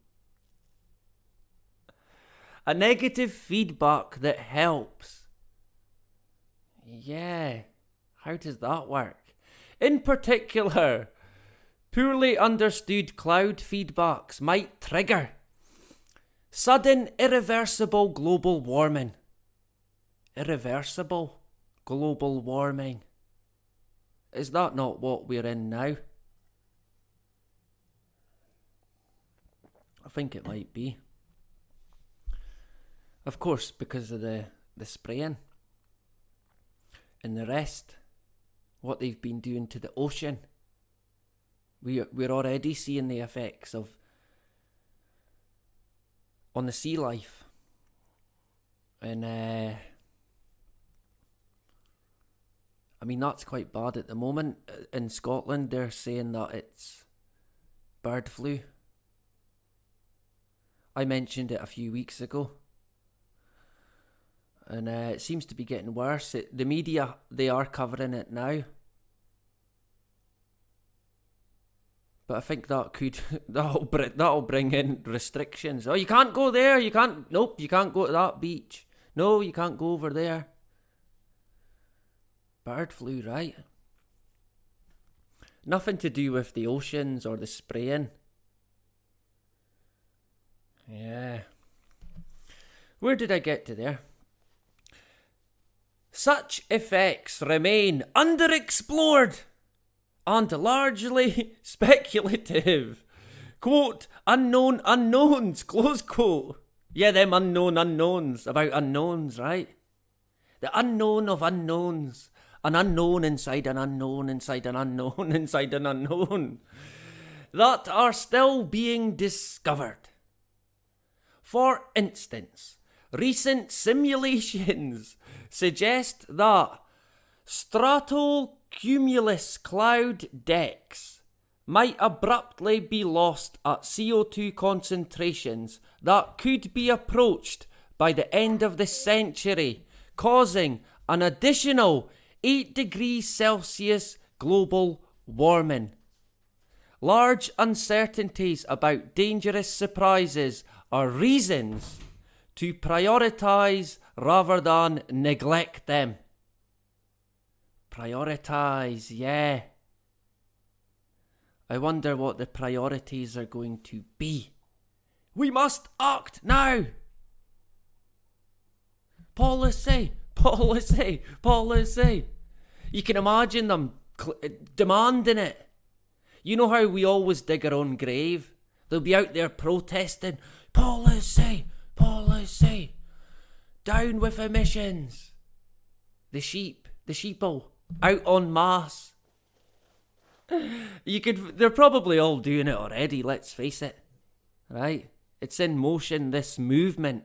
A negative feedback that helps. Yeah, how does that work? In particular, poorly understood cloud feedbacks might trigger sudden irreversible global warming. Irreversible global warming. Is that not what we're in now? I think it might be. Of course, because of the spraying and the rest, what they've been doing to the ocean. We're already seeing the effects on the sea life. And I mean, that's quite bad at the moment. In Scotland, they're saying that it's bird flu. I mentioned it a few weeks ago. And it seems to be getting worse. The media, they are covering it now. But I think that'll bring in restrictions. Oh, you can't go there. You can't. Nope, you can't go to that beach. No, you can't go over there. Bird flu, right? Nothing to do with the oceans or the spraying. Yeah. Where did I get to there? Such effects remain underexplored and largely speculative. Quote, unknown unknowns, close quote. Yeah, them unknown unknowns about unknowns, right? The unknown of unknowns. An unknown inside an unknown inside an unknown inside an unknown. That are still being discovered. For instance, recent simulations suggest that stratocumulus cloud decks might abruptly be lost at CO2 concentrations that could be approached by the end of the century, causing an additional 8 degrees Celsius global warming. Large uncertainties about dangerous surprises are reasons to prioritise rather than neglect them. Prioritise, yeah. I wonder what the priorities are going to be. We must act now. Policy, policy, policy. You can imagine them demanding it. You know how we always dig our own grave? They'll be out there protesting. Policy, policy. Down with emissions. The sheeple, out en masse. They're probably all doing it already, let's face it. Right? It's in motion, this movement.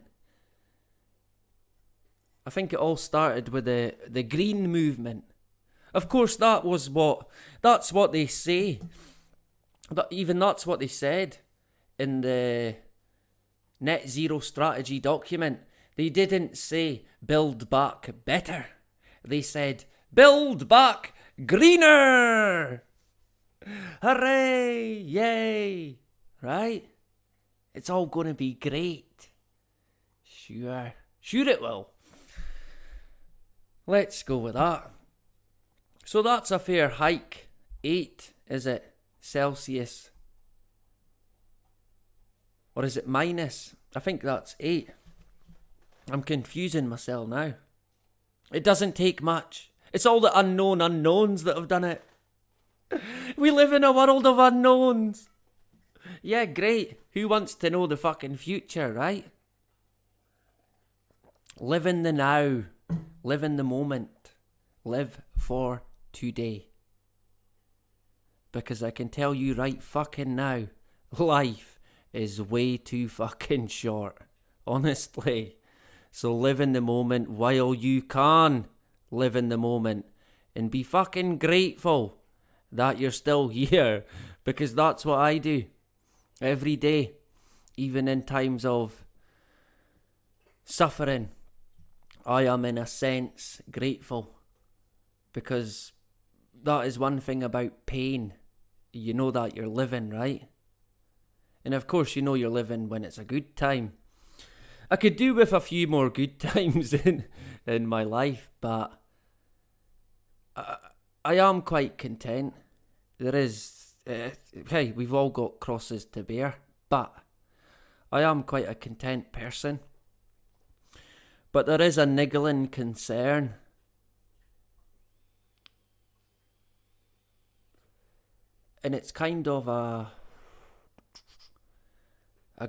I think it all started with the green movement. Of course, that's what they say. That's what they said in the net zero strategy document. They didn't say build back better. They said build back greener. Hooray! Yay! Right? It's all going to be great. Sure it will. Let's go with that. So that's a fair hike. 8, is it? Celsius. Or is it minus? I think that's 8. I'm confusing myself now. It doesn't take much. It's all the unknown unknowns that have done it. We live in a world of unknowns. Yeah, great. Who wants to know the fucking future, right? Live in the now. Live in the moment. Live for today. Because I can tell you right fucking now, life is way too fucking short. Honestly. So live in the moment while you can live in the moment. And be fucking grateful that you're still here. Because that's what I do. Every day. Even in times of suffering. I am in a sense grateful. Because that is one thing about pain. You know that you're living, right? And of course you know you're living when it's a good time. I could do with a few more good times in my life, but I am quite content. There is, hey, we've all got crosses to bear, but I am quite a content person. But there is a niggling concern. And it's kind of a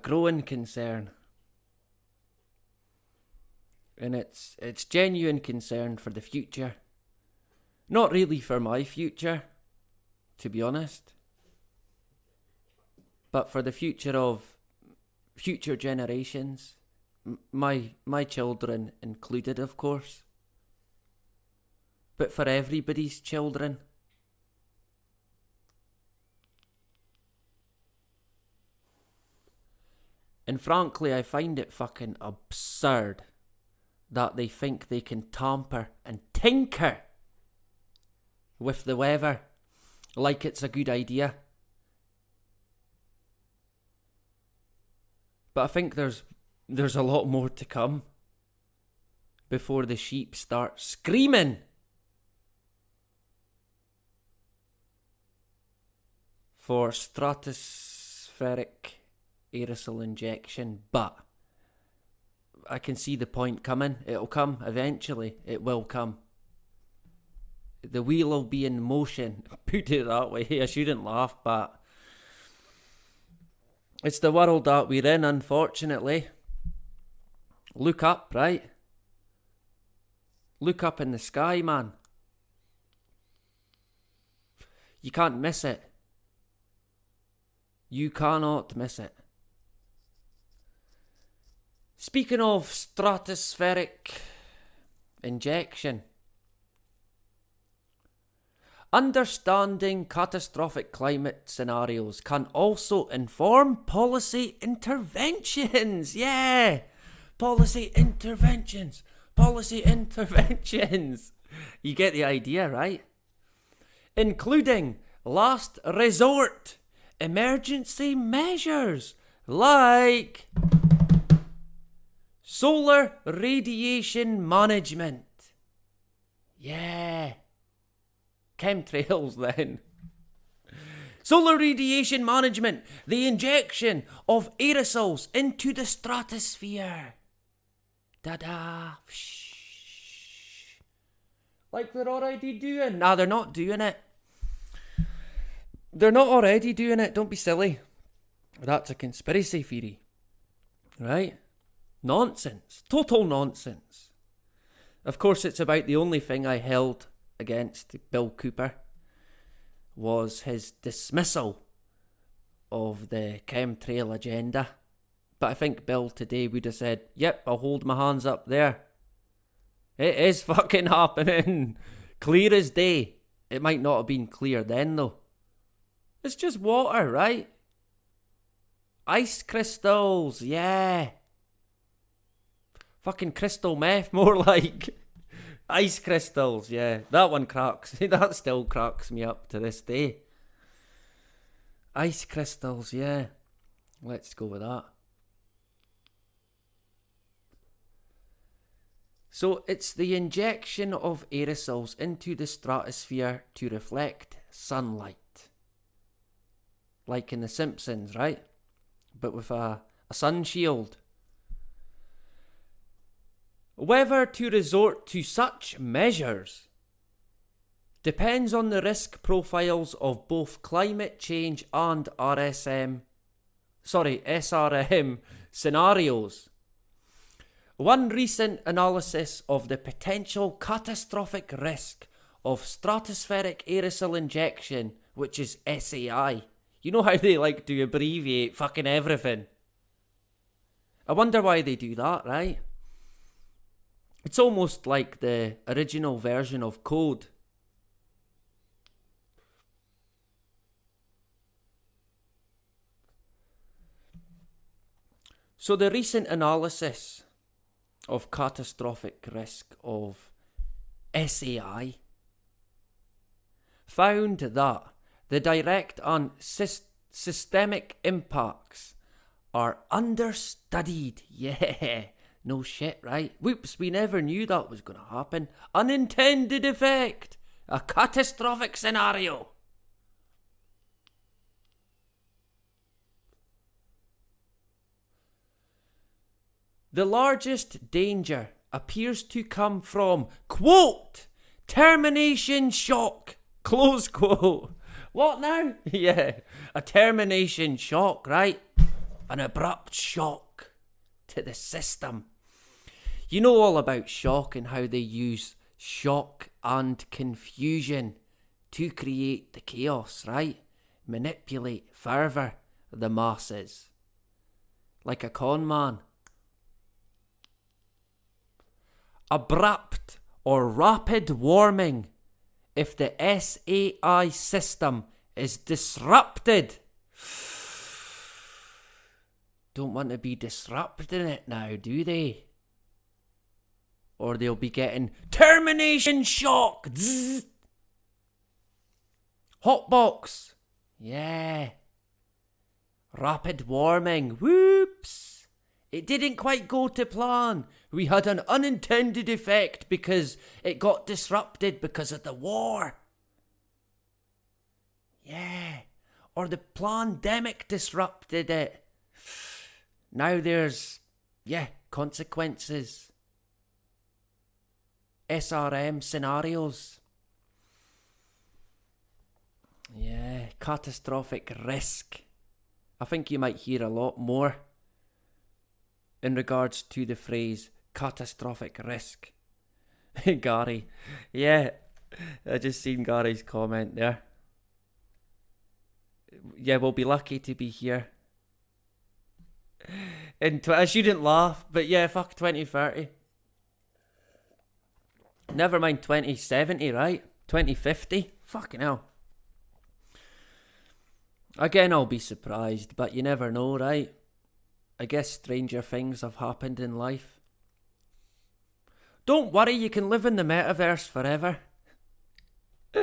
growing concern. And it's genuine concern for the future. Not really for my future, to be honest. But for the future of future generations. My children included, of course. But for everybody's children. And frankly, I find it fucking absurd that they think they can tamper and tinker with the weather like it's a good idea. But I think there's a lot more to come before the sheep start screaming for stratospheric aerosol injection. But I can see the point coming. It'll come eventually. It will come. The wheel will be in motion. Put it that way. I shouldn't laugh, but it's the world that we're in, unfortunately. Look up, right? Look up in the sky, man. You can't miss it. You cannot miss it. Speaking of stratospheric injection, understanding catastrophic climate scenarios can also inform policy interventions. Yeah! Policy interventions. Policy interventions. You get the idea, right? Including last resort emergency measures like solar radiation management. Yeah. Chemtrails then. Solar radiation management. The injection of aerosols into the stratosphere. Da-da. Shh. Like they're already doing. Nah, they're not doing it. They're not already doing it. Don't be silly. That's a conspiracy theory. Right? Nonsense. Total nonsense. Of course, it's about the only thing I held against Bill Cooper was his dismissal of the chemtrail agenda. But I think Bill today would have said, yep, I'll hold my hands up there. It is fucking happening. Clear as day. It might not have been clear then though. It's just water, right? Ice crystals, yeah. Fucking crystal meth, more like. Ice crystals, yeah. That one cracks. That still cracks me up to this day. Ice crystals, yeah. Let's go with that. So it's the injection of aerosols into the stratosphere to reflect sunlight. Like in The Simpsons, right? But with a sun shield. Whether to resort to such measures depends on the risk profiles of both climate change and SRM scenarios. One recent analysis of the potential catastrophic risk of stratospheric aerosol injection, which is SAI. You know how they like to abbreviate fucking everything. I wonder why they do that, right? It's almost like the original version of code. So the recent analysis of catastrophic risk of SAI found that the direct and systemic impacts are understudied. Yeah, no shit, right? Whoops, we never knew that was going to happen. Unintended effect. A catastrophic scenario. The largest danger appears to come from, quote, termination shock, close quote. What now? Yeah, a termination shock, right? An abrupt shock to the system. You know all about shock and how they use shock and confusion to create the chaos, right? Manipulate further the masses. Like a con man. Abrupt or rapid warming. If the SAI system is disrupted. Don't want to be disrupting it now, do they? Or they'll be getting termination shock. Zzz. Hotbox. Yeah. Rapid warming. Whoops. It didn't quite go to plan. We had an unintended effect because it got disrupted because of the war. Yeah. Or the pandemic disrupted it. Now there's, consequences. SRM scenarios. Yeah, catastrophic risk. I think you might hear a lot more in regards to the phrase catastrophic risk. Gary. Yeah, I just seen Gary's comment there. Yeah, we'll be lucky to be here. I shouldn't laugh, but yeah, fuck 2030. Never mind 2070, right? 2050? Fucking hell. Again, I'll be surprised, but you never know, right? I guess stranger things have happened in life. Don't worry, you can live in the metaverse forever. Who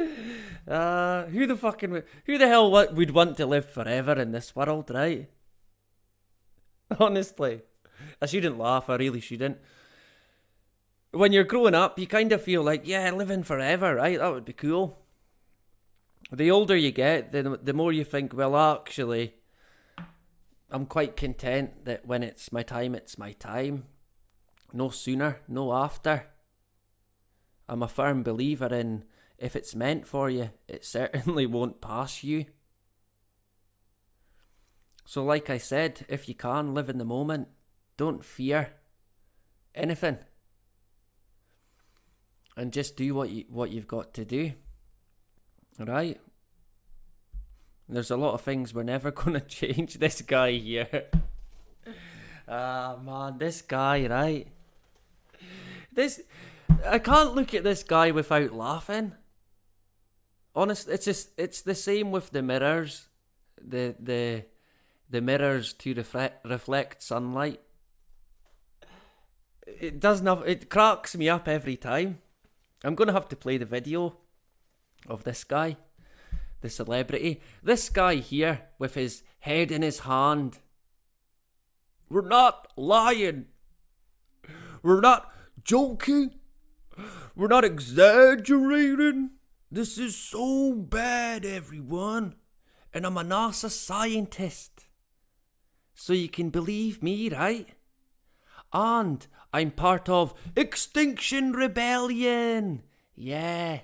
the hell would want to live forever in this world, right? Honestly. I shouldn't laugh, I really shouldn't. When you're growing up, you kind of feel like, yeah, living forever, right? That would be cool. The older you get, the more you think, well, actually, I'm quite content that when it's my time, it's my time. No sooner, no after. I'm a firm believer in, if it's meant for you, it certainly won't pass you. So like I said, if you can, live in the moment. Don't fear anything. And just do what you've got to do. Right? There's a lot of things we're never going to change. This guy here. Man, this guy, right? I can't look at this guy without laughing. Honestly, it's the same with the mirrors. The mirrors to reflect sunlight. It cracks me up every time. I'm going to have to play the video of this guy, the celebrity. This guy here with his head in his hand. We're not lying. We're not joking. We're not exaggerating. This is so bad, everyone. And I'm a NASA scientist. So you can believe me, right? And I'm part of Extinction Rebellion. Yeah.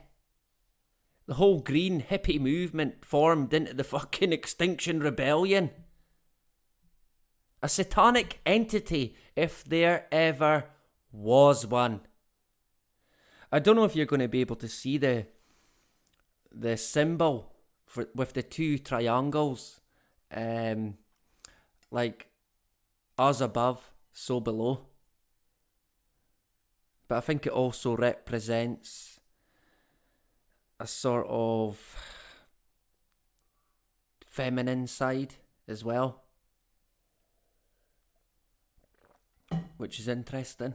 The whole green hippie movement formed into the fucking Extinction Rebellion. A satanic entity, if there ever was one. I don't know if you're going to be able to see the symbol with the two triangles. Like, as above, so below. But I think it also represents a sort of feminine side as well, which is interesting.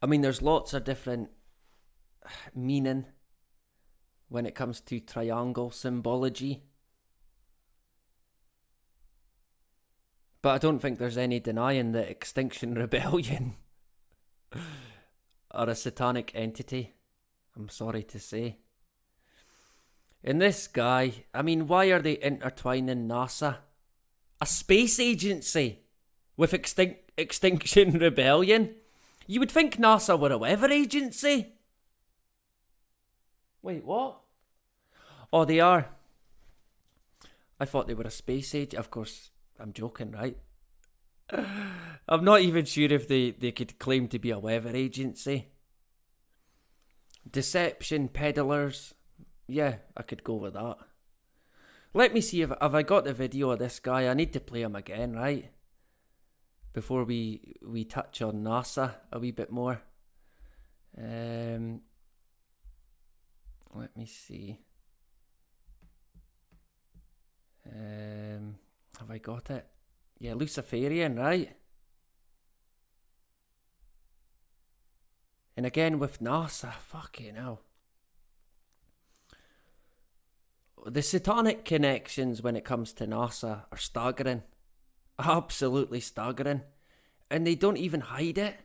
I mean, there's lots of different meaning when it comes to triangle symbology. But I don't think there's any denying that Extinction Rebellion are a satanic entity. I'm sorry to say. And this guy, I mean, why are they intertwining NASA, a space agency, with Extinction Rebellion? You would think NASA were a weather agency. Wait, what? Oh, they are. I thought they were a space agency. Of course, I'm joking, right? I'm not even sure if they could claim to be a weather agency. Deception peddlers. Yeah, I could go with that. Let me see if I got the video of this guy. I need to play him again, right? Before we touch on NASA a wee bit more. Let me see. Have I got it? Yeah, Luciferian, right? And again with NASA, fucking hell. The satanic connections when it comes to NASA are staggering. Absolutely staggering. And they don't even hide it.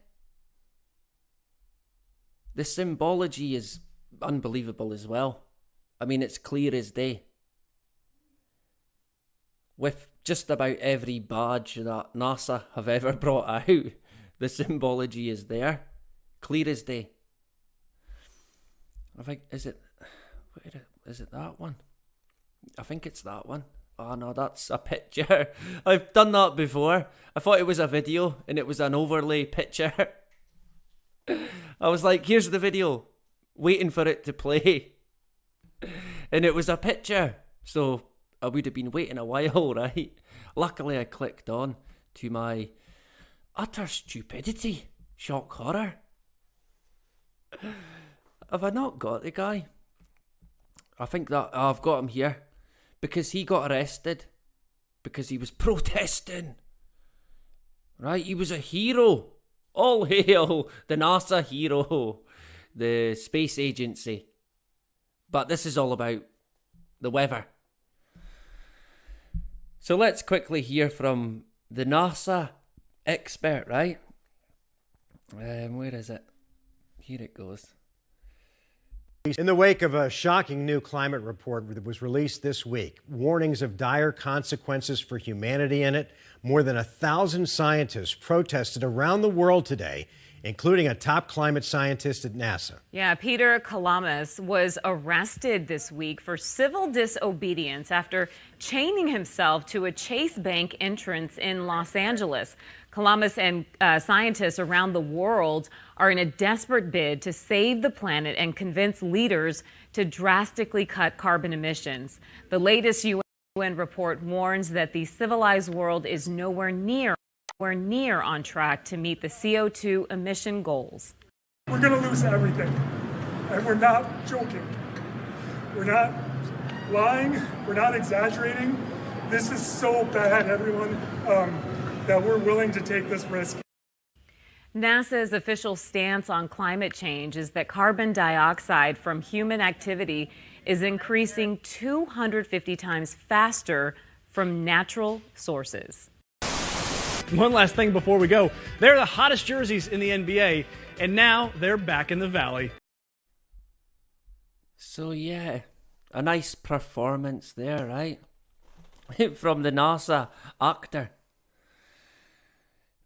The symbology is unbelievable as well. I mean, it's clear as day. With just about every badge that NASA have ever brought out, the symbology is there. Clear as day. I think, is it that one? I think it's that one. Oh no, that's a picture. I've done that before. I thought it was a video and it was an overlay picture. I was like, here's the video, waiting for it to play. And it was a picture. So I would have been waiting a while, right? Luckily I clicked on to my utter stupidity. Shock horror. Have I not got the guy? I think that I've got him here. Because he got arrested. Because he was protesting. Right? He was a hero. All hail the NASA hero. The space agency. But this is all about the weather. So let's quickly hear from the NASA expert, right? Where is it? Here it goes. In the wake of a shocking new climate report that was released this week, warnings of dire consequences for humanity in it, more than 1,000 scientists protested around the world today, including a top climate scientist at NASA. Yeah, Peter Kalamas was arrested this week for civil disobedience after chaining himself to a Chase Bank entrance in Los Angeles. Kalamas and scientists around the world are in a desperate bid to save the planet and convince leaders to drastically cut carbon emissions. The latest UN report warns that the civilized world is nowhere near on track to meet the CO2 emission goals. We're going to lose everything, and we're not joking. We're not lying. We're not exaggerating. This is so bad, everyone, that we're willing to take this risk. NASA's official stance on climate change is that carbon dioxide from human activity is increasing 250 times faster from natural sources. One last thing before we go. They're the hottest jerseys in the NBA, and now they're back in the Valley. So yeah, a nice performance there, right? From the NASA actor.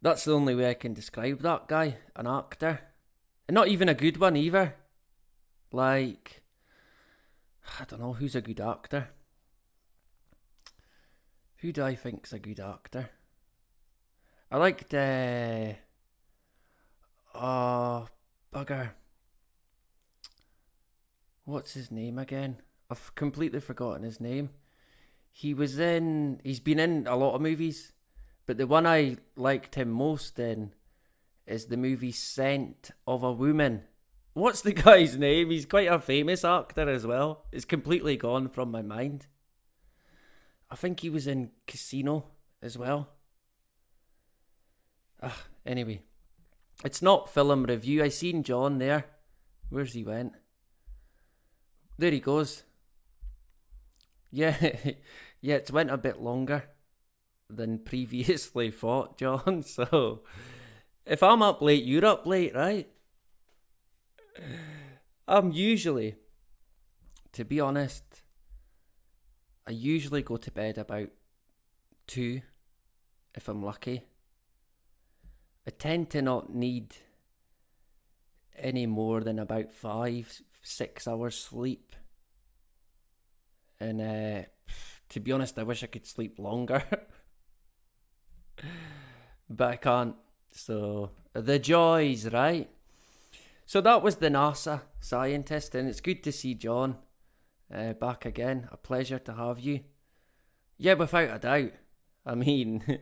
That's the only way I can describe that guy, an actor. And not even a good one either. Like, I don't know, who's a good actor? Who do I think's a good actor? I liked, bugger. What's his name again? I've completely forgotten his name. He's been in a lot of movies, but the one I liked him most in is the movie Scent of a Woman. What's the guy's name? He's quite a famous actor as well. It's completely gone from my mind. I think he was in Casino as well. Anyway, it's not film review. I seen John there. Where's he went? There he goes. Yeah, it's went a bit longer than previously thought, John. So, if I'm up late, you're up late, right? I'm usually, to be honest, I usually go to bed about 2, if I'm lucky. I tend to not need any more than about 5-6 hours sleep. And to be honest, I wish I could sleep longer. But I can't. So, the joys, right? So that was the NASA scientist, and it's good to see John back again. A pleasure to have you. Yeah, without a doubt. I mean,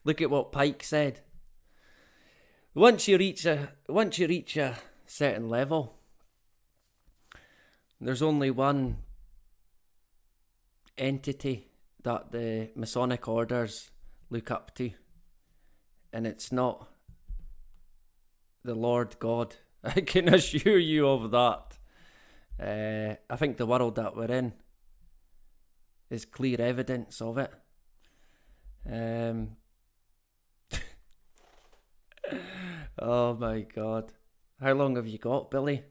look at what Pike said. Once you reach a certain level, there's only one entity that the Masonic orders look up to, and it's not the Lord God. I can assure you of that. I think the world that we're in is clear evidence of it. Oh my God. How long have you got, Billy?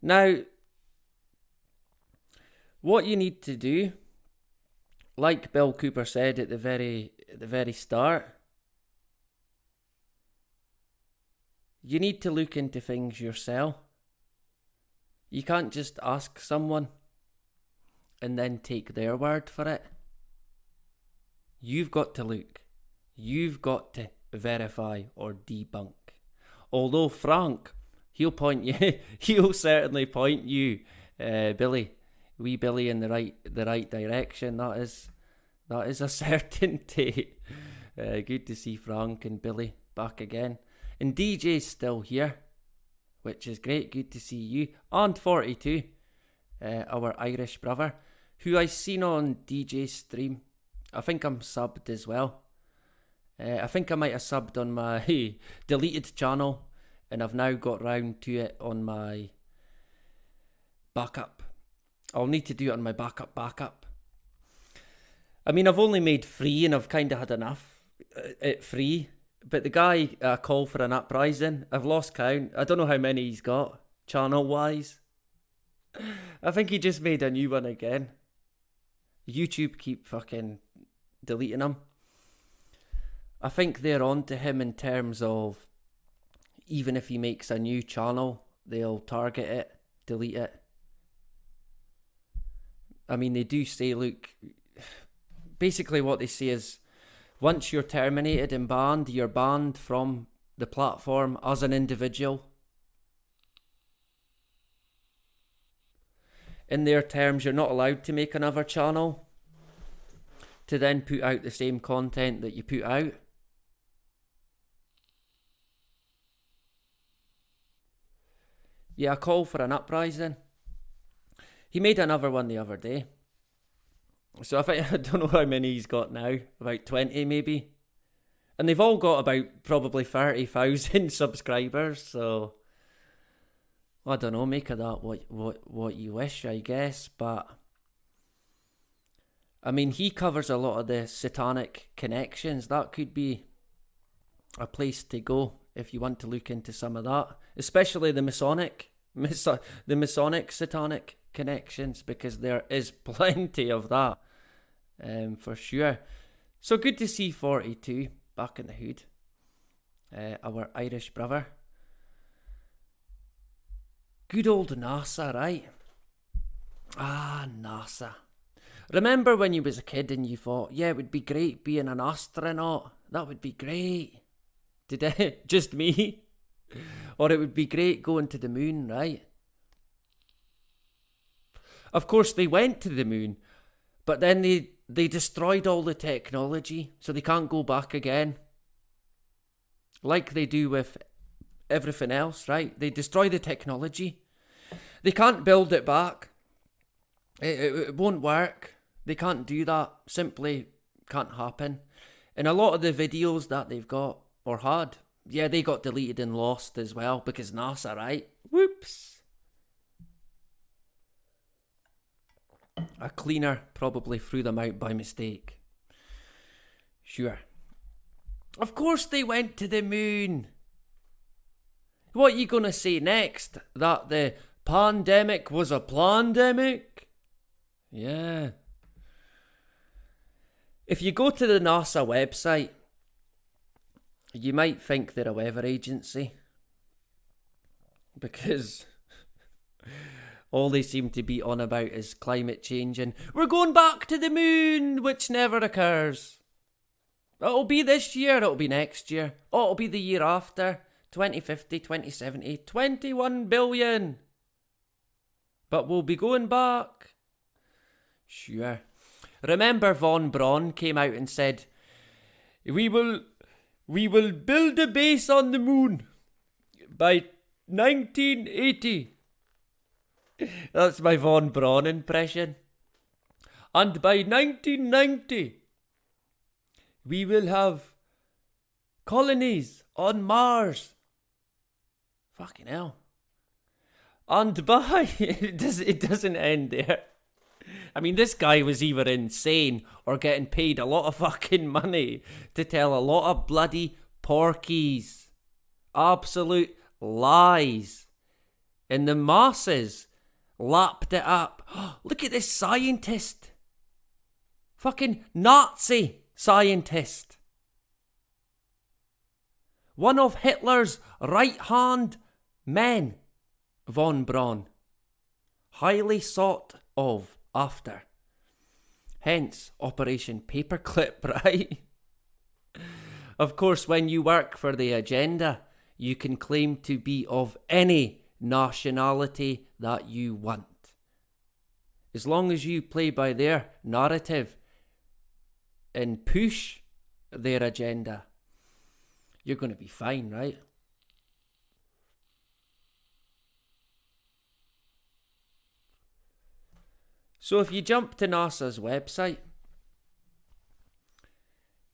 Now, what you need to do, like Bill Cooper said at the very start, you need to look into things yourself. You can't just ask someone and then take their word for it. You've got to look. You've got to verify or debunk. Although Frank, he'll certainly point you, Billy, wee Billy, in the right direction. That is a certainty. Good to see Frank and Billy back again. And DJ's still here, which is great. Good to see you. And 42, our Irish brother, who I seen on DJ's stream. I think I'm subbed as well. I think I might have subbed on my deleted channel, and I've now got round to it on my backup. I'll need to do it on my backup. I mean, I've only made 3 and I've kind of had enough at 3. But the guy called for an uprising. I've lost count. I don't know how many he's got, channel-wise. I think he just made a new one again. YouTube keep fucking deleting him. I think they're on to him in terms of, even if he makes a new channel, they'll target it, delete it. I mean, they do say, look, basically what they say is, once you're terminated and banned, you're banned from the platform as an individual. In their terms, you're not allowed to make another channel to then put out the same content that you put out. Yeah, a call for an uprising. He made another one the other day. So I don't know how many he's got now, about 20 maybe. And they've all got about probably 30,000 subscribers, so I don't know, make of that what you wish, I guess. But I mean, he covers a lot of the satanic connections. That could be a place to go if you want to look into some of that, especially the Masonic satanic connections, because there is plenty of that, for sure. So good to see 42 back in the hood, our Irish brother. Good old NASA, right? Ah, NASA. Remember when you was a kid and you thought, yeah, it would be great being an astronaut. That would be great. Did it? Just me? Or it would be great going to the moon, right? Of course, they went to the moon, but then they destroyed all the technology, so they can't go back again. Like they do with everything else, right? They destroy the technology. They can't build it back. It won't work. They can't do that. Simply can't happen. And a lot of the videos that they've got, or had, yeah, they got deleted and lost as well, because NASA, right? Whoops. A cleaner probably threw them out by mistake. Sure. Of course they went to the moon. What are you going to say next? That the pandemic was a plandemic? Yeah. If you go to the NASA website, you might think they're a weather agency, because all they seem to be on about is climate change and we're going back to the moon, which never occurs. It'll be this year, it'll be next year, it'll be the year after, 2050, 2070, 21 billion. But we'll be going back. Sure. Remember Von Braun came out and said, we will build a base on the moon by 1980. That's my Von Braun impression. And by 1990, we will have colonies on Mars. Fucking hell. And by... it doesn't end there. I mean, this guy was either insane or getting paid a lot of fucking money to tell a lot of bloody porkies. Absolute lies. And the masses lapped it up. Look at this scientist. Fucking Nazi scientist. One of Hitler's right-hand men, von Braun. Highly sought of after. Hence, Operation Paperclip, right? Of course, when you work for the agenda, you can claim to be of any nationality that you want. As long as you play by their narrative and push their agenda, you're going to be fine, right? So if you jump to NASA's website,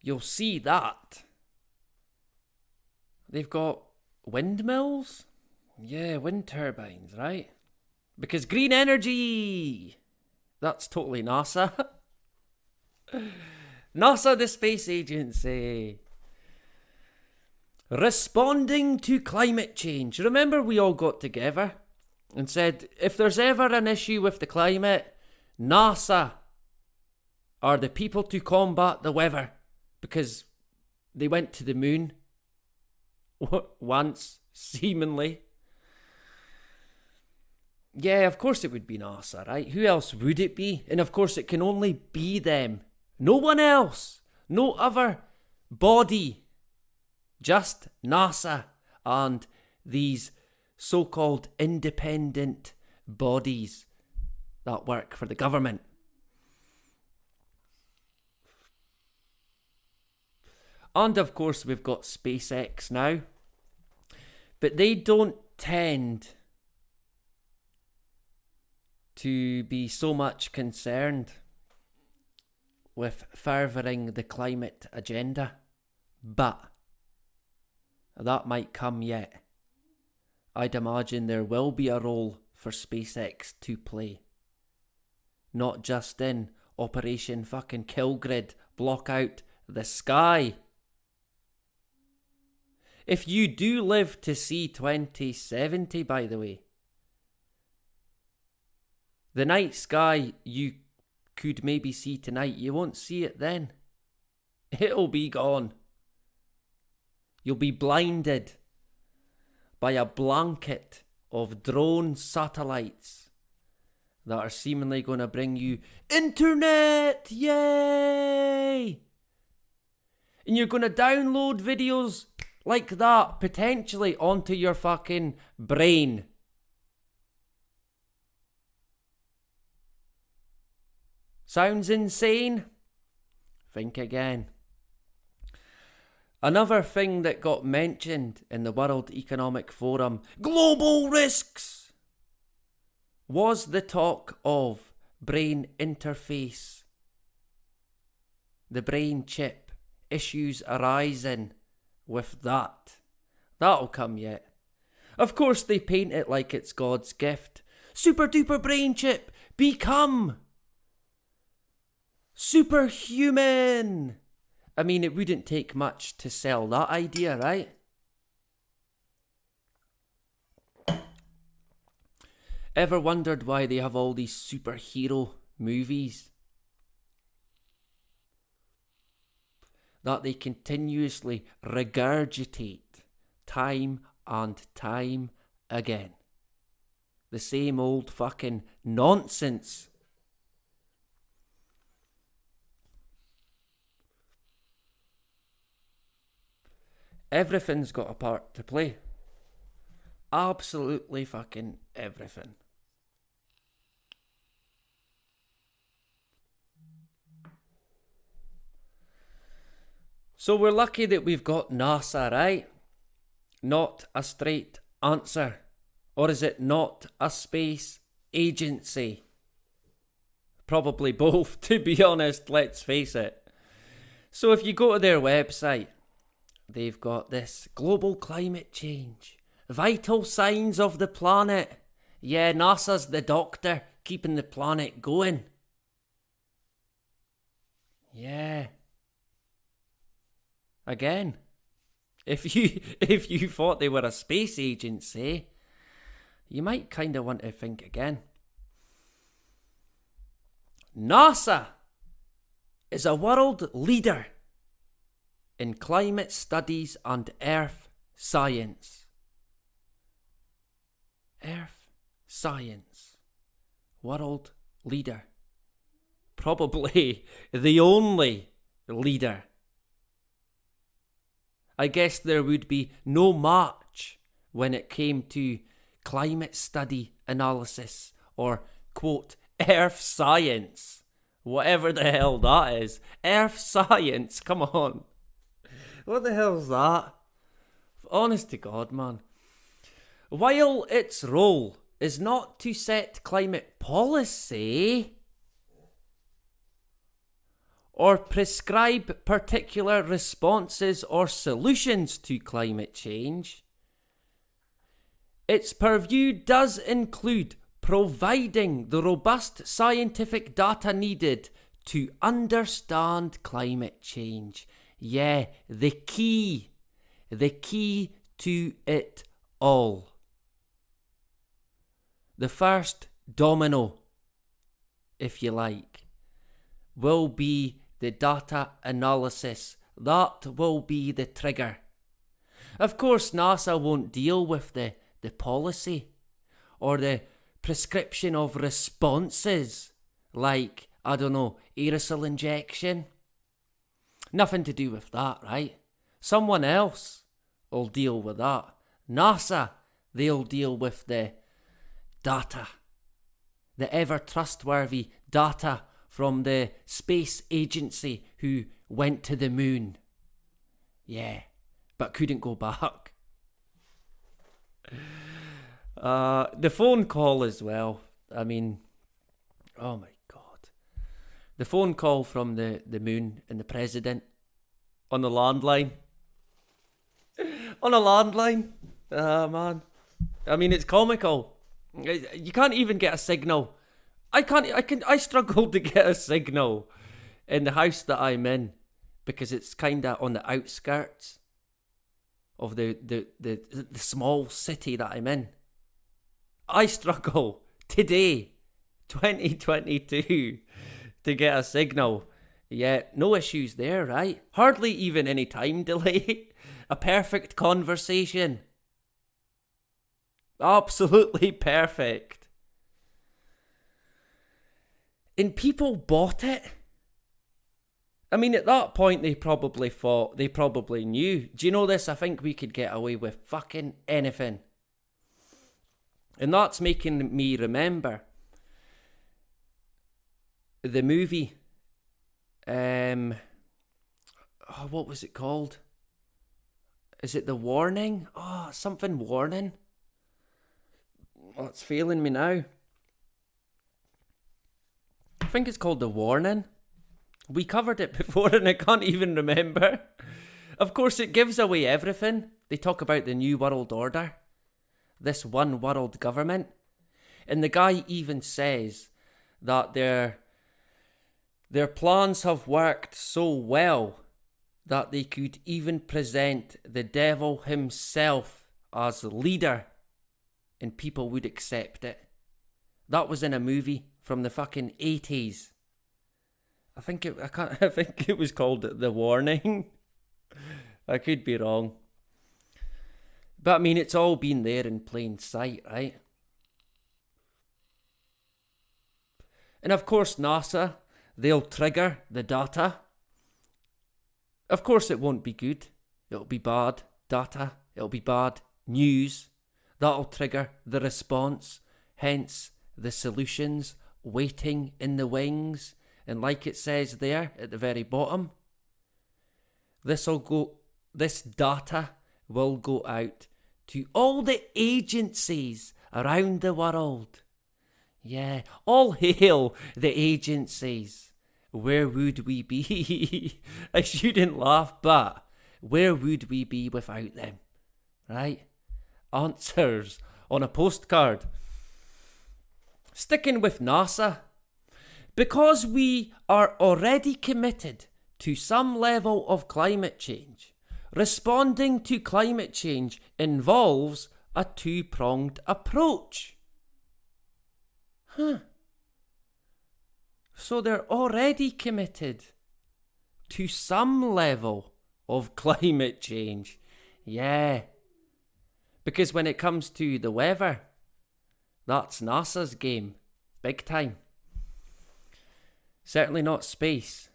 you'll see that they've got windmills. Yeah, wind turbines, right? Because green energy, that's totally NASA. NASA, the space agency. Responding to climate change. Remember, we all got together and said, if there's ever an issue with the climate, NASA are the people to combat the weather, because they went to the moon once, seemingly. Yeah, of course it would be NASA, right? Who else would it be? And of course it can only be them. No one else. No other body. Just NASA and these so-called independent bodies that work for the government. And of course we've got SpaceX now. But they don't tend to be so much concerned with furthering the climate agenda. But that might come yet. I'd imagine there will be a role for SpaceX to play. Not just in Operation fucking Killgrid, block out the sky. If you do live to see 2070, by the way, the night sky you could maybe see tonight, you won't see it then. It'll be gone. You'll be blinded by a blanket of drone satellites that are seemingly going to bring you internet. Yay! And you're going to download videos like that potentially onto your fucking brain. Sounds insane? Think again. Another thing that got mentioned in the World Economic Forum, global risks, was the talk of brain interface. The brain chip, issues arising with that. That'll come yet. Of course they paint it like it's God's gift. Super duper brain chip, become superhuman. I mean, it wouldn't take much to sell that idea, right? Ever wondered why they have all these superhero movies that they continuously regurgitate time and time again? The same old fucking nonsense. Everything's got a part to play. Absolutely fucking everything. So we're lucky that we've got NASA, right? Not a straight answer. Or is it not a space agency? Probably both, to be honest, let's face it. So if you go to their website, they've got this global climate change, vital signs of the planet. Yeah, NASA's the doctor keeping the planet going. Yeah. Again, if you thought they were a space agency, you might kind of want to think again. NASA is a world leader in climate studies and Earth science. Earth science. World leader. Probably the only leader. I guess there would be no match when it came to climate study analysis or, quote, Earth science. Whatever the hell that is. Earth science, come on. What the hell's that? Honest to God, man. While its role is not to set climate policy or prescribe particular responses or solutions to climate change, its purview does include providing the robust scientific data needed to understand climate change. Yeah, the key to it all. The first domino, if you like, will be the data analysis. That will be the trigger. Of course, NASA won't deal with the policy or the prescription of responses like, I don't know, aerosol injection. Nothing to do with that, right? Someone else will deal with that. NASA, they'll deal with the data. The ever trustworthy data from the space agency who went to the moon. Yeah, but couldn't go back. The phone call as well. I mean, oh my God. The phone call from the moon and the president on the landline. On a landline. Man. I mean, it's comical. You can't even get a signal. I struggle to get a signal in the house that I'm in because it's kind of on the outskirts of the small city that I'm in. I struggle today, 2022, to get a signal. Yeah, no issues there, right? Hardly even any time delay. A perfect conversation. Absolutely perfect. And people bought it. I mean, at that point, they probably knew. Do you know this? I think we could get away with fucking anything. And that's making me remember the movie. What was it called? Is it The Warning? Oh, something Warning. Oh, it's failing me now. I think it's called The Warning. We covered it before and I can't even remember. Of course, it gives away everything. They talk about the New World Order. This one world government. And the guy even says that their plans have worked so well that they could even present the devil himself as leader and people would accept it. That was in a movie from the fucking 80s. I think it was called The Warning. I could be wrong. But I mean, it's all been there in plain sight, right? And of course, NASA, they'll trigger the data. Of course, it won't be good. It'll be bad data. It'll be bad news. That'll trigger the response. Hence, the solutions waiting in the wings. And like it says there at the very bottom, this data will go out to all the agencies around the world. Yeah, all hail the agencies. Where would we be? I shouldn't laugh, but where would we be without them? Right? Answers on a postcard. Sticking with NASA. Because we are already committed to some level of climate change, responding to climate change involves a two-pronged approach. So they're already committed to some level of climate change. Yeah. Because when it comes to the weather, that's NASA's game. Big time. Certainly not space.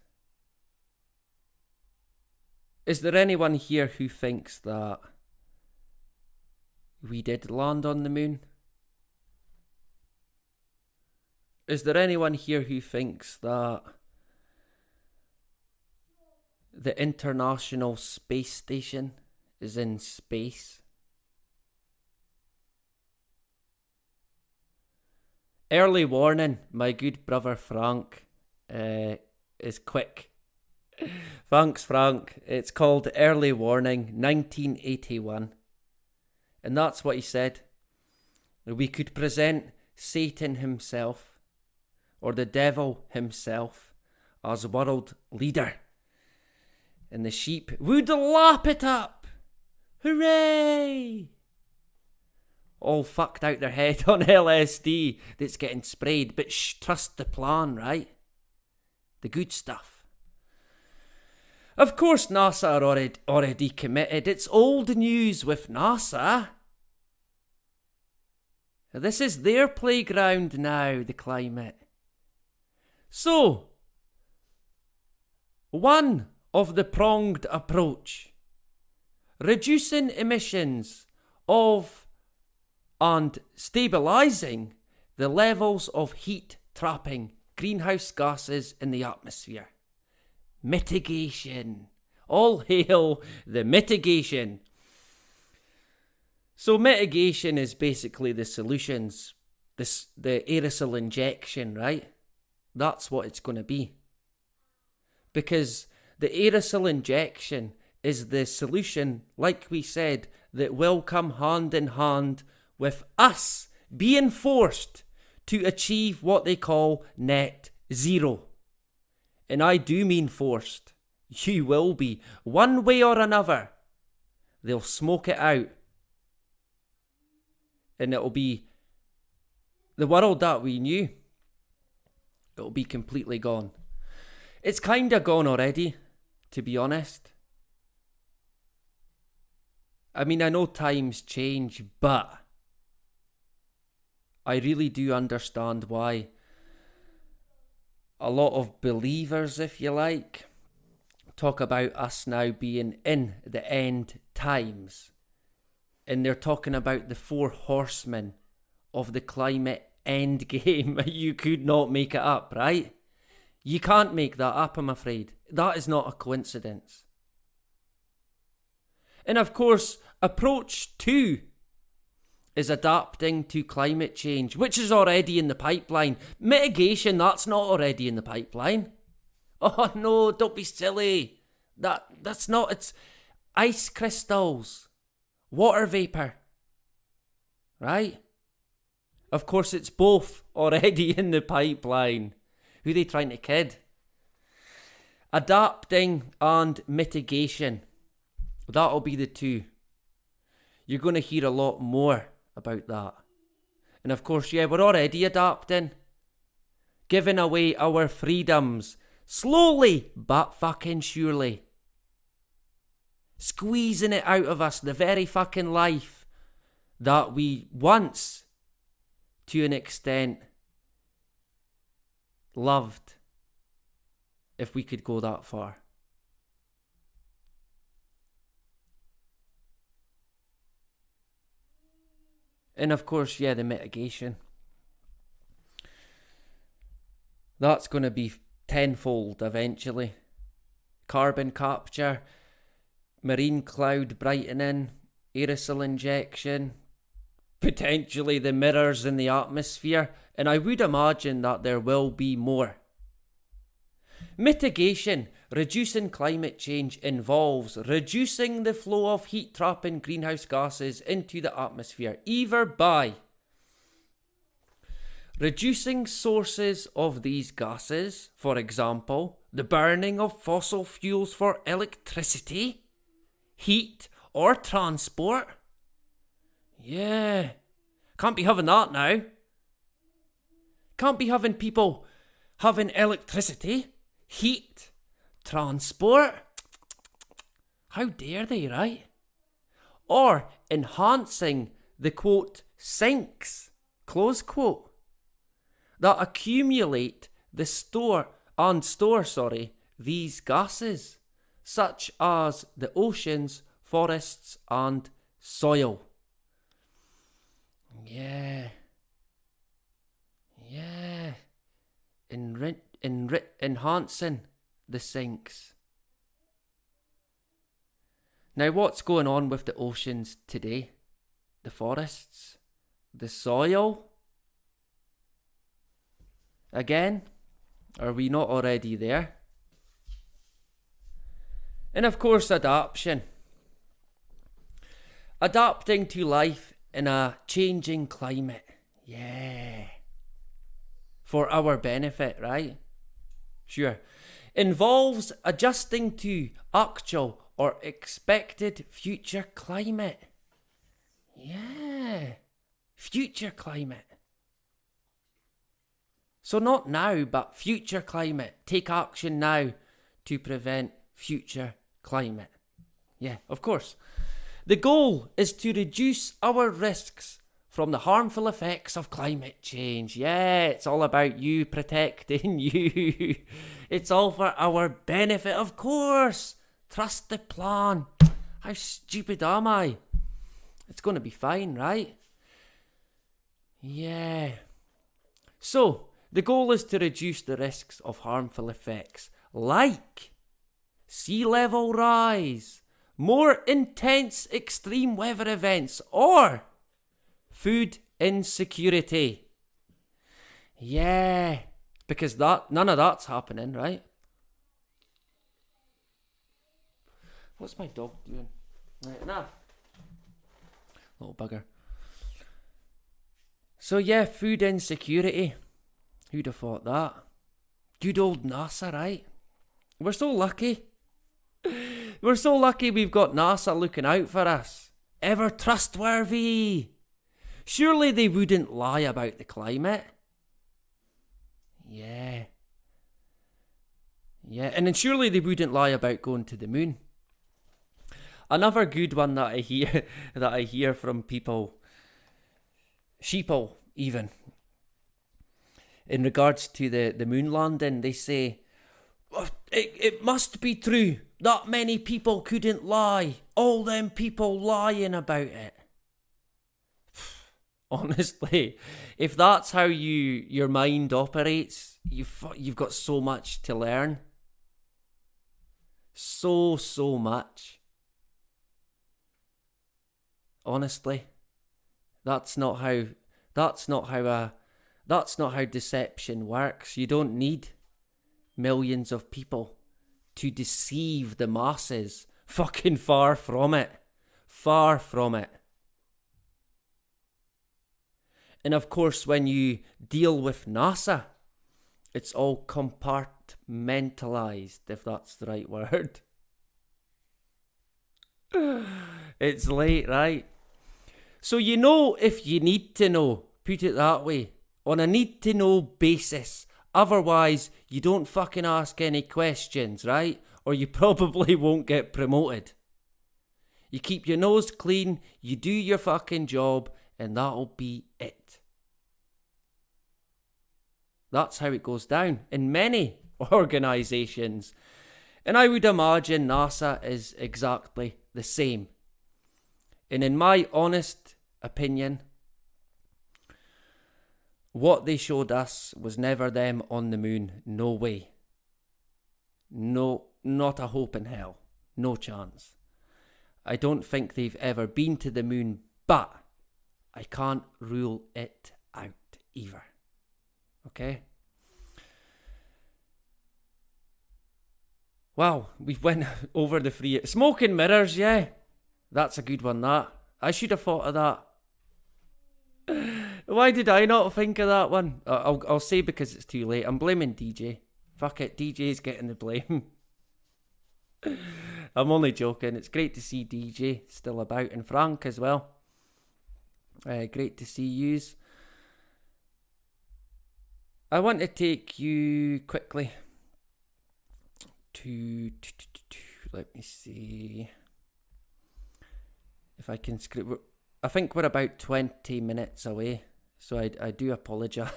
Is there anyone here who thinks that we did land on the moon? Is there anyone here who thinks that the International Space Station is in space? Early warning, my good brother Frank is quick. Thanks, Frank. It's called Early Warning, 1981. And that's what he said. We could present Satan himself, or the devil himself, as world leader. And the sheep would lap it up. Hooray! All fucked out their head on LSD that's getting sprayed. But trust the plan, right? The good stuff. Of course NASA are already committed. It's old news with NASA. This is their playground now, the climate. So, one of the pronged approach, reducing emissions of and stabilising the levels of heat trapping greenhouse gases in the atmosphere. Mitigation. All hail the mitigation. So mitigation is basically the solutions, the aerosol injection, right? That's what it's going to be. Because the aerosol injection is the solution, like we said, that will come hand in hand with us being forced to achieve what they call net zero. And I do mean forced. You will be. One way or another. They'll smoke it out. And it'll be the world that we knew. It'll be completely gone. It's kind of gone already, to be honest. I mean, I know times change, but I really do understand why a lot of believers, if you like, talk about us now being in the end times. And they're talking about the 4 horsemen of the climate EndGame. You could not make it up, right? You can't make that up, I'm afraid. That is not a coincidence. And of course, approach 2 is adapting to climate change, which is already in the pipeline. Mitigation, that's not already in the pipeline. Oh no, don't be silly. That's not, it's ice crystals, water vapour, right? Of course, it's both already in the pipeline. Who are they trying to kid? Adapting and mitigation. That'll be the 2. You're going to hear a lot more about that. And of course, yeah, we're already adapting. Giving away our freedoms. Slowly, but fucking surely. Squeezing it out of us, the very fucking life that we once, to an extent, loved, if we could go that far. And of course, yeah, the mitigation. That's going to be tenfold eventually. Carbon capture, marine cloud brightening, aerosol injection, potentially the mirrors in the atmosphere, and I would imagine that there will be more. Mitigation, reducing climate change, involves reducing the flow of heat-trapping greenhouse gases into the atmosphere, either by Reducing sources of these gases, for example, the burning of fossil fuels for electricity, heat, or transport. Yeah. Can't be having that now. Can't be having people having electricity, heat, transport. How dare they, right? Or enhancing the quote sinks, close quote, that accumulate and store these gases, such as the oceans, forests, and soil. Yeah. Enhancing the sinks. Now, what's going on with the oceans today? The forests? The soil? Again? Are we not already there? And of course, adaptation. Adapting to life in a changing climate. Yeah. For our benefit, right? Sure. Involves adjusting to actual or expected future climate. Yeah. Future climate. So not now, but future climate. Take action now to prevent future climate. Yeah, of course. The goal is to reduce our risks from the harmful effects of climate change. Yeah, it's all about you protecting you. It's all for our benefit, of course. Trust the plan. How stupid am I? It's going to be fine, right? Yeah. So, the goal is to reduce the risks of harmful effects like sea level rise, more intense extreme weather events, or food insecurity. Yeah, because none of that's happening, right? What's my dog doing? Right, enough. Little bugger. So yeah, food insecurity. Who'd have thought that? Good old NASA, right? We're so lucky. We're so lucky we've got NASA looking out for us. Ever trustworthy. Surely they wouldn't lie about the climate. Yeah. Yeah, and then surely they wouldn't lie about going to the moon. Another good one that I hear from people, sheeple even, in regards to the moon landing, they say, it must be true. That many people couldn't lie. All them people lying about it. Honestly, if that's how your mind operates, you've got so much to learn. So much. Honestly, that's not how deception works. You don't need millions of people to deceive the masses. Fucking far from it. Far from it. And of course, when you deal with NASA, it's all compartmentalized, if that's the right word. It's late, right? So you know if you need to know, put it that way, on a need-to-know basis. Otherwise, you don't fucking ask any questions, right? Or you probably won't get promoted. You keep your nose clean, you do your fucking job, and that'll be it. That's how it goes down in many organisations. And I would imagine NASA is exactly the same. And in my honest opinion, what they showed us was never them on the moon. No way. No, not a hope in hell. No chance. I don't think they've ever been to the moon, but I can't rule it out either. Okay? Wow, we've went over the free... Smoke and mirrors, yeah. That's a good one, that. I should have thought of that. Why did I not think of that one? I'll say because it's too late. I'm blaming DJ. Fuck it, DJ's getting the blame. I'm only joking. It's great to see DJ still about, and Frank as well. Great to see yous. I want to take you quickly to let me see if I can script. I think we're about 20 minutes away, so I do apologise.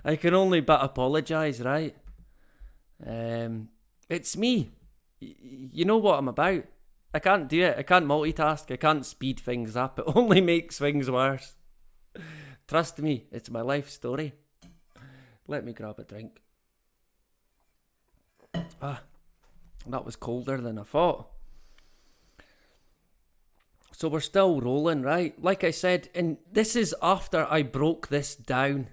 I can only but apologise, right? It's me. You know what I'm about. I can't do it. I can't multitask. I can't speed things up. It only makes things worse. Trust me, it's my life story. Let me grab a drink. That was colder than I thought. So we're still rolling, right? Like I said, and this is after I broke this down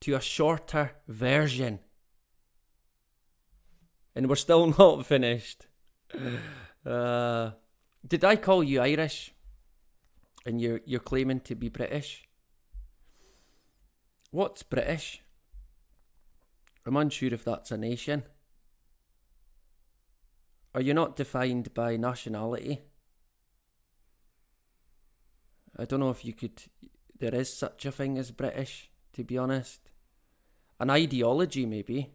to a shorter version. And we're still not finished. Did I call you Irish? And you're claiming to be British? What's British? I'm unsure if that's a nation. Are you not defined by nationality? I don't know if you could... There is such a thing as British, to be honest. An ideology, maybe.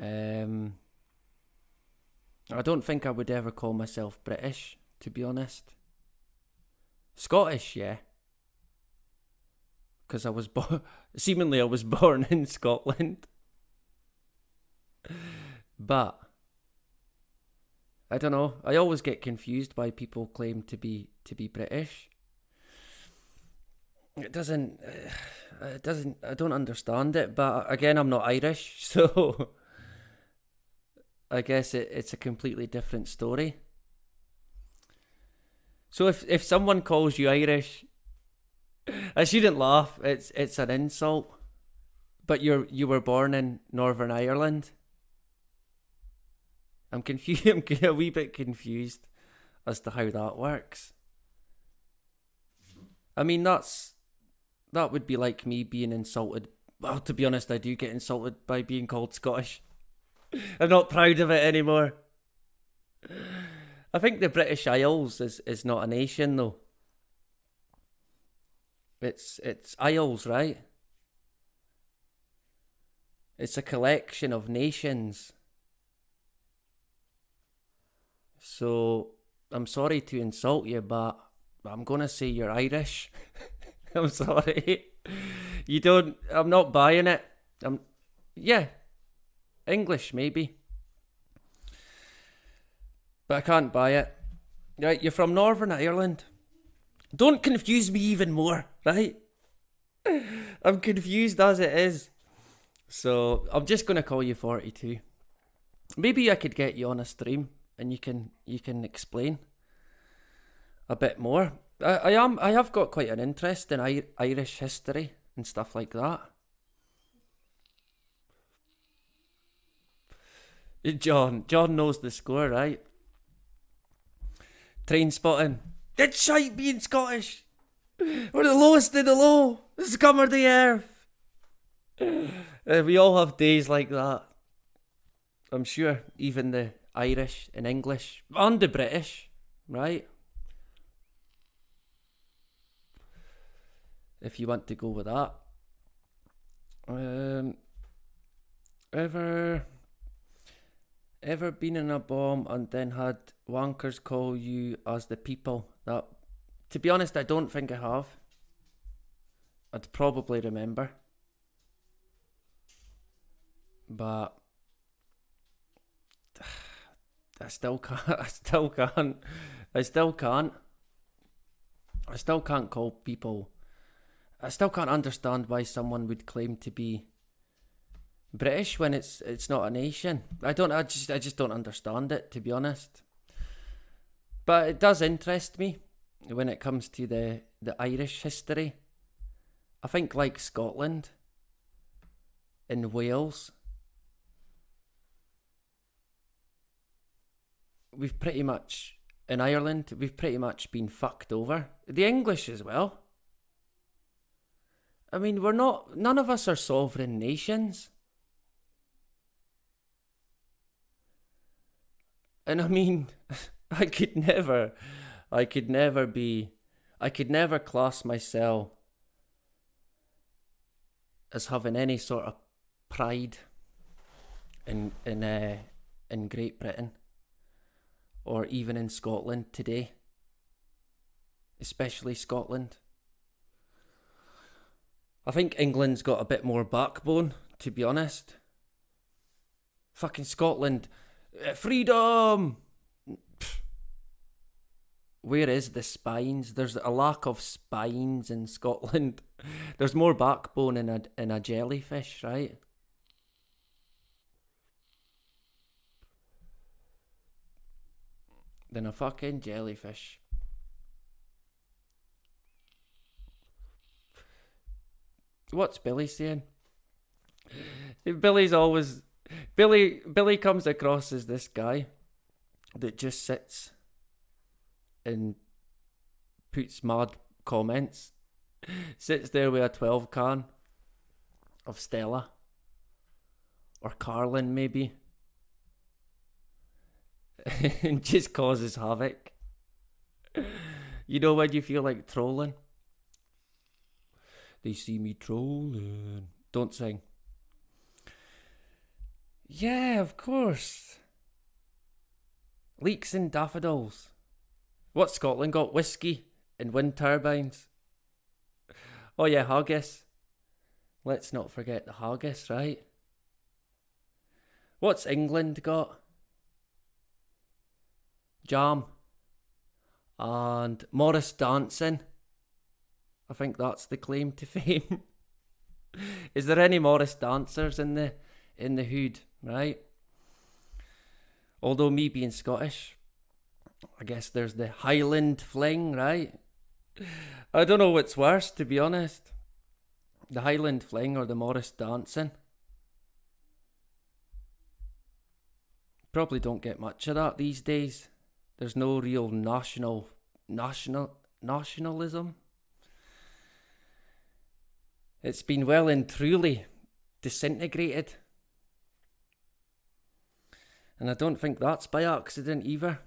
I don't think I would ever call myself British, to be honest. Scottish, yeah. Because I was seemingly I was born in Scotland. But I don't know. I always get confused by people claim to be British. It doesn't. I don't understand it. But again, I'm not Irish, so I guess it's a completely different story. So if someone calls you Irish, I shouldn't laugh. It's an insult. But you were born in Northern Ireland. I'm confused. I'm a wee bit confused as to how that works. I mean, that would be like me being insulted. Well, to be honest, I do get insulted by being called Scottish. I'm not proud of it anymore. I think the British Isles is not a nation though. It's isles, right? It's a collection of nations. So, I'm sorry to insult you, but I'm gonna say you're Irish. I'm sorry. I'm not buying it. Yeah. English, maybe. But I can't buy it. Right, you're from Northern Ireland. Don't confuse me even more, right? I'm confused as it is. So, I'm just gonna call you 42. Maybe I could get you on a stream and you can explain a bit more. I have got quite an interest in Irish history and stuff like that. John knows the score, right? Train spotting. It's shite being Scottish. We're the lowest of the low. Scum of the earth. We all have days like that. I'm sure even the Irish and English and the British, right? If you want to go with that. Ever been in a bomb and then had wankers call you as the people? That, to be honest, I don't think I have. I'd probably remember. But I still can't call people. I still can't understand why someone would claim to be British when it's not a nation. I just don't understand it, to be honest. But it does interest me when it comes to the Irish history. I think like Scotland and Wales, we've pretty much in Ireland, we've pretty much been fucked over. The English as well. I mean, none of us are sovereign nations. And I mean, I could never class myself as having any sort of pride in Great Britain or even in Scotland today, especially Scotland. I think England's got a bit more backbone, to be honest. Fucking Scotland, freedom! Where is the spines? There's a lack of spines in Scotland. There's more backbone in a jellyfish, right? Than a fucking jellyfish. What's Billy saying? Billy comes across as this guy that just sits and puts mad comments. Sits there with a 12 can of Stella. Or Carlin, maybe. And just causes havoc. You know when you feel like trolling? They see me trolling. Don't sing. Yeah, of course. Leeks and daffodils. What's Scotland got? Whiskey and wind turbines. Oh yeah, haggis. Let's not forget the haggis, right? What's England got? Jam. And Morris dancing. I think that's the claim to fame. Is there any Morris dancers in the hood, right? Although me being Scottish, I guess there's the Highland fling, right? I don't know what's worse, to be honest. The Highland fling or the Morris dancing. Probably don't get much of that these days. There's no real nationalism. It's been well and truly disintegrated. And I don't think that's by accident either.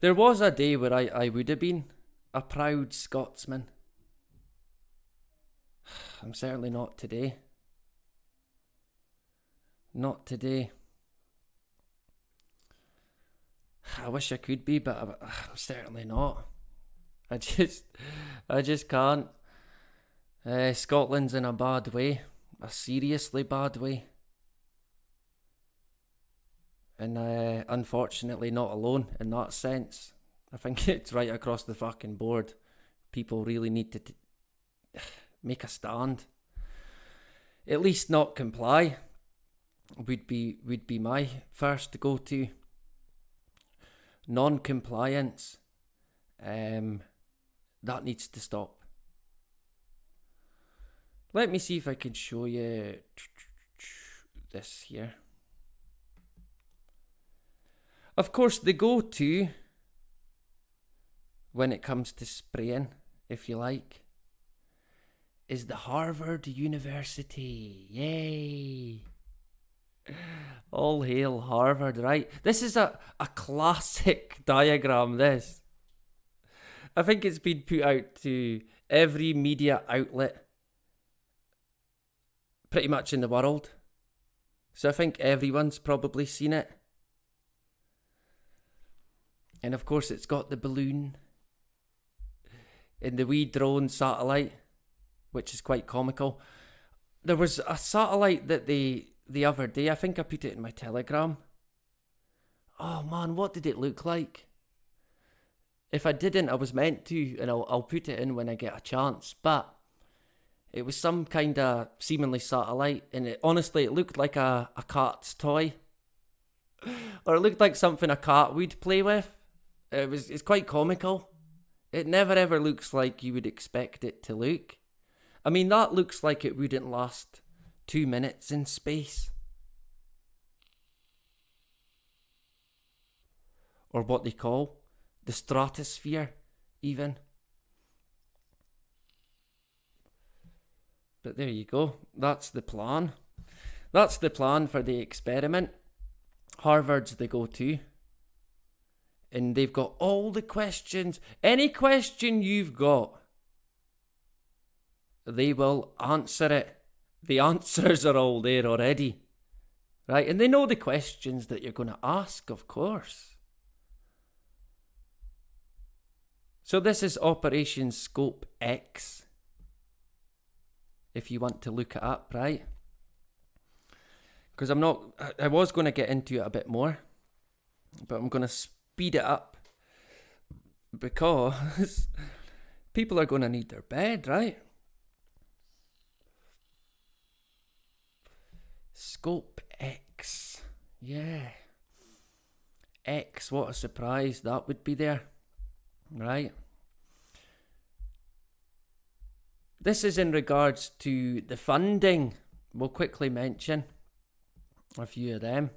There was a day where I would have been a proud Scotsman. I'm certainly not today. Not today. I wish I could be, but I'm certainly not. I just can't. Scotland's in a bad way. A seriously bad way. And unfortunately not alone in that sense. I think it's right across the fucking board. People really need to make a stand. At least not comply would be my first go-to. Non-compliance. That needs to stop. Let me see if I can show you this here. Of course, the go-to when it comes to spraying, if you like, is the Harvard University. Yay! All hail Harvard, right? This is a classic diagram, this. I think it's been put out to every media outlet pretty much in the world. So I think everyone's probably seen it. And of course it's got the balloon and the wee drone satellite, which is quite comical. There was a satellite that the other day, I think I put it in my Telegram. Oh man, what did it look like? If I didn't, I was meant to, and I'll put it in when I get a chance. But it was some kind of seemingly satellite, and it looked like a cat's toy. Or it looked like something a cat would play with. It's quite comical. It never ever looks like you would expect it to look. I mean, that looks like it wouldn't last 2 minutes in space. or what they call the stratosphere, even. But there you go. That's the plan. That's the plan for the experiment. Harvard's the go-to. And they've got all the questions. Any question you've got, they will answer it. The answers are all there already. Right? And they know the questions that you're going to ask, of course. So this is Operation Scope X, if you want to look it up, right? Because I was going to get into it a bit more, but I'm going to speed it up because people are going to need their bed, right? Scope X. Yeah. X, what a surprise that would be there. Right. This is in regards to the funding. We'll quickly mention a few of them.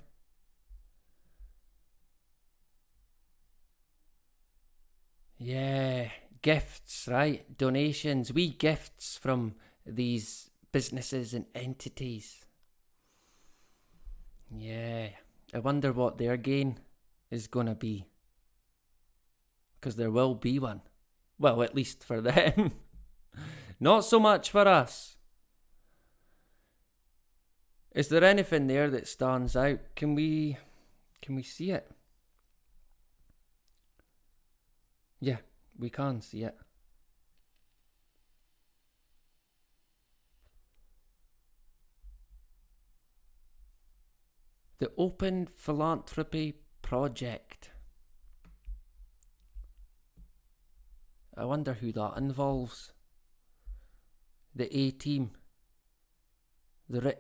Yeah, gifts, right? Donations, wee gifts from these businesses and entities. Yeah, I wonder what their gain is going to be. Because there will be one. Well, at least for them. Not so much for us. Is there anything there that stands out? Can we see it? Yeah, we can see it. The Open Philanthropy Project. I wonder who that involves. The A-team. The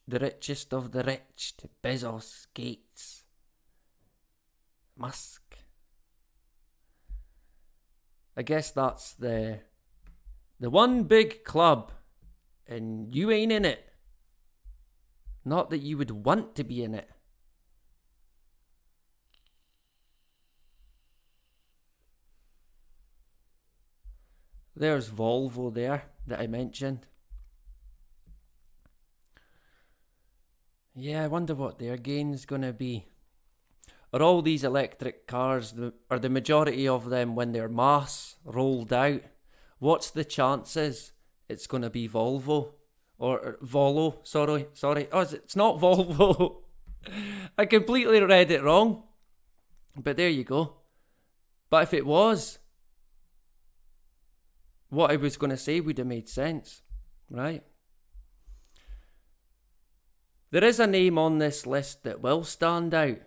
richest of the rich. Bezos, Gates, Musk. I guess that's the one big club, and you ain't in it. Not that you would want to be in it. There's Volvo there that I mentioned. Yeah, I wonder what their gain's going to be. Are all these electric cars, are the majority of them, when they're mass rolled out, what's the chances it's going to be Volvo? Or Volo, sorry. Oh, it's not Volvo. I completely read it wrong. But there you go. But if it was, what I was going to say would have made sense, right? There is a name on this list that will stand out.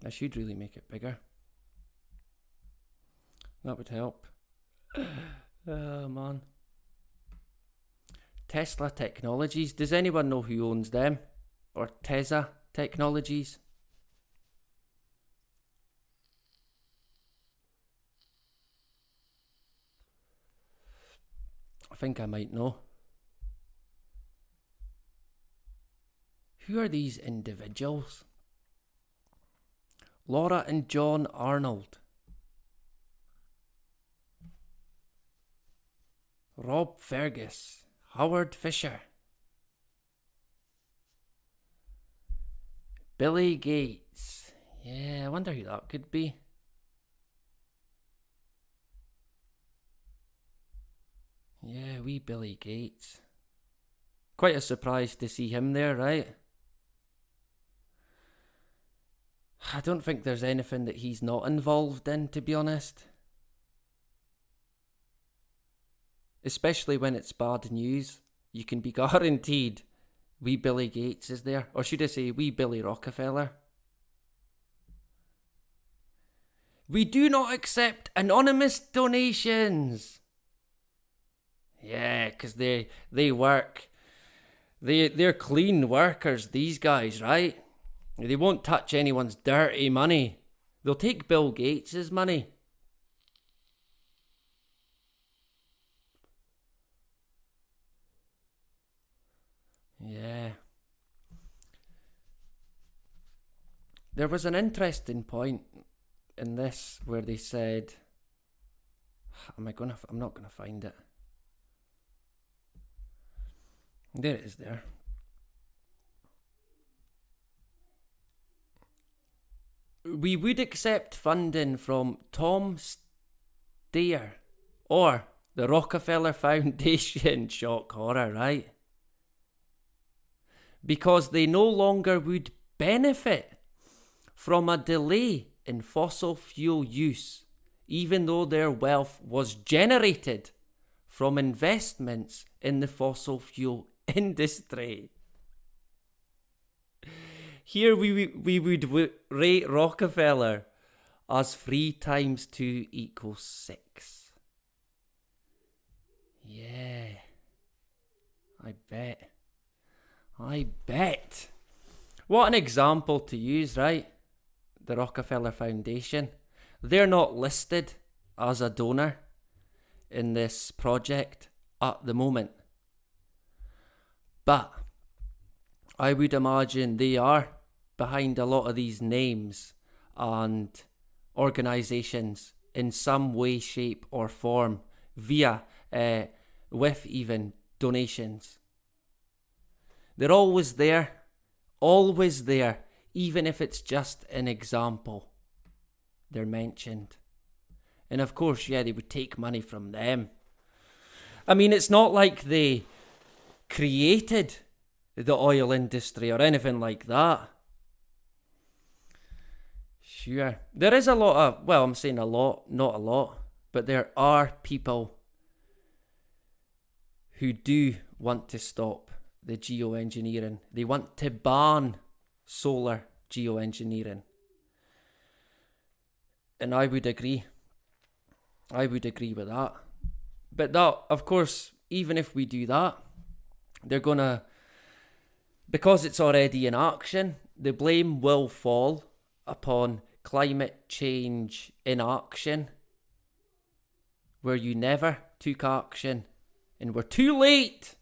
I should really make it bigger. That would help. Oh, man. Tesla Technologies. Does anyone know who owns them? Or Tesla Technologies? I think I might know. Who are these individuals? Laura and John Arnold. Rob Fergus. Howard Fisher. Billy Gates. Yeah, I wonder who that could be. Yeah, wee Billy Gates. Quite a surprise to see him there, right? I don't think there's anything that he's not involved in, to be honest. Especially when it's bad news. You can be guaranteed wee Billy Gates is there. Or should I say wee Billy Rockefeller. We do not accept anonymous donations. Yeah, because they work. They're clean workers, these guys, right? They won't touch anyone's dirty money. They'll take Bill Gates' money. Yeah. there was an interesting point in this where they said, I'm not gonna find it. There it is there. We would accept funding from Tom Steyer or the Rockefeller Foundation, shock horror, right? Because they no longer would benefit from a delay in fossil fuel use, even though their wealth was generated from investments in the fossil fuel industry. Here we would rate Rockefeller as 3 times 2 equals 6. Yeah. I bet. What an example to use, right? The Rockefeller Foundation. They're not listed as a donor in this project at the moment. But I would imagine they are behind a lot of these names and organisations in some way, shape or form via, with even donations. They're always there, even if it's just an example. They're mentioned. And of course, yeah, they would take money from them. I mean, it's not like they created the oil industry or anything like that. Sure. There is a lot of, well, I'm saying a lot, not a lot, but there are people who do want to stop the geoengineering. They want to ban solar geoengineering. And I would agree. I would agree with that. But that, of course, even if we do that, they're going to, because it's already in action, the blame will fall upon climate change inaction, where you never took action and were too late.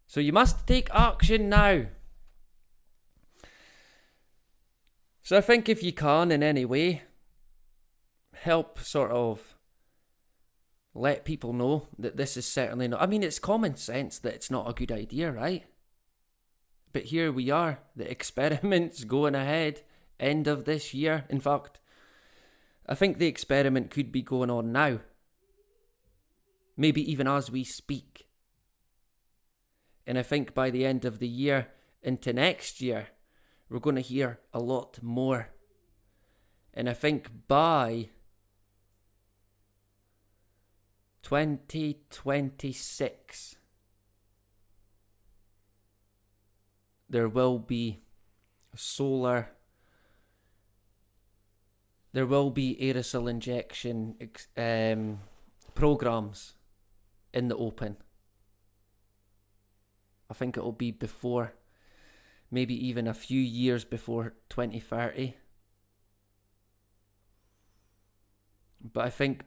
So you must take action now. So I think if you can in any way, help sort of let people know that this is certainly not... I mean, it's common sense that it's not a good idea, right? But here we are, the experiment's going ahead, end of this year. In fact, I think the experiment could be going on now. Maybe even as we speak. And I think by the end of the year into next year, we're going to hear a lot more. And I think by 2026, there will be solar, there will be aerosol injection programs in the open. I think it will be before, maybe even a few years before 2030. But I think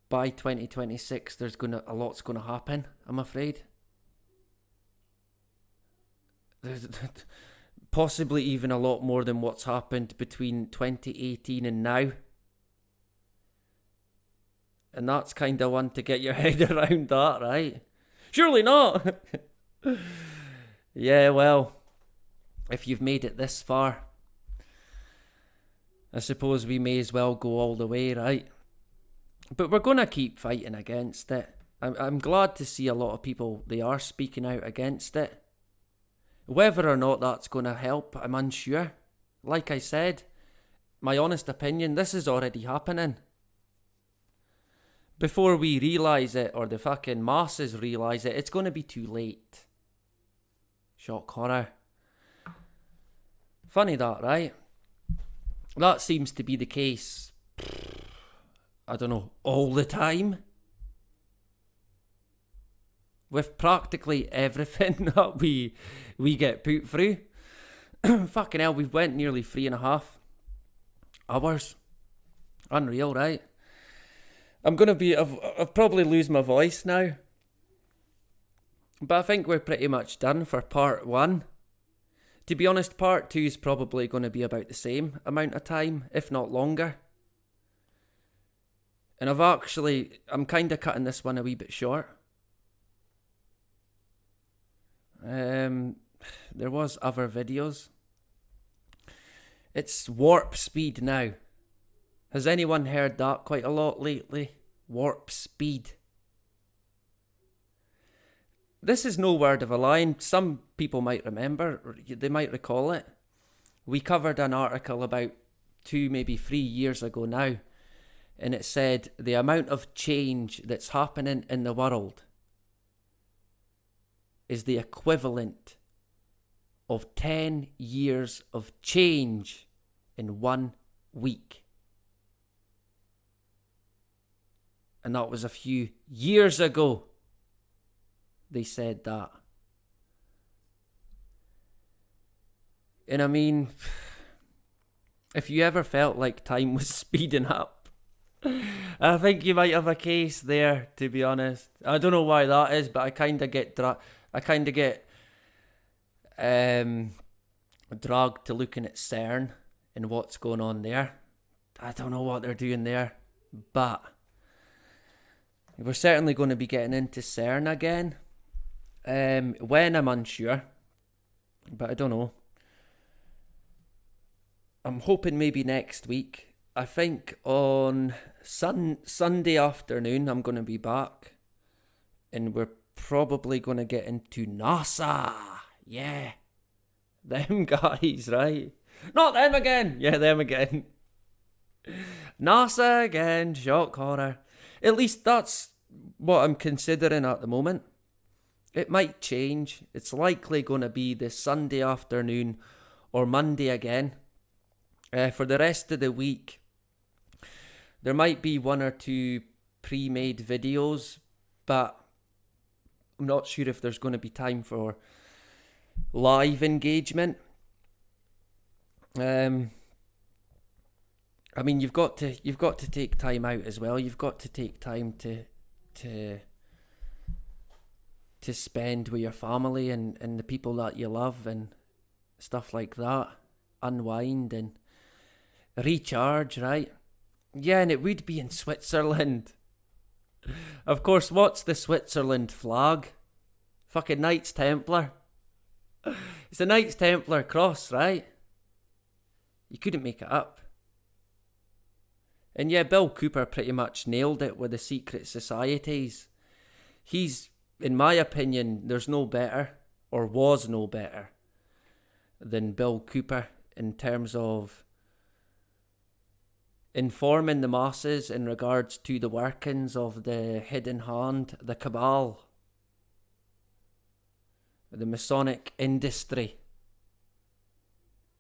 by 2026, there's a lot's gonna happen, I'm afraid. There's possibly even a lot more than what's happened between 2018 and now. And that's kind of one to get your head around that, right? Surely not! Yeah, well, if you've made it this far, I suppose we may as well go all the way, right? But we're going to keep fighting against it. I'm glad to see a lot of people, they are speaking out against it. Whether or not that's going to help, I'm unsure. Like I said, my honest opinion, this is already happening. Before we realise it, or the fucking masses realise it, it's going to be too late. Shock horror. Funny that, right? That seems to be the case, I don't know, all the time. With practically everything that we get put through. Fucking hell, we've went nearly 3.5 hours. Unreal, right? I'm going to be... I've probably lose my voice now. But I think we're pretty much done for part 1. To be honest, part 2 is probably going to be about the same amount of time, if not longer. And I'm kind of cutting this one a wee bit short. There was other videos. It's warp speed now. Has anyone heard that quite a lot lately? Warp speed. This is no word of a lie. Some people might remember, or they might recall it. We covered an article about 2, maybe 3 years ago now, and it said the amount of change that's happening in the world is the equivalent of 10 years of change in 1 week. And that was a few years ago. They said that. And I mean, if you ever felt like time was speeding up, I think you might have a case there, to be honest. I don't know why that is, but I kind of get dragged to looking at CERN and what's going on there. I don't know what they're doing there, but we're certainly going to be getting into CERN again. When, I'm unsure, but I don't know. I'm hoping maybe next week. I think on Sunday afternoon I'm going to be back, and we're probably going to get into NASA. Yeah, them guys, right? Not them again. Yeah, them again. NASA again. Shock horror. At least that's what I'm considering at the moment. It might change. It's likely going to be this Sunday afternoon or Monday again. For the rest of the week, there might be 1 or 2 pre-made videos, but I'm not sure if there's going to be time for live engagement. I mean, you've got to take time out as well. You've got to take time to spend with your family and the people that you love and stuff like that. Unwind and recharge, right? Yeah, and it would be in Switzerland. Of course, what's the Switzerland flag? Fucking Knights Templar. It's a Knights Templar cross, right? You couldn't make it up. And yeah, Bill Cooper pretty much nailed it with the secret societies. He's, in my opinion, there's no better, or was no better, than Bill Cooper in terms of informing the masses in regards to the workings of the hidden hand, the cabal, the Masonic industry,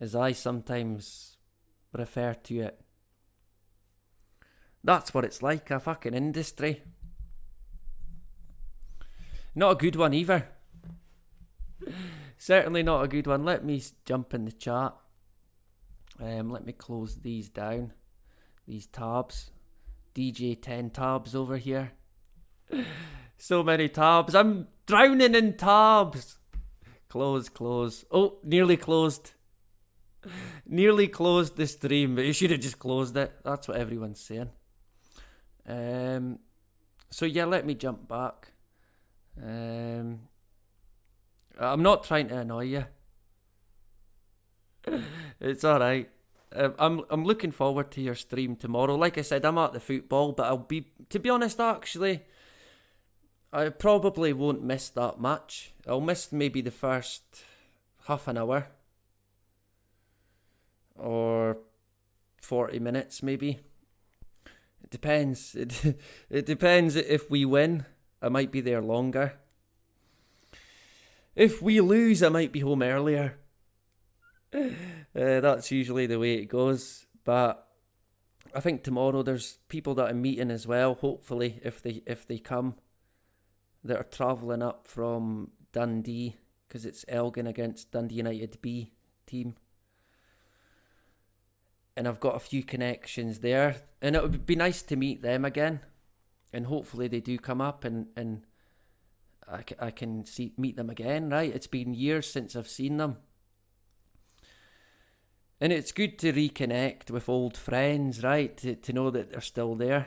as I sometimes refer to it. That's what it's like, a fucking industry. Not a good one either. Certainly not a good one. Let me jump in the chat. Let me close these down. These tabs. DJ 10 tabs over here. So many tabs. I'm drowning in tabs. Close. Oh, nearly closed. Nearly closed the stream, but you should have just closed it. That's what everyone's saying. So yeah, let me jump back. I'm not trying to annoy you. It's alright. I'm looking forward to your stream tomorrow. Like I said, I'm at the football, but I'll be, to be honest, actually, I probably won't miss that much. I'll miss maybe the first half an hour or 40 minutes maybe. It depends. It depends. If we win, I might be there longer. If we lose, I might be home earlier. That's usually the way it goes. But I think tomorrow there's people that I'm meeting as well. Hopefully, if they come, that are travelling up from Dundee, because it's Elgin against Dundee United B team. And I've got a few connections there, and it would be nice to meet them again. And hopefully they do come up, and I can meet them again, right? It's been years since I've seen them. And it's good to reconnect with old friends, right? To know that they're still there.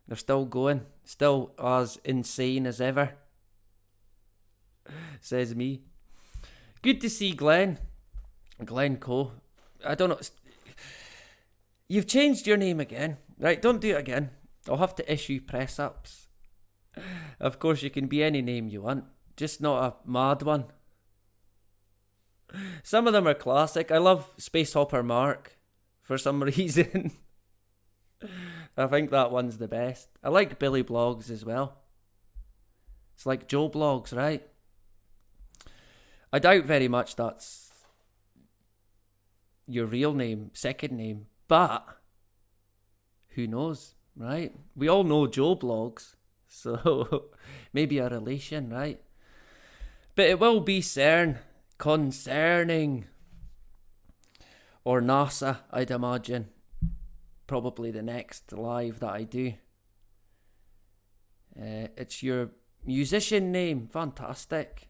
They're still going. Still as insane as ever. Says me. Good to see Glenn. Glenn Coe. I don't know. You've changed your name again, right? Don't do it again. I'll have to issue press-ups. Of course, you can be any name you want. Just not a mad one. Some of them are classic. I love Space Hopper Mark for some reason. I think that one's the best. I like Billy Blogs as well. It's like Joe Blogs, right? I doubt very much that's your real name, second name, but who knows, right? We all know Joe Blogs, so maybe a relation, right? But it will be CERN. Concerning, or NASA, I'd imagine. Probably the next live that I do. It's your musician name. Fantastic.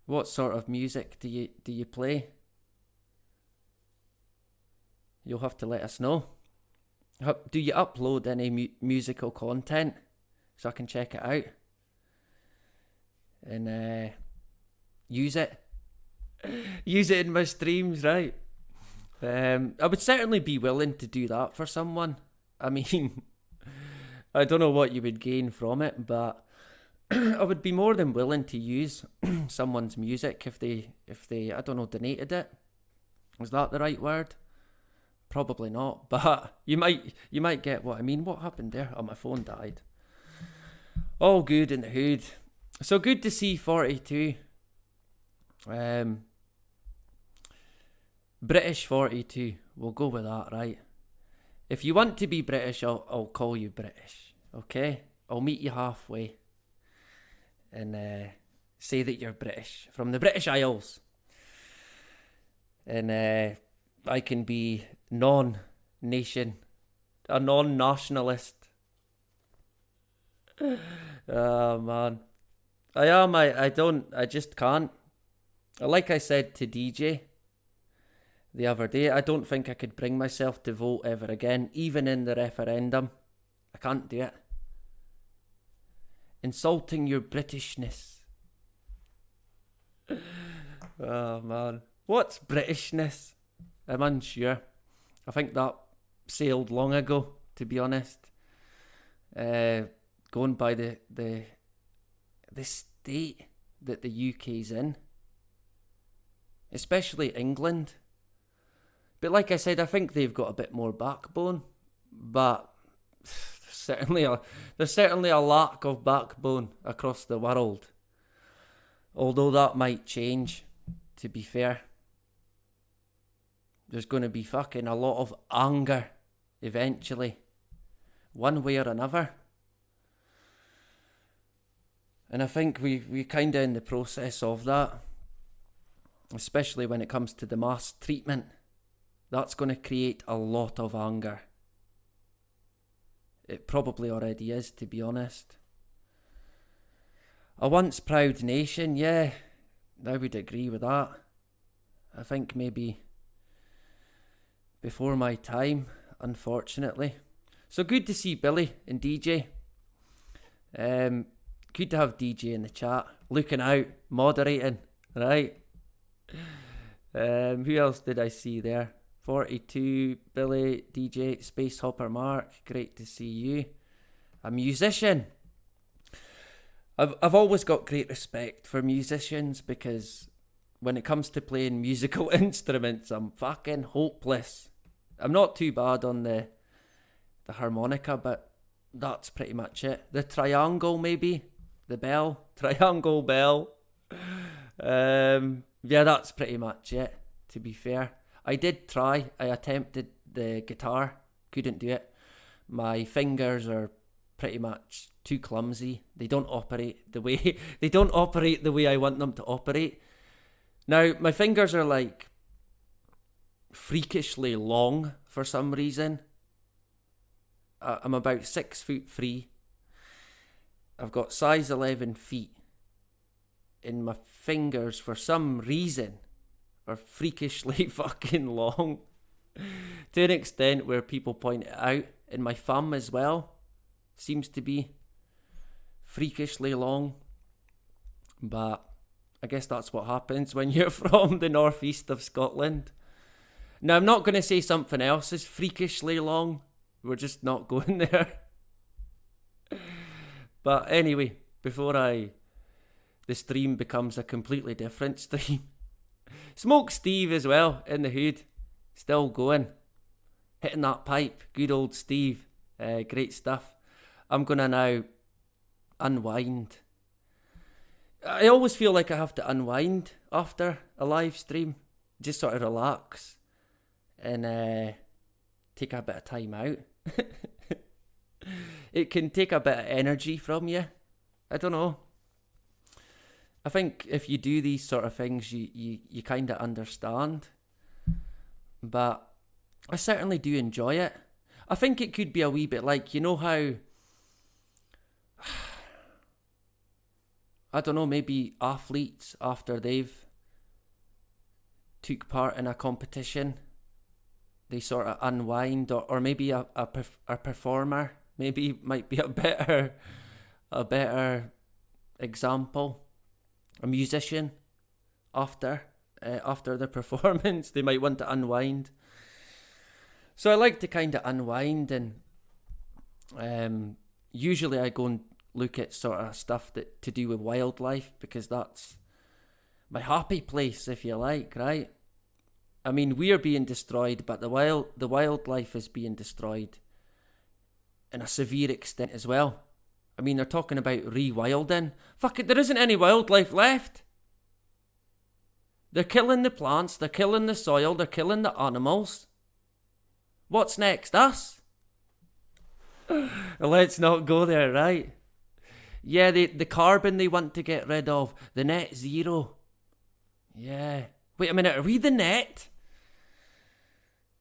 What sort of music do you play? You'll have to let us know. Do you upload any musical content so I can check it out? And use it in my streams, right? I would certainly be willing to do that for someone. I mean, I don't know what you would gain from it, but I would be more than willing to use someone's music if they I don't know, donated it. Was that the right word? Probably not, but you might get what I mean. What happened there? Oh, my phone died. All good in the hood. So good to see 42. British 42. We'll go with that, right? If you want to be British, I'll call you British. Okay? I'll meet you halfway. And say that you're British. From the British Isles. And I can be non-nation. A non-nationalist. Oh, man. I just can't. Like I said to DJ the other day, I don't think I could bring myself to vote ever again, even in the referendum. I can't do it. Insulting your Britishness. Oh, man. What's Britishness? I'm unsure. I think that sailed long ago, to be honest. Going by the state that the UK's in. Especially England. But like I said, I think they've got a bit more backbone. But there's certainly a lack of backbone across the world. Although that might change, to be fair. There's going to be fucking a lot of anger eventually. One way or another. And I think we're kind of in the process of that. Especially when it comes to the mass treatment. That's going to create a lot of anger. It probably already is, to be honest. A once proud nation, yeah, I would agree with that. I think maybe before my time, unfortunately. So good to see Billy and DJ. Good to have DJ in the chat, looking out, moderating, right? Who else did I see there? 42, Billy, DJ, Space Hopper Mark, great to see you. A musician. I've always got great respect for musicians because when it comes to playing musical instruments, I'm fucking hopeless. I'm not too bad on the harmonica, but that's pretty much it. The triangle, maybe. The bell. Triangle bell. Yeah, that's pretty much it, to be fair. I did try. I attempted the guitar. Couldn't do it. My fingers are pretty much too clumsy. They don't operate the way I want them to operate. Now, my fingers are like freakishly long for some reason. I'm about 6'3". I've got size 11 feet. And my fingers, for some reason, are freakishly fucking long. To an extent where people point it out. And my thumb as well seems to be freakishly long. But I guess that's what happens when you're from the northeast of Scotland. Now, I'm not going to say something else is freakishly long. We're just not going there. But anyway, before the stream becomes a completely different stream. Smoke Steve as well, in the hood. Still going. Hitting that pipe. Good old Steve. Great stuff. I'm going to now unwind. I always feel like I have to unwind after a live stream. Just sort of relax. And take a bit of time out. It can take a bit of energy from you. I don't know. I think if you do these sort of things, you kind of understand. But I certainly do enjoy it. I think it could be a wee bit like, you know how... I don't know, maybe athletes, after they've took part in a competition, they sort of unwind, or maybe a performer, maybe might be a better example. A musician, after the performance, they might want to unwind. So I like to kind of unwind, and usually I go and look at sort of stuff that to do with wildlife, because that's my happy place, if you like, right? I mean, we're being destroyed, but the wildlife is being destroyed in a severe extent as well. I mean, they're talking about rewilding. Fuck it, there isn't any wildlife left. They're killing the plants, they're killing the soil, they're killing the animals. What's next? Us? Let's not go there, right? Yeah, the carbon they want to get rid of. The net zero. Yeah. Wait a minute, are we the net?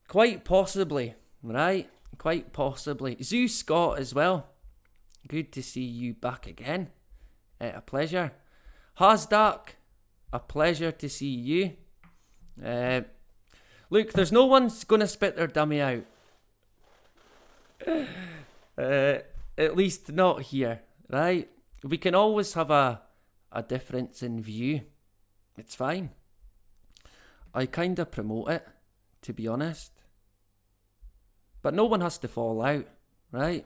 Quite possibly, right? Quite possibly. Zeus Scott as well. Good to see you back again. A pleasure. Hasdak, a pleasure to see you. Look, there's no one's going to spit their dummy out. At least not here, right? We can always have a difference in view. It's fine. I kind of promote it, to be honest. But no one has to fall out, right?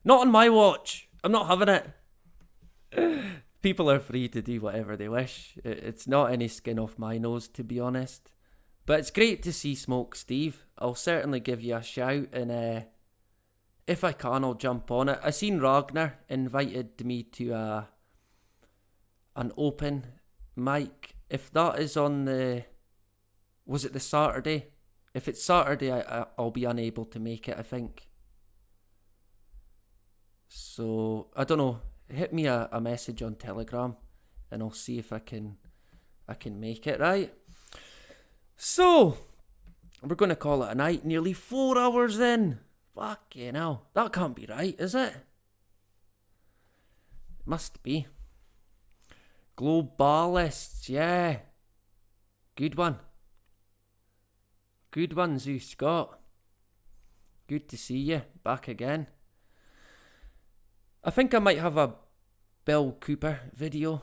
Not on my watch. I'm not having it. People are free to do whatever they wish. It's not any skin off my nose, to be honest. But it's great to see Smoke Steve. I'll certainly give you a shout, and if I can, I'll jump on it. I seen Ragnar invited me to an open mic. If that is on the... Was it the Saturday? If it's Saturday, I'll be unable to make it, I think. So, I don't know. Hit me a message on Telegram and I'll see if I can make it, right? So, we're going to call it a night. Nearly 4 hours in. Fucking hell. That can't be right, is it? Must be. Globalists, yeah. Good one. Good one, Zeus Scott. Good to see you back again. I think I might have a Bill Cooper video.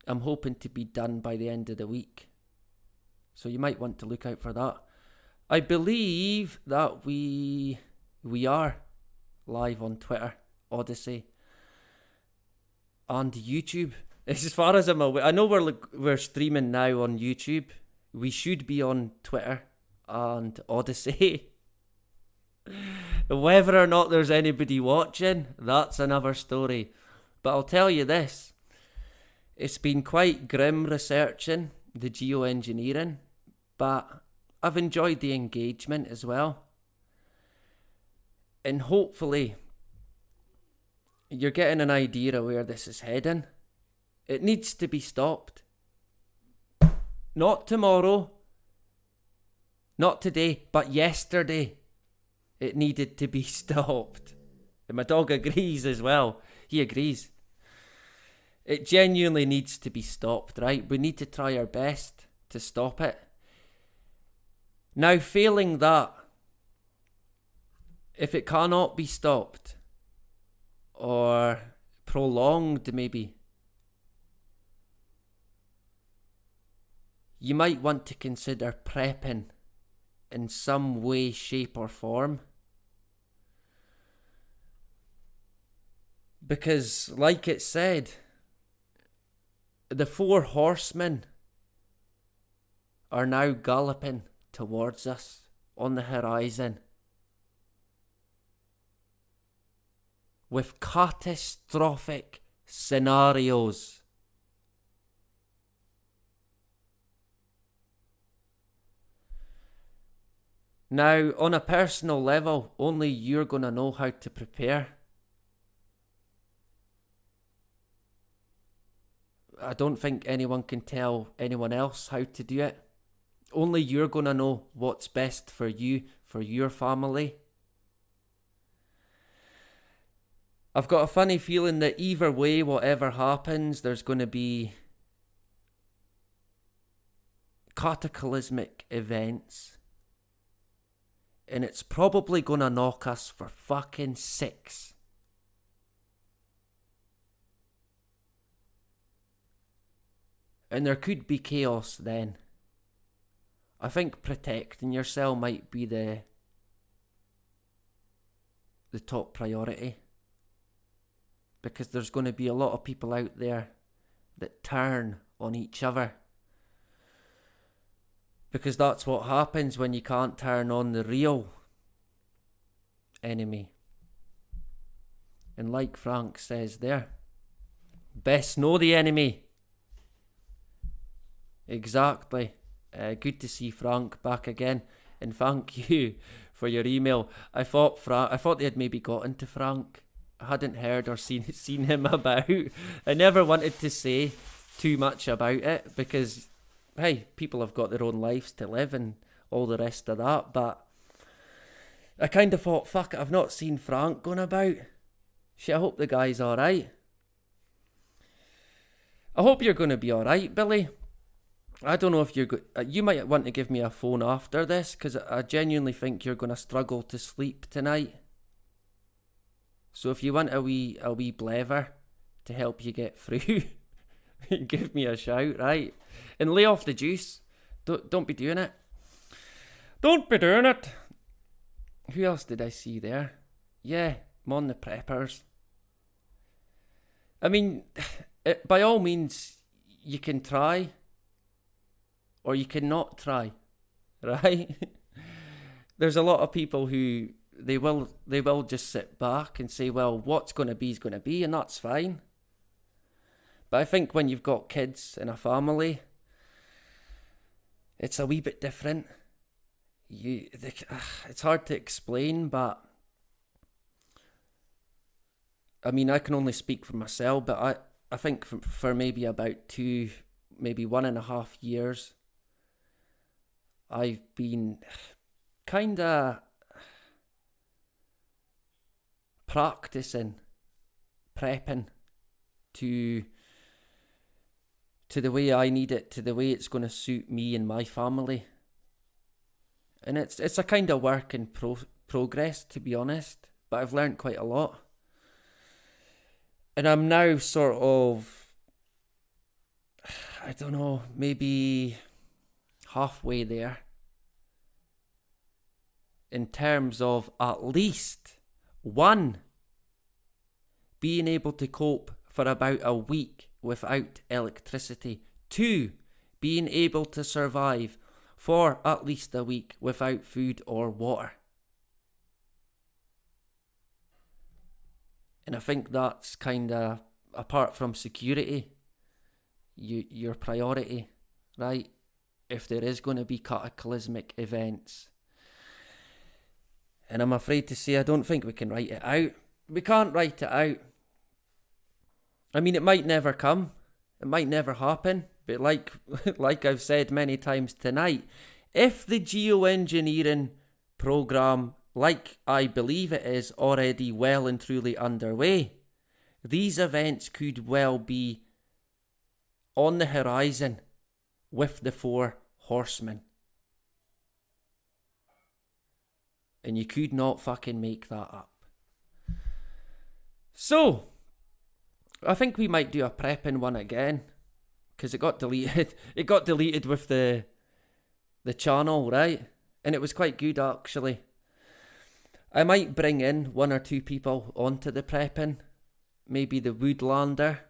I'm hoping to be done by the end of the week. So you might want to look out for that. I believe that we are live on Twitter, Odyssey, and YouTube. As far as I'm aware, I know we're streaming now on YouTube. We should be on Twitter and Odyssey. Whether or not there's anybody watching, that's another story. But I'll tell you this. It's been quite grim researching the geoengineering, but I've enjoyed the engagement as well. And hopefully you're getting an idea of where this is heading. It needs to be stopped. Not tomorrow, not today, but yesterday. It needed to be stopped. And my dog agrees as well. He agrees. It genuinely needs to be stopped, right? We need to try our best to stop it. Now, failing that, if it cannot be stopped, or prolonged maybe, you might want to consider prepping in some way, shape or form. Because, like it said, the 4 horsemen are now galloping towards us on the horizon with catastrophic scenarios. Now, on a personal level, only you're going to know how to prepare. I don't think anyone can tell anyone else how to do it. Only you're going to know what's best for you, for your family. I've got a funny feeling that either way, whatever happens, there's going to be cataclysmic events. And it's probably going to knock us for fucking 6. And there could be chaos then. I think protecting yourself might be the top priority. Because there's going to be a lot of people out there that turn on each other. Because that's what happens when you can't turn on the real enemy. And like Frank says there, best know the enemy. Exactly. Good to see Frank back again, and thank you for your email. I thought they had maybe gotten to Frank. I hadn't heard or seen him about. I never wanted to say too much about it because, hey, people have got their own lives to live and all the rest of that. But I kind of thought, fuck it, I've not seen Frank going about. Shit, I hope the guy's all right. I hope you're going to be all right, Billy. I don't know if you might want to give me a phone after this, because I genuinely think you're going to struggle to sleep tonight. So if you want a wee blever to help you get through, give me a shout, right? And lay off the juice. Don't be doing it. Don't be doing it. Who else did I see there? Yeah, I'm on the preppers. I mean, by all means, you can try. Or you cannot try, right? There's a lot of people who they will just sit back and say, well, what's going to be is going to be, and that's fine. But I think when you've got kids and a family, it's a wee bit different. It's hard to explain, but I mean, I can only speak for myself, but I think for maybe about 2, maybe 1.5 years, I've been kind of practicing, prepping to the way I need it, to the way it's going to suit me and my family. And it's a kind of work in progress, to be honest, but I've learned quite a lot. And I'm now sort of, I don't know, maybe halfway there in terms of at least 1, being able to cope for about a week without electricity, 2, being able to survive for at least a week without food or water. And I think that's kind of, apart from security, your priority, right? If there is going to be cataclysmic events. And I'm afraid to say I don't think we can write it out. We can't write it out. I mean, it might never come. It might never happen. But like I've said many times tonight, if the geoengineering program like I believe it is already well and truly underway, these events could well be on the horizon with the 4 horsemen. And you could not fucking make that up. So, I think we might do a prepping one again, because it got deleted. It got deleted with the channel, right? And it was quite good, actually. I might bring in 1 or 2 people onto the prepping. Maybe the Woodlander.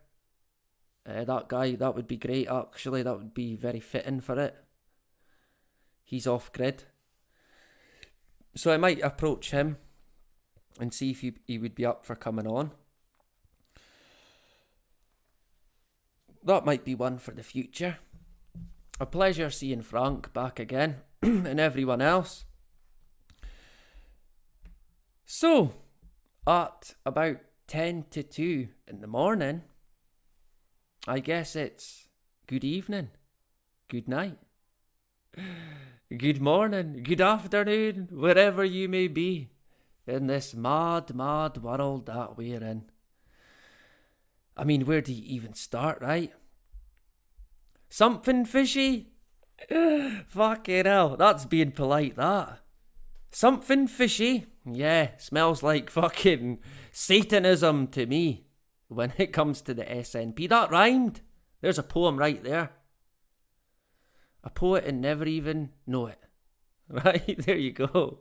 That guy, that would be great, actually. That would be very fitting for it. He's off grid. So I might approach him and see if he would be up for coming on. That might be one for the future. A pleasure seeing Frank back again and everyone else. So, at about 10 to 2 in the morning, I guess it's good evening, good night, good morning, good afternoon, wherever you may be in this mad, mad world that we're in. I mean, where do you even start, right? Something fishy? Fucking hell, that's being polite, that. Something fishy? Yeah, smells like fucking Satanism to me when it comes to the SNP. That rhymed. There's a poem right there. A poet and never even know it. Right, there you go.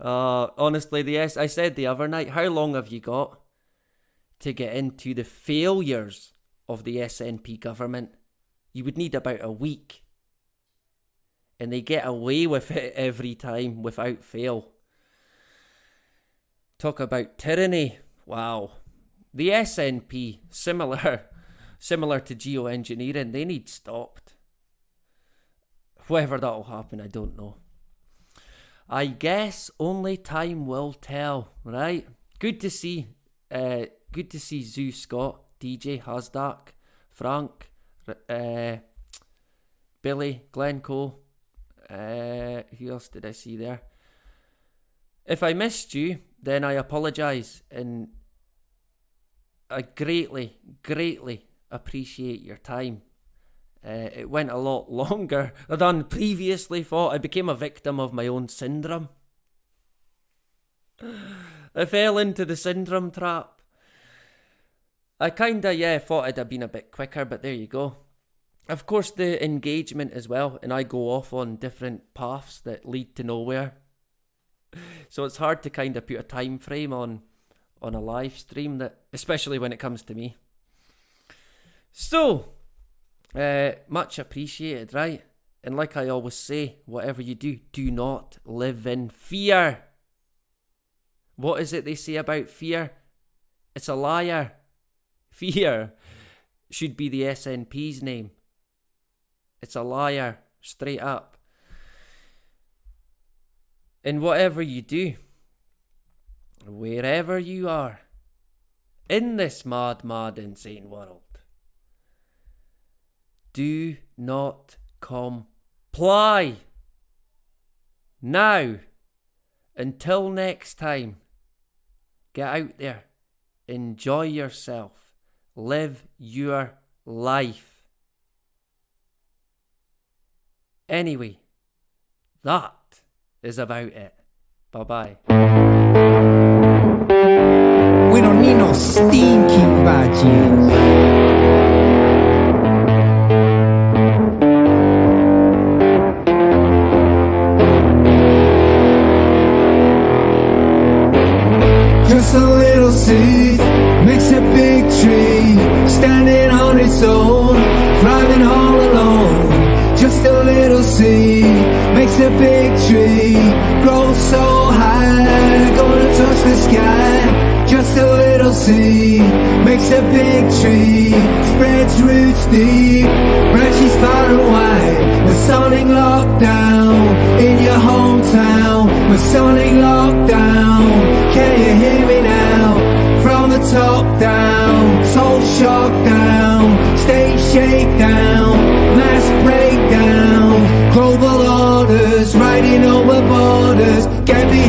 Honestly, I said the other night, how long have you got to get into the failures of the SNP government? You would need about a week. And they get away with it every time without fail. Talk about tyranny. Wow. The SNP, similar to geoengineering, they need stopped. Whether that'll happen, I don't know. I guess only time will tell, right? Good to see Zoo Scott, DJ Hasdak, Frank, Billy, Glenn Cole. Who else did I see there? If I missed you, then I apologise, and I greatly, greatly appreciate your time. It went a lot longer than previously thought. I became a victim of my own syndrome. I fell into the syndrome trap. I kinda, thought it'd have been a bit quicker, but there you go. Of course, the engagement as well, and I go off on different paths that lead to nowhere. So it's hard to kind of put a time frame on a live stream, that, especially when it comes to me. So, much appreciated, right? And like I always say, whatever you do, do not live in fear. What is it they say about fear? It's a liar. Fear should be the SNP's name. It's a liar, straight up. And whatever you do, wherever you are, in this mad, mad, insane world, do not comply. Now, until next time, get out there, enjoy yourself, live your life. Anyway, that is about it. Bye-bye. We don't need no stinking badges. Just a little seed makes a big tree, standing on its own, thriving all alone. Just a little seed makes a big tree, grow so high, gonna touch the sky. Just a little seed makes a big tree, spreads roots deep, branches far and wide. Masonic lockdown in your hometown, Masonic lockdown. Can you hear me now? From the top down, soul shock down, state shakedown, mass breakdown, global orders riding over borders. Get behind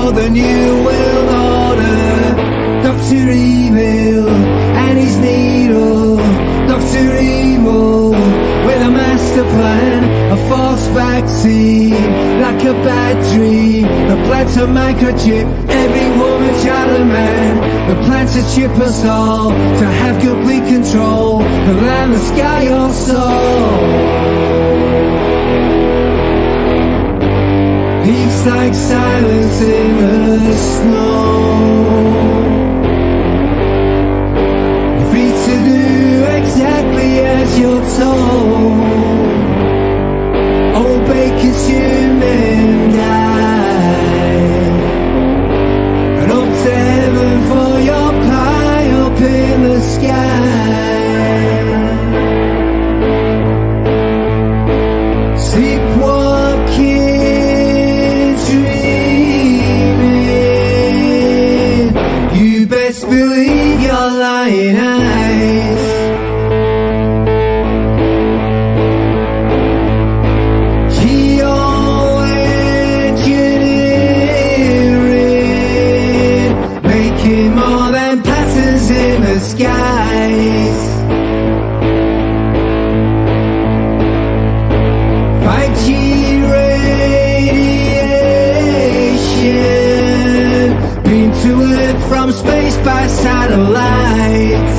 for the New World Order. Dr. Evil and his needle. Dr. Evil with a master plan, a false vaccine, like a bad dream. The plan's a microchip, every woman, child and man. The plan's to chip us all, to have complete control. The land, the sky, your soul. Peace like silence in the snow. Free to do exactly as you're told. Obey, consume and die. And up to heaven for your pie up in the sky. Sleepwalking, dreaming. You best believe your lying eyes. Geoengineering, making more than patterns in the skies. 5G radiation, beamed to Earth from space by satellites.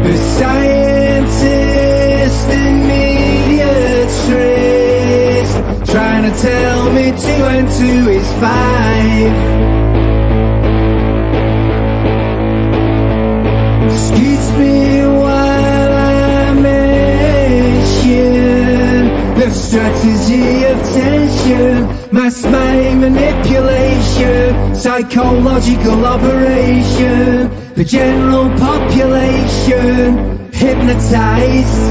The scientists and media tricks, trying to tell me 2 and 2 is 5. Excuse me while I mention the strategy of tension, mass mind manipulation, psychological operation. The general population hypnotized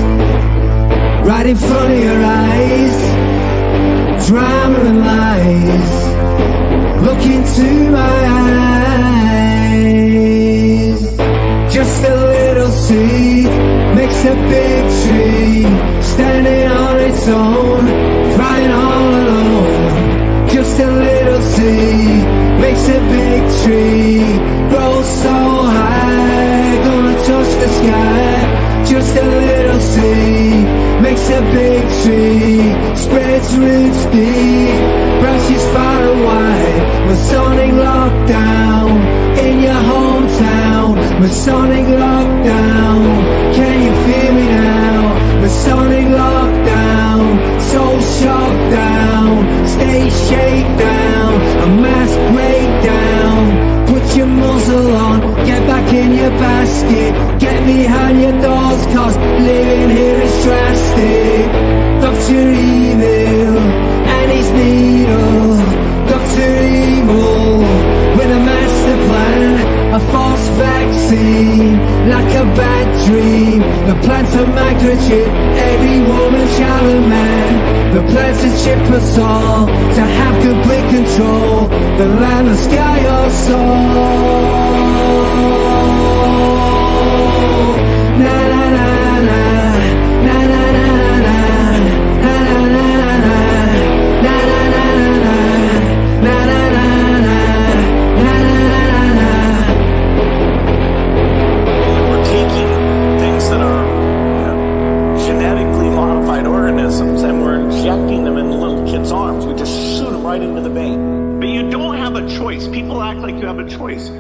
right in front of your eyes. Drama and lies, look into my eyes. Just a little seed makes a big tree, standing on its own, flying all alone. Just a little seed makes a big tree, grows so high, gonna touch the sky. Just a little seed makes a big tree, spreads roots deep, branches far and wide. Masonic lockdown in your hometown. Masonic lockdown, can you feel me now? Masonic lockdown, soul shocked down, stay shakedown, a mass breakdown. Put your muzzle on, get back in your basket, get behind your doors, cause living here is drastic. Dr. Evil and his needle. Dr. Evil with a master plan, a false vaccine, like a bad dream. The plan's a microchip, every woman, child and man. The plan's to chip us all, to have complete control. The land, the sky, your soul. Na na na na, na na na na, na na na na, na na na na, na na na na, na na na. We're taking things that are, genetically modified organisms and we're injecting them into little kids' arms. We just shoot them right into the vein. But you don't have a choice. People act like you have a choice.